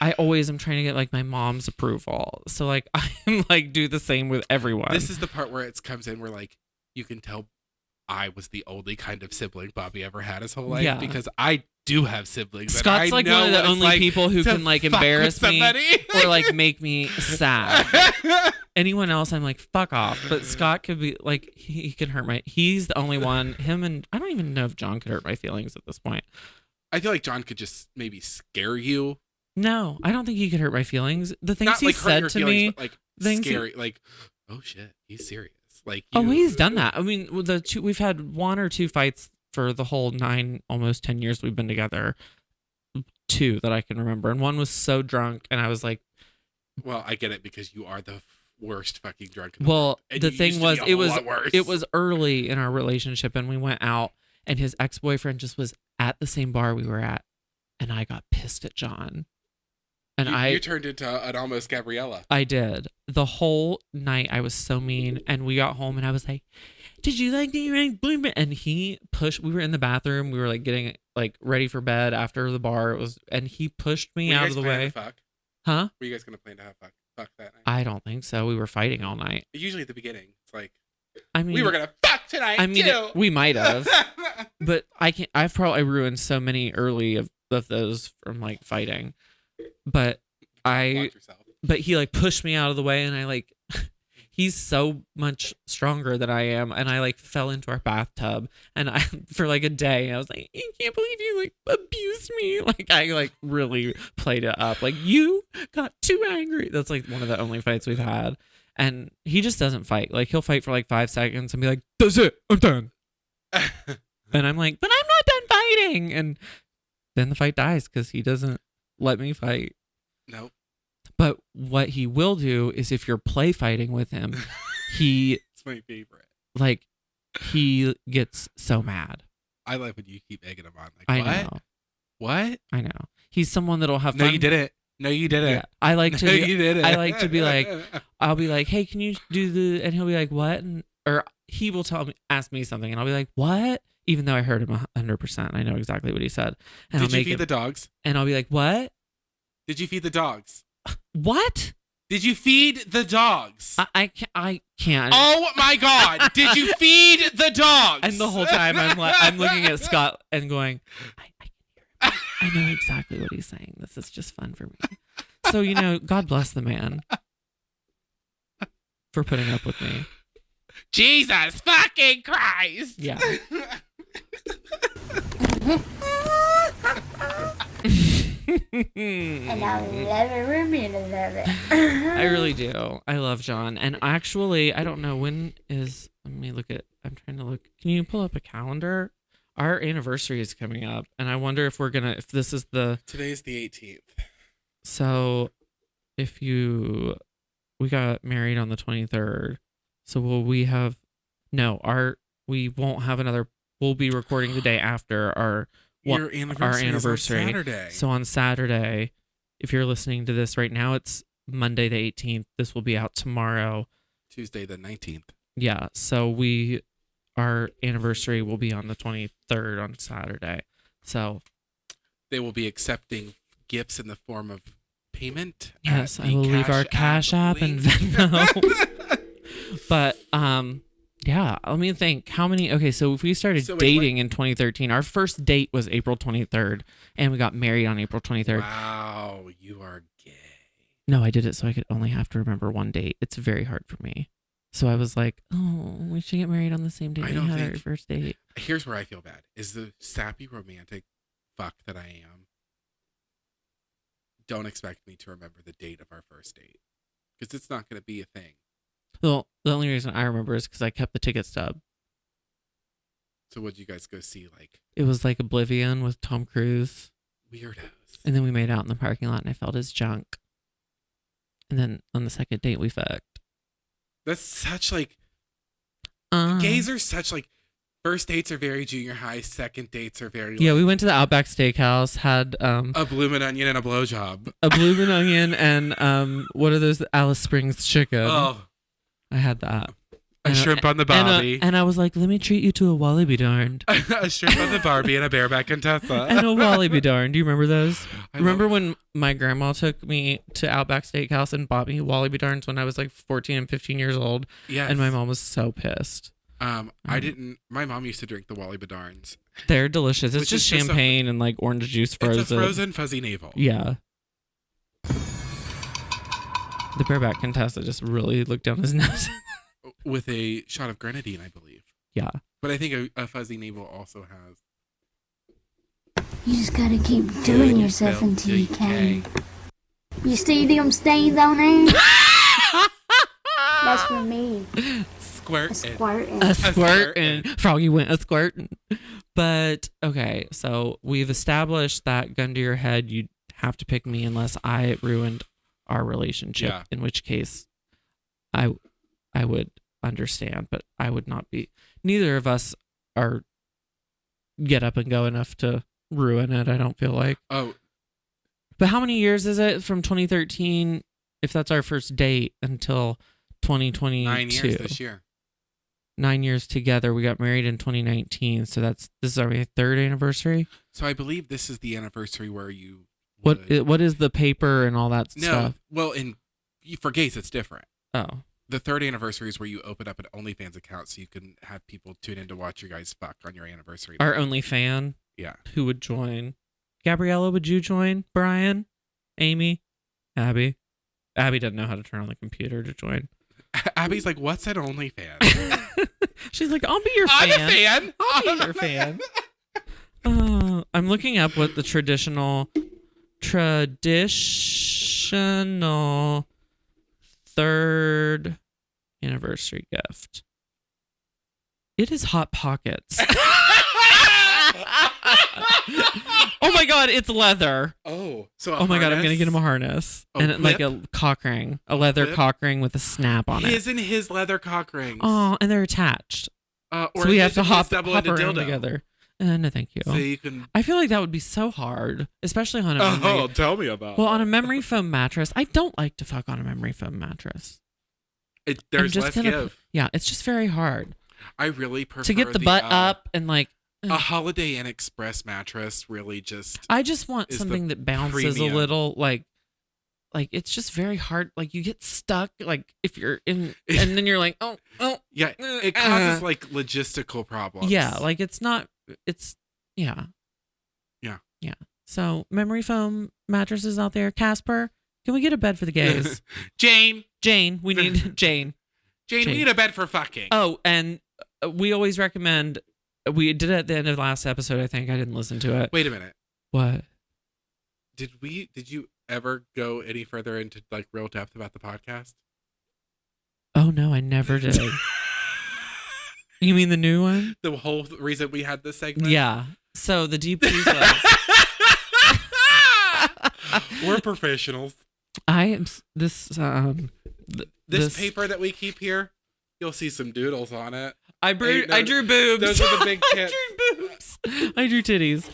Speaker 1: I always am trying to get my mom's approval. So I'm do the same with everyone.
Speaker 2: This is the part where it comes in where you can tell I was the only kind of sibling Bobby ever had his whole life because I do have siblings.
Speaker 1: Scott's one of the only people who can embarrass me or make me sad. Anyone else, I'm fuck off. But Scott could be he can hurt he's the only one. Him and I don't even know if John could hurt my feelings at this point.
Speaker 2: I feel like John could just maybe scare you.
Speaker 1: No, I don't think he could hurt my feelings. The things he said to me,
Speaker 2: but scary. Oh shit, he's serious.
Speaker 1: He's done that. I mean, we've had one or two fights for the whole 9, almost 10 years we've been together. 2 that I can remember, and one was so drunk, and I was like,
Speaker 2: "Well, I get it because you are the worst fucking drunk."
Speaker 1: The thing was, it was early in our relationship, and we went out, and his ex-boyfriend just was at the same bar we were at, and I got pissed at John. And
Speaker 2: you turned into an almost Gabriella.
Speaker 1: I did. The whole night I was so mean, and we got home and I was like, "Did you like the boyfriend?" And he pushed. We were in the bathroom. We were getting ready for bed after the bar. And he pushed me out of the way.
Speaker 2: Fuck?
Speaker 1: Huh?
Speaker 2: Were you guys gonna plan to have fuck that night?
Speaker 1: I don't think so. We were fighting all night.
Speaker 2: Usually at the beginning, it's
Speaker 1: we
Speaker 2: were gonna fuck tonight. Too.
Speaker 1: We might have, but I can't. I've probably ruined so many early of those from fighting. But he pushed me out of the way, and he's so much stronger than I am, and I fell into our bathtub, and I for a day I was like, "I can't believe you abused me." I really played it up. You got too angry. That's one of the only fights we've had, and he just doesn't fight. He'll fight for 5 seconds and be like, "That's it, I'm done." And I'm like, "But I'm not done fighting," and then the fight dies because he doesn't let me fight.
Speaker 2: Nope.
Speaker 1: But what he will do is if you're play fighting with him,
Speaker 2: it's my favorite.
Speaker 1: He gets so mad.
Speaker 2: I like when you keep egging him on.
Speaker 1: I
Speaker 2: what?
Speaker 1: know.
Speaker 2: What?
Speaker 1: I know. He's someone that'll have fun.
Speaker 2: No, you did it. No, you did it. Yeah.
Speaker 1: I like to
Speaker 2: no, you did it.
Speaker 1: I like to be I'll be like, "Hey, can you do the," and he'll be like, "What?" Or he will ask me something, and I'll be like, "What?" Even though I heard him 100%. I know exactly what he said. And
Speaker 2: Did you feed the dogs?
Speaker 1: And I'll be like, "What?
Speaker 2: Did you feed the dogs?
Speaker 1: What?
Speaker 2: Did you feed the dogs?
Speaker 1: I can't.
Speaker 2: Oh my God! Did you feed the dogs?
Speaker 1: And the whole time I'm looking at Scott and going, I know exactly what he's saying. This is just fun for me. So, God bless the man for putting up with me.
Speaker 2: Jesus fucking Christ!
Speaker 1: Yeah.
Speaker 5: And I love every minute of it.
Speaker 1: I really do. I love John. And actually, I don't know when is. I'm trying to look. Can you pull up a calendar? Our anniversary is coming up, and I wonder if if this is
Speaker 2: Today's the 18th.
Speaker 1: So, we got married on the 23rd. So will we have? No, we won't have another. We'll be recording the day after our anniversary.
Speaker 2: On Saturday.
Speaker 1: So on Saturday, if you're listening to this right now, it's Monday the 18th. This will be out tomorrow,
Speaker 2: Tuesday the 19th.
Speaker 1: Yeah. So our anniversary will be on the 23rd on Saturday. So
Speaker 2: they will be accepting gifts in the form of payment.
Speaker 1: Yes, I will leave our Cash App and Venmo. But yeah, let me think. How many? Okay, so if we started dating in 2013, our first date was April 23rd, and we got married on April 23rd.
Speaker 2: Wow, you are gay.
Speaker 1: No, I did it so I could only have to remember one date. It's very hard for me. So I was like, oh, we should get married on the same day we had our first date.
Speaker 2: Here's where I feel bad. Is the sappy romantic fuck that I am. Don't expect me to remember the date of our first date. Because it's not going to be a thing.
Speaker 1: Well, the only reason I remember is because I kept the ticket stub.
Speaker 2: So what'd you guys go see?
Speaker 1: It was like Oblivion with Tom Cruise.
Speaker 2: Weirdos.
Speaker 1: And then we made out in the parking lot and I felt his junk. And then on the second date, we fucked.
Speaker 2: That's such gays are such first dates are very junior high. Second dates are very
Speaker 1: we went to the Outback Steakhouse, had
Speaker 2: a bloomin' onion and a blowjob.
Speaker 1: A bloomin' onion and what are those? Alice Springs chicken.
Speaker 2: Oh,
Speaker 1: I had that.
Speaker 2: A shrimp on the Barbie.
Speaker 1: And I was like, let me treat you to a Wally be darned.
Speaker 2: A shrimp on the Barbie and a bareback Contessa.
Speaker 1: And a Wally be darned. Do you remember those? Remember when my grandma took me to Outback Steakhouse and bought me Wally be darns when I was 14 and 15 years old?
Speaker 2: Yes.
Speaker 1: And my mom was so pissed.
Speaker 2: I didn't. My mom used to drink the Wally Bedarns.
Speaker 1: They're delicious. It's just champagne and orange juice frozen.
Speaker 2: It's a frozen fuzzy navel.
Speaker 1: Yeah. The bareback Contessa just really looked down his nose.
Speaker 2: With a shot of grenadine, I believe.
Speaker 1: Yeah.
Speaker 2: But I think a fuzzy navel also has.
Speaker 5: You just gotta keep doing yourself until you can. You see them stains on there? That's for me.
Speaker 2: Squirtin'.
Speaker 5: A
Speaker 1: squirtin'. Froggy went a squirtin'. But, okay, so we've established that gun to your head, you'd have to pick me unless I ruined our relationship.
Speaker 2: Yeah.
Speaker 1: In which case, I would understand, but I would not be. Neither of us are get up and go enough to ruin it, I don't feel like.
Speaker 2: Oh.
Speaker 1: But how many years is it from 2013, if that's our first date, until 2022?
Speaker 2: 9 years this year.
Speaker 1: 9 years together. We got married in 2019, so this is our third anniversary.
Speaker 2: So I believe this is the anniversary where you.
Speaker 1: What is the paper and all that stuff?
Speaker 2: Well, for gays it's different.
Speaker 1: Oh.
Speaker 2: The third anniversary is where you open up an OnlyFans account so you can have people tune in to watch your guys fuck on your anniversary.
Speaker 1: Our only fan?
Speaker 2: Yeah.
Speaker 1: Who would join? Gabriella, would you join? Brian? Amy? Abby? Abby doesn't know how to turn on the computer to join.
Speaker 2: Abby's like, what's an OnlyFans?
Speaker 1: She's like, I'll be your fan.
Speaker 2: I'm a fan.
Speaker 1: I'll be your fan. I'm looking up what the traditional third anniversary gift. It is Hot Pockets. Oh my god, it's leather.
Speaker 2: Oh, so
Speaker 1: oh my god, I'm gonna get him a harness and a cock ring, a leather cock ring with a snap on it.
Speaker 2: His and his leather cock rings.
Speaker 1: Oh, and they're attached.
Speaker 2: Or
Speaker 1: so we have to hop
Speaker 2: around
Speaker 1: together. No, thank you.
Speaker 2: So you can.
Speaker 1: I feel like that would be so hard, especially on a.
Speaker 2: Oh, tell me about.
Speaker 1: Well, on a memory foam mattress, I don't like to fuck on a memory foam mattress.
Speaker 2: There's less give.
Speaker 1: Yeah, it's just very hard.
Speaker 2: I really prefer
Speaker 1: to get the butt up and
Speaker 2: a Holiday Inn Express mattress. Really, I
Speaker 1: just want something that bounces a little, like it's just very hard. Like you get stuck. Like if you're in, and then you're like, oh,
Speaker 2: yeah, it causes like logistical problems.
Speaker 1: yeah, like it's not. It's yeah. So memory foam mattresses out there. Casper, can we get a bed for the gays?
Speaker 2: Jane,
Speaker 1: we need Jane.
Speaker 2: We need a bed for fucking.
Speaker 1: Oh, and we always recommend. We did it at the end of the last episode. I think I didn't listen to it.
Speaker 2: Wait a minute.
Speaker 1: What?
Speaker 2: Did you ever go any further into like real depth about the podcast?
Speaker 1: Oh no, I never did. You mean the new one?
Speaker 2: The whole reason we had this segment?
Speaker 1: Yeah. So the DP was.
Speaker 2: We're professionals.
Speaker 1: I am this
Speaker 2: this paper that we keep here. You'll see some doodles on it.
Speaker 1: I drew boobs.
Speaker 2: Those are the big tits.
Speaker 1: I drew boobs. I drew titties.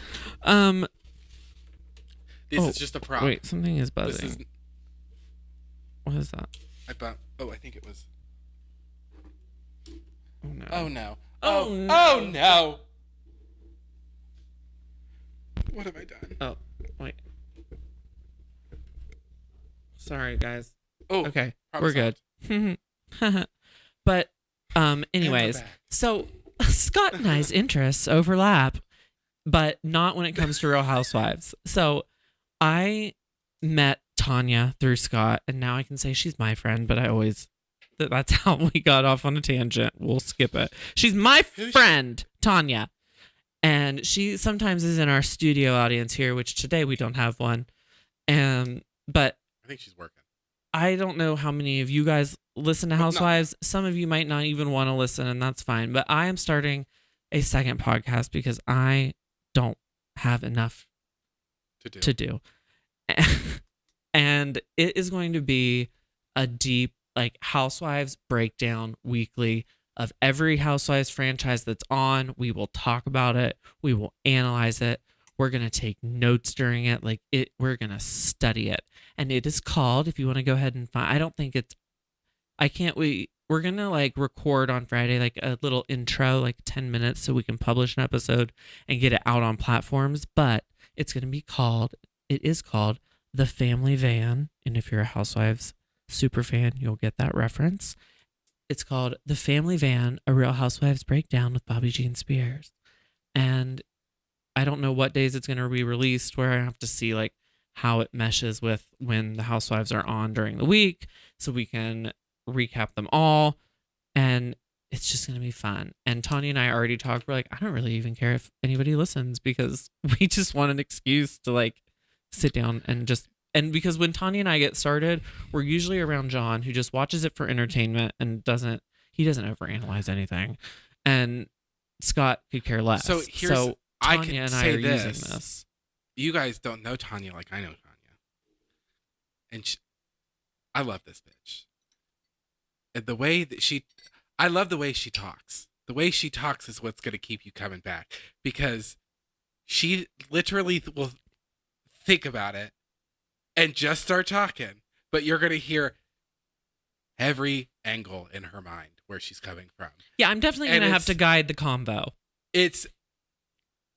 Speaker 2: This is just a prop.
Speaker 1: Wait, something is buzzing. What is that?
Speaker 2: I think it was.
Speaker 1: Oh no.
Speaker 2: Oh no.
Speaker 1: Oh no.
Speaker 2: Oh no. What have I done?
Speaker 1: Oh, wait. Sorry, guys.
Speaker 2: Oh,
Speaker 1: okay. We're good. But anyways, so Scott and I's interests overlap, but not when it comes to Real Housewives. So I met Tanya through Scott, and now I can say she's my friend, but that's how we got off on a tangent. We'll skip it. She's my friend, Tanya. And she sometimes is in our studio audience here, which today we don't have one. But
Speaker 2: I think she's working.
Speaker 1: I don't know how many of you guys listen to Housewives. No. Some of you might not even want to listen, and that's fine. But I am starting a second podcast because I don't have enough to do. And it is going to be a deep, like, Housewives breakdown weekly of every Housewives franchise that's on. We will talk about it. We will analyze it. We're going to take notes during it. We're going to study it. And it is called, if you want to go ahead and find, we're going to like record on Friday, like a little intro, like 10 minutes so we can publish an episode and get it out on platforms. But it is called The Family Van. And if you're a Housewives super fan, you'll get that reference. It's called The Family Van, a Real Housewives Breakdown with Bobby Jean Spears. And I don't know what days it's going to be released, where I have to see like how it meshes with when the Housewives are on during the week so we can recap them all. And it's just going to be fun. And Tanya and I already talked. We're like, I don't really even care if anybody listens because we just want an excuse to like sit down and because when Tanya and I get started, we're usually around John, who just watches it for entertainment and doesn't overanalyze anything. And Scott could care less.
Speaker 2: So
Speaker 1: Tanya
Speaker 2: I can
Speaker 1: and
Speaker 2: say
Speaker 1: I are
Speaker 2: this.
Speaker 1: using this.
Speaker 2: You guys don't know Tanya like I know Tanya. And I love this bitch. And the way that I love the way she talks. The way she talks is what's going to keep you coming back. Because she literally will think about it and just start talking. But you're going to hear every angle in her mind where she's coming from.
Speaker 1: Yeah, I'm definitely going to have to guide the combo.
Speaker 2: It's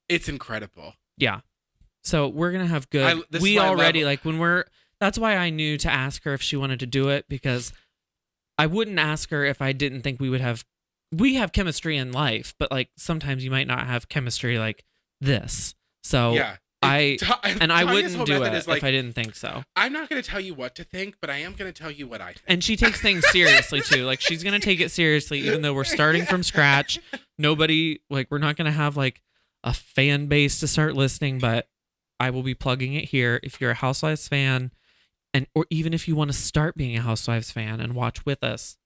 Speaker 2: incredible.
Speaker 1: Yeah. So we're going to have good. That's why I knew to ask her if she wanted to do it, because I wouldn't ask her if I didn't think we have chemistry in life, but like sometimes you might not have chemistry like this. So
Speaker 2: yeah.
Speaker 1: I wouldn't do it if I didn't think so.
Speaker 2: I'm not going to tell you what to think, but I am going to tell you what I think.
Speaker 1: And she takes things seriously too. Like she's going to take it seriously, even though we're starting from scratch. We're not going to have like a fan base to start listening, but I will be plugging it here. If you're a Housewives fan, or even if you want to start being a Housewives fan and watch with us,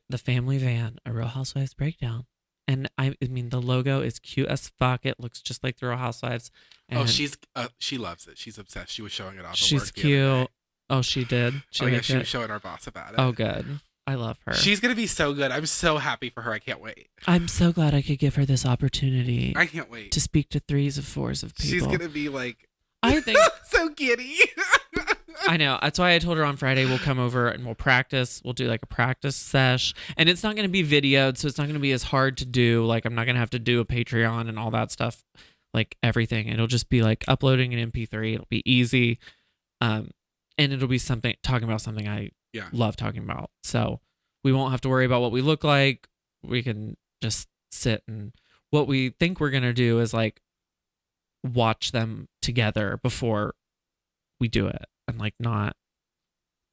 Speaker 1: The Family Van, a Real Housewives Breakdown. And I mean, the logo is cute as fuck. It looks just like the Real Housewives. And
Speaker 2: she loves it. She's obsessed. She was showing it off.
Speaker 1: She's cute. Oh, she did.
Speaker 2: She was showing our boss about it.
Speaker 1: Oh, good. I love her.
Speaker 2: She's gonna be so good. I'm so happy for her. I can't wait.
Speaker 1: I'm so glad I could give her this opportunity.
Speaker 2: I can't wait
Speaker 1: to speak to 3s of 4s of people.
Speaker 2: She's gonna be like,
Speaker 1: I think
Speaker 2: so giddy.
Speaker 1: I know. That's why I told her on Friday we'll come over and we'll practice. We'll do like a practice sesh. And it's not going to be videoed, so it's not going to be as hard to do. Like I'm not going to have to do a Patreon and all that stuff, like everything. It'll just be like uploading an MP3. It'll be easy. and it'll be talking about something I
Speaker 2: Yeah.
Speaker 1: love talking about. So we won't have to worry about what we look like. We can just sit, and what we think we're going to do is like watch them together before we do it, and like not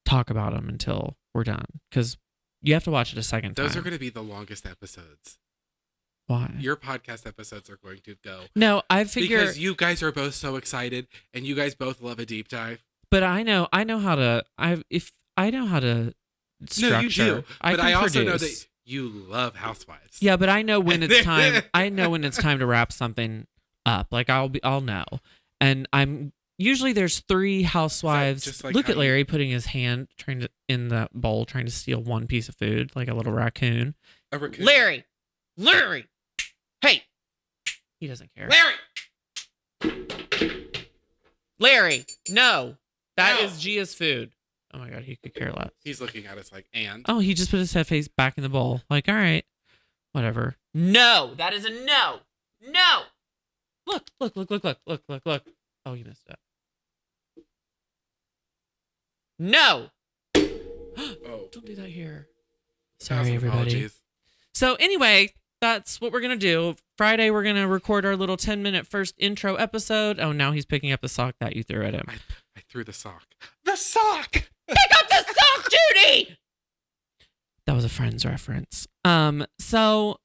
Speaker 1: talk about them until we're done, because you have to watch it a second time.
Speaker 2: Those are going to be the longest episodes.
Speaker 1: Why?
Speaker 2: Your podcast episodes are going to go.
Speaker 1: No, I figure
Speaker 2: because you guys are both so excited, and you guys both love a deep dive.
Speaker 1: But I know how to. I know how to structure.
Speaker 2: No, you do. But I also know
Speaker 1: produce.
Speaker 2: that you love Housewives.
Speaker 1: Yeah, but I know when it's time. I know when it's time to wrap something up. Like I'll know, and I'm usually there's 3 housewives.
Speaker 2: Just like
Speaker 1: Look at
Speaker 2: how
Speaker 1: Larry putting his hand in the bowl, trying to steal one piece of food, like a little raccoon.
Speaker 2: A raccoon.
Speaker 1: Larry, hey, he doesn't care. Larry, no, that is Gia's food. Oh my God, he could care less.
Speaker 2: He's looking at us like, and?
Speaker 1: Oh, he just put his head face back in the bowl. Like, all right, whatever. No, that is a no. No. Look. Oh, you missed it. No.
Speaker 2: Oh.
Speaker 1: Don't do that here. Sorry, everybody.
Speaker 2: Apologies.
Speaker 1: So anyway, that's what we're going to do. Friday, we're going to record our little 10-minute first intro episode. Oh, now he's picking up the sock that you threw at him.
Speaker 2: I threw the sock. The sock!
Speaker 1: Pick up the sock, Judy! That was a Friends reference. So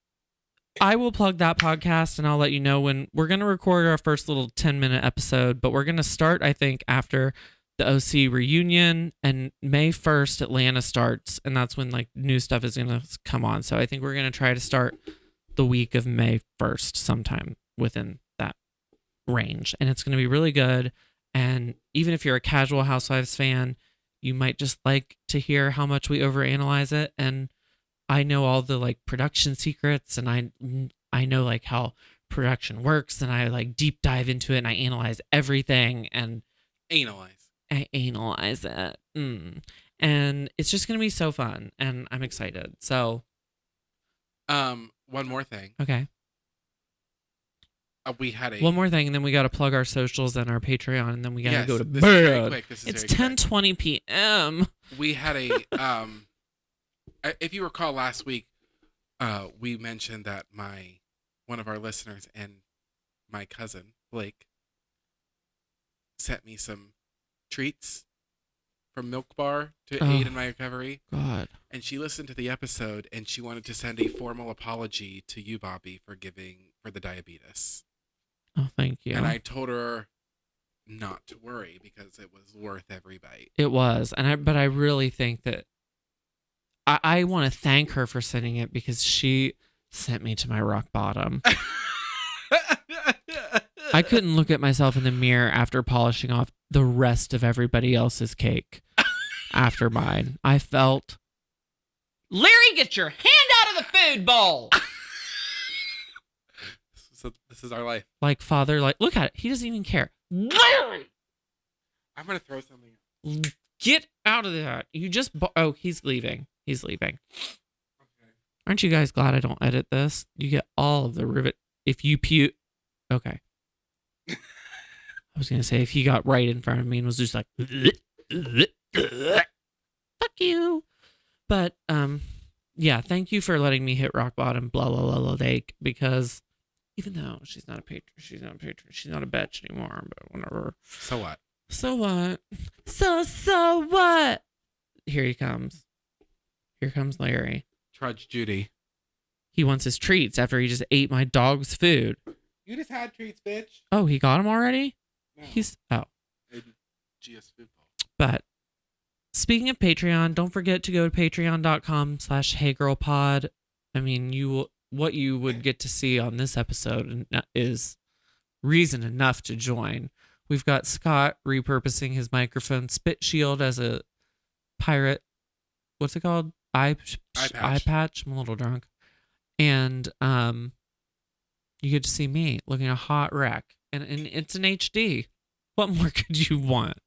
Speaker 1: I will plug that podcast, and I'll let you know when we're going to record our first little 10-minute episode, but we're going to start, I think, after the OC reunion, and May 1st, Atlanta starts, and that's when like new stuff is going to come on. So I think we're going to try to start the week of May 1st, sometime within that range, and it's going to be really good. And even if you're a casual Housewives fan, you might just like to hear how much we overanalyze it. And I know all the like production secrets, and I know like how production works, and I like deep dive into it, and I analyze everything, and I analyze it. And it's just going to be so fun, and I'm excited. So,
Speaker 2: one more thing.
Speaker 1: Okay.
Speaker 2: We had
Speaker 1: one more thing, and then we got to plug our socials and our Patreon, and then we got to go to
Speaker 2: this
Speaker 1: bed.
Speaker 2: Is very quick.
Speaker 1: It's 10:20 p.m.
Speaker 2: We had a if you recall last week, we mentioned that one of our listeners and my cousin Blake sent me some treats from Milk Bar to aid in my recovery.
Speaker 1: God.
Speaker 2: And she listened to the episode, and she wanted to send a formal apology to you, Bobby, for the diabetes.
Speaker 1: Oh, thank you.
Speaker 2: And I told her not to worry because it was worth every bite.
Speaker 1: It was, but I really think that I want to thank her for sending it, because she sent me to my rock bottom. I couldn't look at myself in the mirror after polishing off the rest of everybody else's cake after mine. I felt, Larry, get your hand out of the food bowl.
Speaker 2: So this is our life.
Speaker 1: Like father, like, look at it. He doesn't even care. Larry!
Speaker 2: I'm going to throw something out.
Speaker 1: Get out of that. You just, oh, he's leaving. He's leaving. Okay. Aren't you guys glad I don't edit this? You get all of the rivet. If you puke. Okay. I was going to say, if he got right in front of me and was just like, fuck you. But, yeah, thank you for letting me hit rock bottom, blah, blah, blah, blah, like, because even though she's not a patron, she's not a bitch anymore, but whatever.
Speaker 2: So what?
Speaker 1: So what? So what? Here he comes. Here comes Larry.
Speaker 2: Trudge Judy.
Speaker 1: He wants his treats after he just ate my dog's food.
Speaker 2: You just had treats, bitch.
Speaker 1: Oh, he got them already?
Speaker 2: No. GS food ball.
Speaker 1: But speaking of Patreon, don't forget to go to patreon.com/heygirlpod. I mean, what you would get to see on this episode is reason enough to join. We've got Scott repurposing his microphone spit shield as a pirate. What's it called? Eye patch. I'm a little drunk. And you get to see me looking a hot wreck. And it's an HD. What more could you want?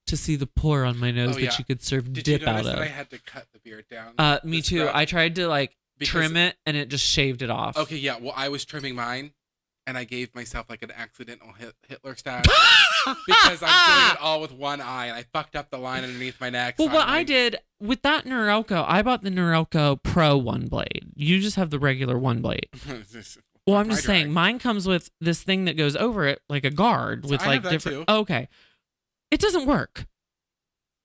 Speaker 1: To see the pore on my nose that you could serve dip out of.
Speaker 2: Did you notice that I had to cut the beard down?
Speaker 1: Me too. I tried to trim it, and it just shaved it off.
Speaker 2: Okay, yeah. Well, I was trimming mine, and I gave myself like an accidental Hitler stash because I'm doing it all with one eye, and I fucked up the line underneath my neck.
Speaker 1: Well, what I did with that Norelco, I bought the Norelco Pro one blade. You just have the regular one blade. Well, I'm just saying, mine comes with this thing that goes over it, like a guard with like different. Oh, okay, it doesn't work.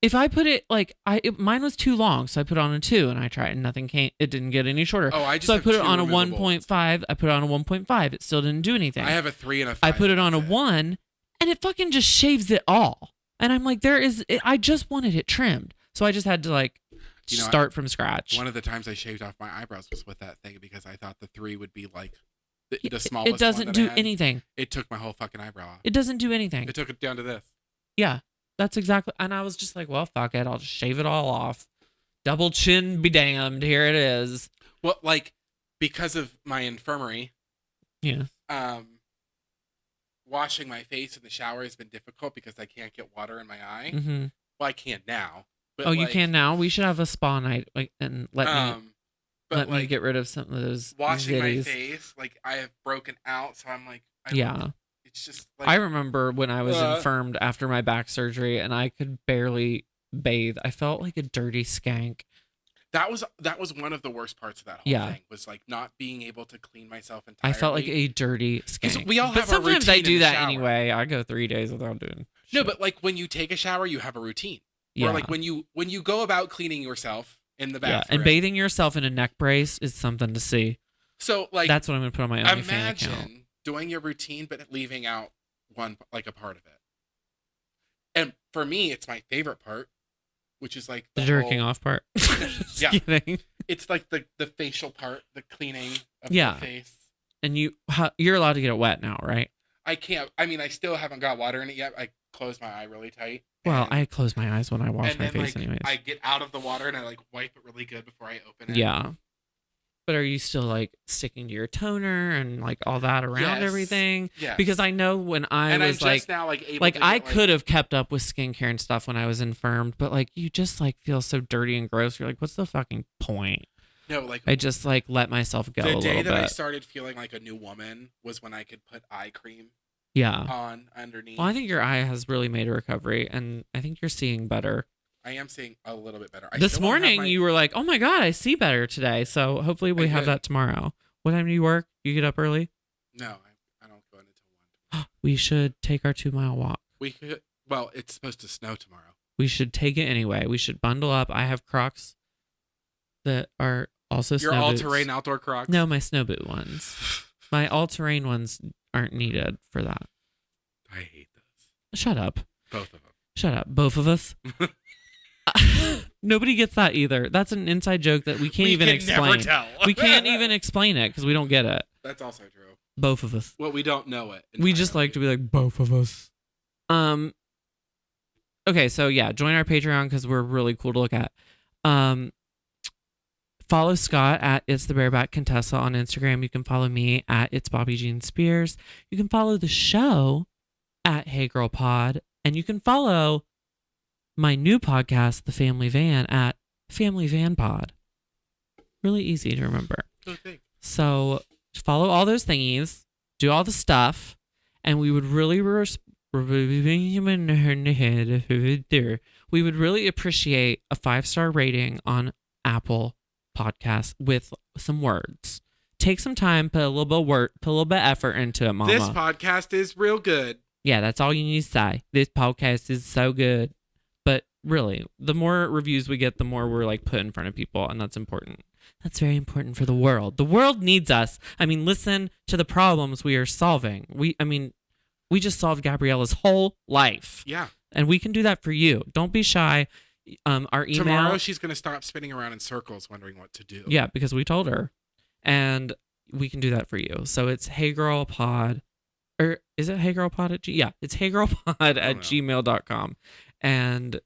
Speaker 1: If I put it like mine was too long, so I put it on a 2, and I tried, and nothing came. It didn't get any shorter.
Speaker 2: Oh, I just
Speaker 1: so I put it on a 1.5. I put it on a 1.5. It still didn't do anything.
Speaker 2: I have a 3 and a 5.
Speaker 1: I put it on a 1, and it fucking just shaves it all. And I'm like, I just wanted it trimmed, so I just had to like start from scratch.
Speaker 2: One of the times I shaved off my eyebrows was with that thing because I thought the 3 would be like the smallest.
Speaker 1: It doesn't do anything.
Speaker 2: It took my whole fucking eyebrow off.
Speaker 1: It doesn't do anything.
Speaker 2: It took it down to this.
Speaker 1: Yeah. That's exactly, and I was just like, well, fuck it, I'll just shave it all off. Double chin be damned, here it is.
Speaker 2: Well, like, because of my infirmary,
Speaker 1: yeah.
Speaker 2: Washing my face in the shower has been difficult because I can't get water in my eye.
Speaker 1: Mm-hmm.
Speaker 2: Well, I can now. But
Speaker 1: you can now? We should have a spa night, like, and let me get rid of some of those
Speaker 2: washing
Speaker 1: zitties.
Speaker 2: My face, like, I have broken out, so I'm like, it's just like,
Speaker 1: I remember when I was infirmed after my back surgery and I could barely bathe. I felt like a dirty skank.
Speaker 2: That was one of the worst parts of that whole thing, was like not being able to clean myself entirely.
Speaker 1: I felt like a dirty skank.
Speaker 2: We all have
Speaker 1: but sometimes
Speaker 2: our
Speaker 1: I do that
Speaker 2: shower.
Speaker 1: Anyway. I go 3 days without doing shit.
Speaker 2: No, but like when you take a shower, you have a routine.
Speaker 1: Yeah.
Speaker 2: Or like when you go about cleaning yourself in the bathroom.
Speaker 1: Yeah, and bathing yourself in a neck brace is something to see.
Speaker 2: So like
Speaker 1: that's what I'm gonna put on my OnlyFans account.
Speaker 2: Imagine doing your routine but leaving out a part of it. And for me, it's my favorite part, which is like
Speaker 1: the jerking off part.
Speaker 2: Yeah,
Speaker 1: kidding.
Speaker 2: It's like the facial part, the cleaning of the face.
Speaker 1: And you're allowed to get it wet now, right?
Speaker 2: I can't. I mean, I still haven't got water in it yet. I close my eye really tight.
Speaker 1: Well, I close my eyes when I wash my face, anyways.
Speaker 2: I get out of the water and I like wipe it really good before I open it.
Speaker 1: Yeah. But are you still like sticking to your toner and like all that around everything?
Speaker 2: Yes.
Speaker 1: Because I know when I was
Speaker 2: I'm
Speaker 1: like,
Speaker 2: just now like able
Speaker 1: like
Speaker 2: to
Speaker 1: I could have kept up with skincare and stuff when I was infirmed, but like you just like feel so dirty and gross. You're like, what's the fucking point?
Speaker 2: No, like
Speaker 1: I just like let myself go a little bit.
Speaker 2: The day that I started feeling like a new woman was when I could put eye cream.
Speaker 1: Yeah.
Speaker 2: On underneath.
Speaker 1: Well, I think your eye has really made a recovery, and I think you're seeing better.
Speaker 2: I am seeing a little bit better.
Speaker 1: This morning, you were like, "Oh my god, I see better today." So hopefully we have that tomorrow. What time do you work? You get up early?
Speaker 2: No, I don't go in until 1.
Speaker 1: We should take our 2-mile walk.
Speaker 2: We could. Well, it's supposed to snow tomorrow.
Speaker 1: We should take it anyway. We should bundle up. I have Crocs that are also
Speaker 2: your
Speaker 1: snow
Speaker 2: all-terrain outdoor Crocs.
Speaker 1: No, my snow boot ones. My all-terrain ones aren't needed for that.
Speaker 2: I hate those.
Speaker 1: Shut up.
Speaker 2: Both of them.
Speaker 1: Shut up. Both of us. Nobody gets that either. That's an inside joke that we can't even explain.
Speaker 2: Never tell.
Speaker 1: We can't even explain it because we don't get it.
Speaker 2: That's also true.
Speaker 1: Both of us.
Speaker 2: Well, we don't know it.
Speaker 1: We just like to be like both of us. Okay, so yeah, join our Patreon because we're really cool to look at. Follow Scott at It's the Bareback Contessa on Instagram. You can follow me at It's Bobby Jean Spears. You can follow the show at Hey Girl Pod, and you can follow my new podcast, The Family Van, at Family Van Pod. Really easy to remember.
Speaker 2: Okay.
Speaker 1: So follow all those thingies, do all the stuff, and we would really appreciate a 5-star rating on Apple Podcasts with some words. Take some time, put a little bit of work, put a little bit of effort into it, mama.
Speaker 2: This podcast is real good.
Speaker 1: Yeah, that's all you need to say. This podcast is so good. But really, the more reviews we get, the more we're like put in front of people, and that's important. That's very important for the world. The world needs us. I mean, listen to the problems we are solving. We just solved Gabriella's whole life.
Speaker 2: Yeah.
Speaker 1: And we can do that for you. Don't be shy. Our email.
Speaker 2: Tomorrow she's going to stop spinning around in circles wondering what to do.
Speaker 1: Yeah, because we told her. And we can do that for you. So it's heygirlpod. Or is it heygirlpod at Yeah, it's heygirlpod at gmail.com. And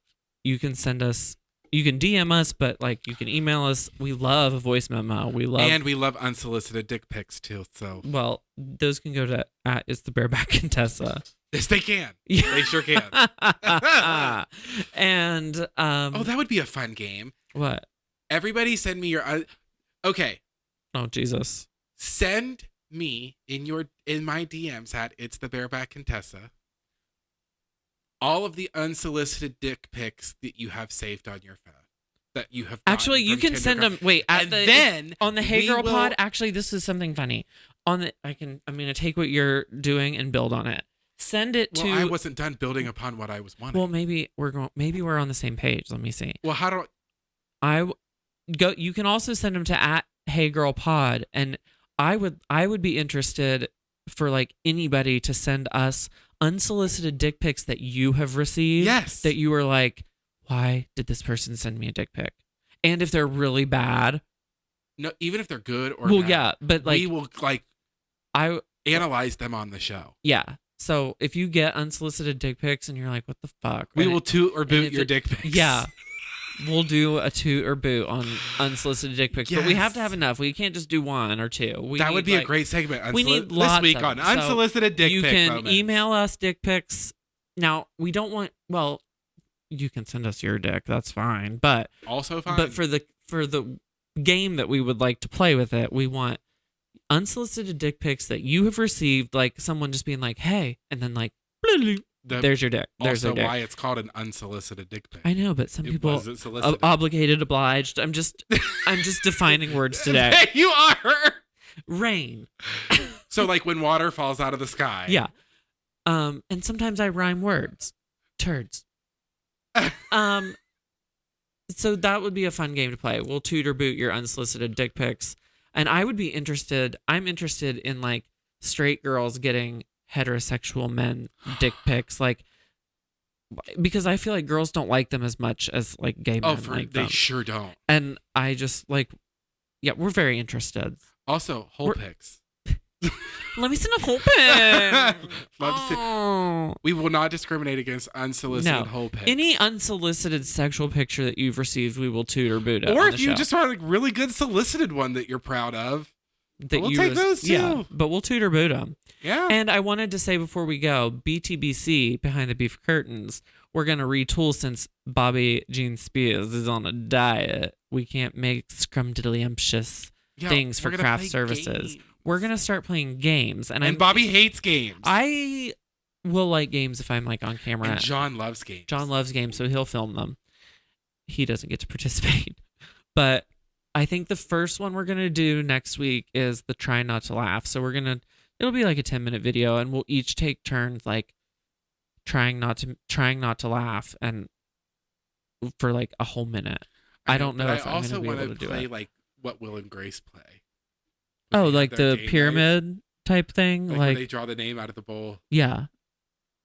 Speaker 1: you can send us, you can DM us, but like you can email us. We love a voice memo. We love
Speaker 2: unsolicited dick pics too. So
Speaker 1: well, those can go to at It's the Bareback Contessa.
Speaker 2: Yes, they can. Yeah. They sure can.
Speaker 1: And
Speaker 2: that would be a fun game.
Speaker 1: What?
Speaker 2: Everybody send me your okay.
Speaker 1: Oh Jesus.
Speaker 2: Send me in my DMs at It's the Bareback Contessa all of the unsolicited dick pics that you have saved on your phone. That you have
Speaker 1: actually, you can send them. Wait,
Speaker 2: then
Speaker 1: on the Hey Girl Pod. Actually, this is something funny. I'm gonna take what you're doing and build on it. Send it to.
Speaker 2: Well, I wasn't done building upon what I was wanting.
Speaker 1: Well, maybe we're on the same page. Let me see.
Speaker 2: Well, how do
Speaker 1: you can also send them to at Hey Girl Pod, and I would be interested for like anybody to send us unsolicited dick pics that you have received.
Speaker 2: Yes.
Speaker 1: That you were like, why did this person send me a dick pic? And if they're really bad.
Speaker 2: No, even if they're good or
Speaker 1: well,
Speaker 2: bad,
Speaker 1: yeah, but like
Speaker 2: we will analyze them on the show.
Speaker 1: Yeah. So if you get unsolicited dick pics and you're like, what the fuck?
Speaker 2: We will toot or boot your dick pics.
Speaker 1: Yeah. We'll do a toot or boot on unsolicited dick pics. Yes. But we have to have enough. We can't just do one or two.
Speaker 2: That would be a great segment.
Speaker 1: We need lots
Speaker 2: this week on unsolicited dick pics.
Speaker 1: You can
Speaker 2: moments.
Speaker 1: Email us dick pics. Now, we don't want, well, you can send us your dick. That's fine. But
Speaker 2: also fine.
Speaker 1: But for the game that we would like to play with it, we want unsolicited dick pics that you have received, like someone just being like, hey, and then like, there's your dick. There's
Speaker 2: also
Speaker 1: dick.
Speaker 2: Why it's called an unsolicited dick pic.
Speaker 1: I know, but some people obligated, obliged. I'm just defining words today.
Speaker 2: There you are.
Speaker 1: Rain.
Speaker 2: So like when water falls out of the sky.
Speaker 1: Yeah. And sometimes I rhyme words. Turds. So that would be a fun game to play. We'll toot or boot your unsolicited dick pics. And I'm interested in like straight girls getting heterosexual men dick pics, like, because I feel like girls don't like them as much as like gay men like them.
Speaker 2: They sure don't.
Speaker 1: And I just like, yeah, we're very interested.
Speaker 2: Also, hole pics.
Speaker 1: Let me send a whole pic.
Speaker 2: We will not discriminate against unsolicited whole pics.
Speaker 1: Any unsolicited sexual picture that you've received, we will toot or boot it.
Speaker 2: Or if you just want a really good solicited one that you're proud of, we'll take those too.
Speaker 1: Yeah, but we'll toot or boot them.
Speaker 2: Yeah.
Speaker 1: And I wanted to say before we go, BTBC, Behind the Beef Curtains, we're going to retool since Bobby Jean Spears is on a diet. We can't make scrumdiddlyumptious things for craft services.
Speaker 2: Games.
Speaker 1: We're going to start playing games. And
Speaker 2: Bobby hates games.
Speaker 1: I will like games if I'm like on camera.
Speaker 2: And John loves games.
Speaker 1: John loves games, so he'll film them. He doesn't get to participate. But I think the first one we're going to do next week is the Try Not to Laugh. So it'll be like a 10-minute video, and we'll each take turns like trying not to laugh, and for like a whole minute. I don't know if I'm going to be able to do it. I also want to play
Speaker 2: like what Will and Grace play.
Speaker 1: Oh, like the pyramid type thing?
Speaker 2: Like where they draw the name out of the bowl.
Speaker 1: Yeah.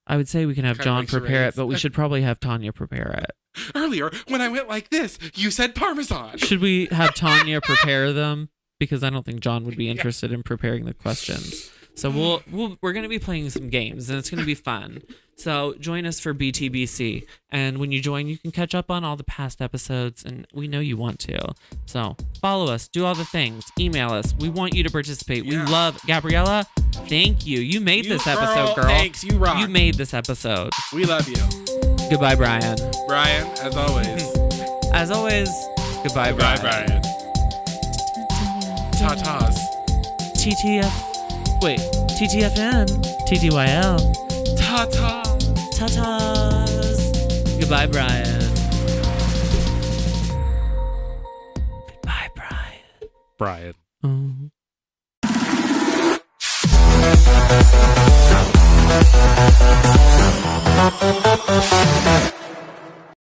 Speaker 1: I would say we can have John prepare it, but we should probably have Tanya prepare it.
Speaker 2: Earlier, when I went like this, you said Parmesan.
Speaker 1: Should we have Tanya prepare them? Because I don't think John would be interested in preparing the questions. So we're going to be playing some games, and it's going to be fun. So join us for BTBC. And when you join, you can catch up on all the past episodes, and we know you want to. So follow us, do all the things, email us. We want you to participate. Yeah. We love Gabriella. Thank you. You made this episode, girl.
Speaker 2: Thanks, you rock.
Speaker 1: You made this episode.
Speaker 2: We love you.
Speaker 1: Goodbye, Brian.
Speaker 2: Brian, as always.
Speaker 1: As always, goodbye, Brian.
Speaker 2: Brian. Ta-tas.
Speaker 1: TTF. Wait. TTFN. TTYL.
Speaker 2: Ta-ta.
Speaker 1: Ta-tas. Goodbye, Brian. Goodbye, Brian.
Speaker 2: Brian.
Speaker 1: Oh.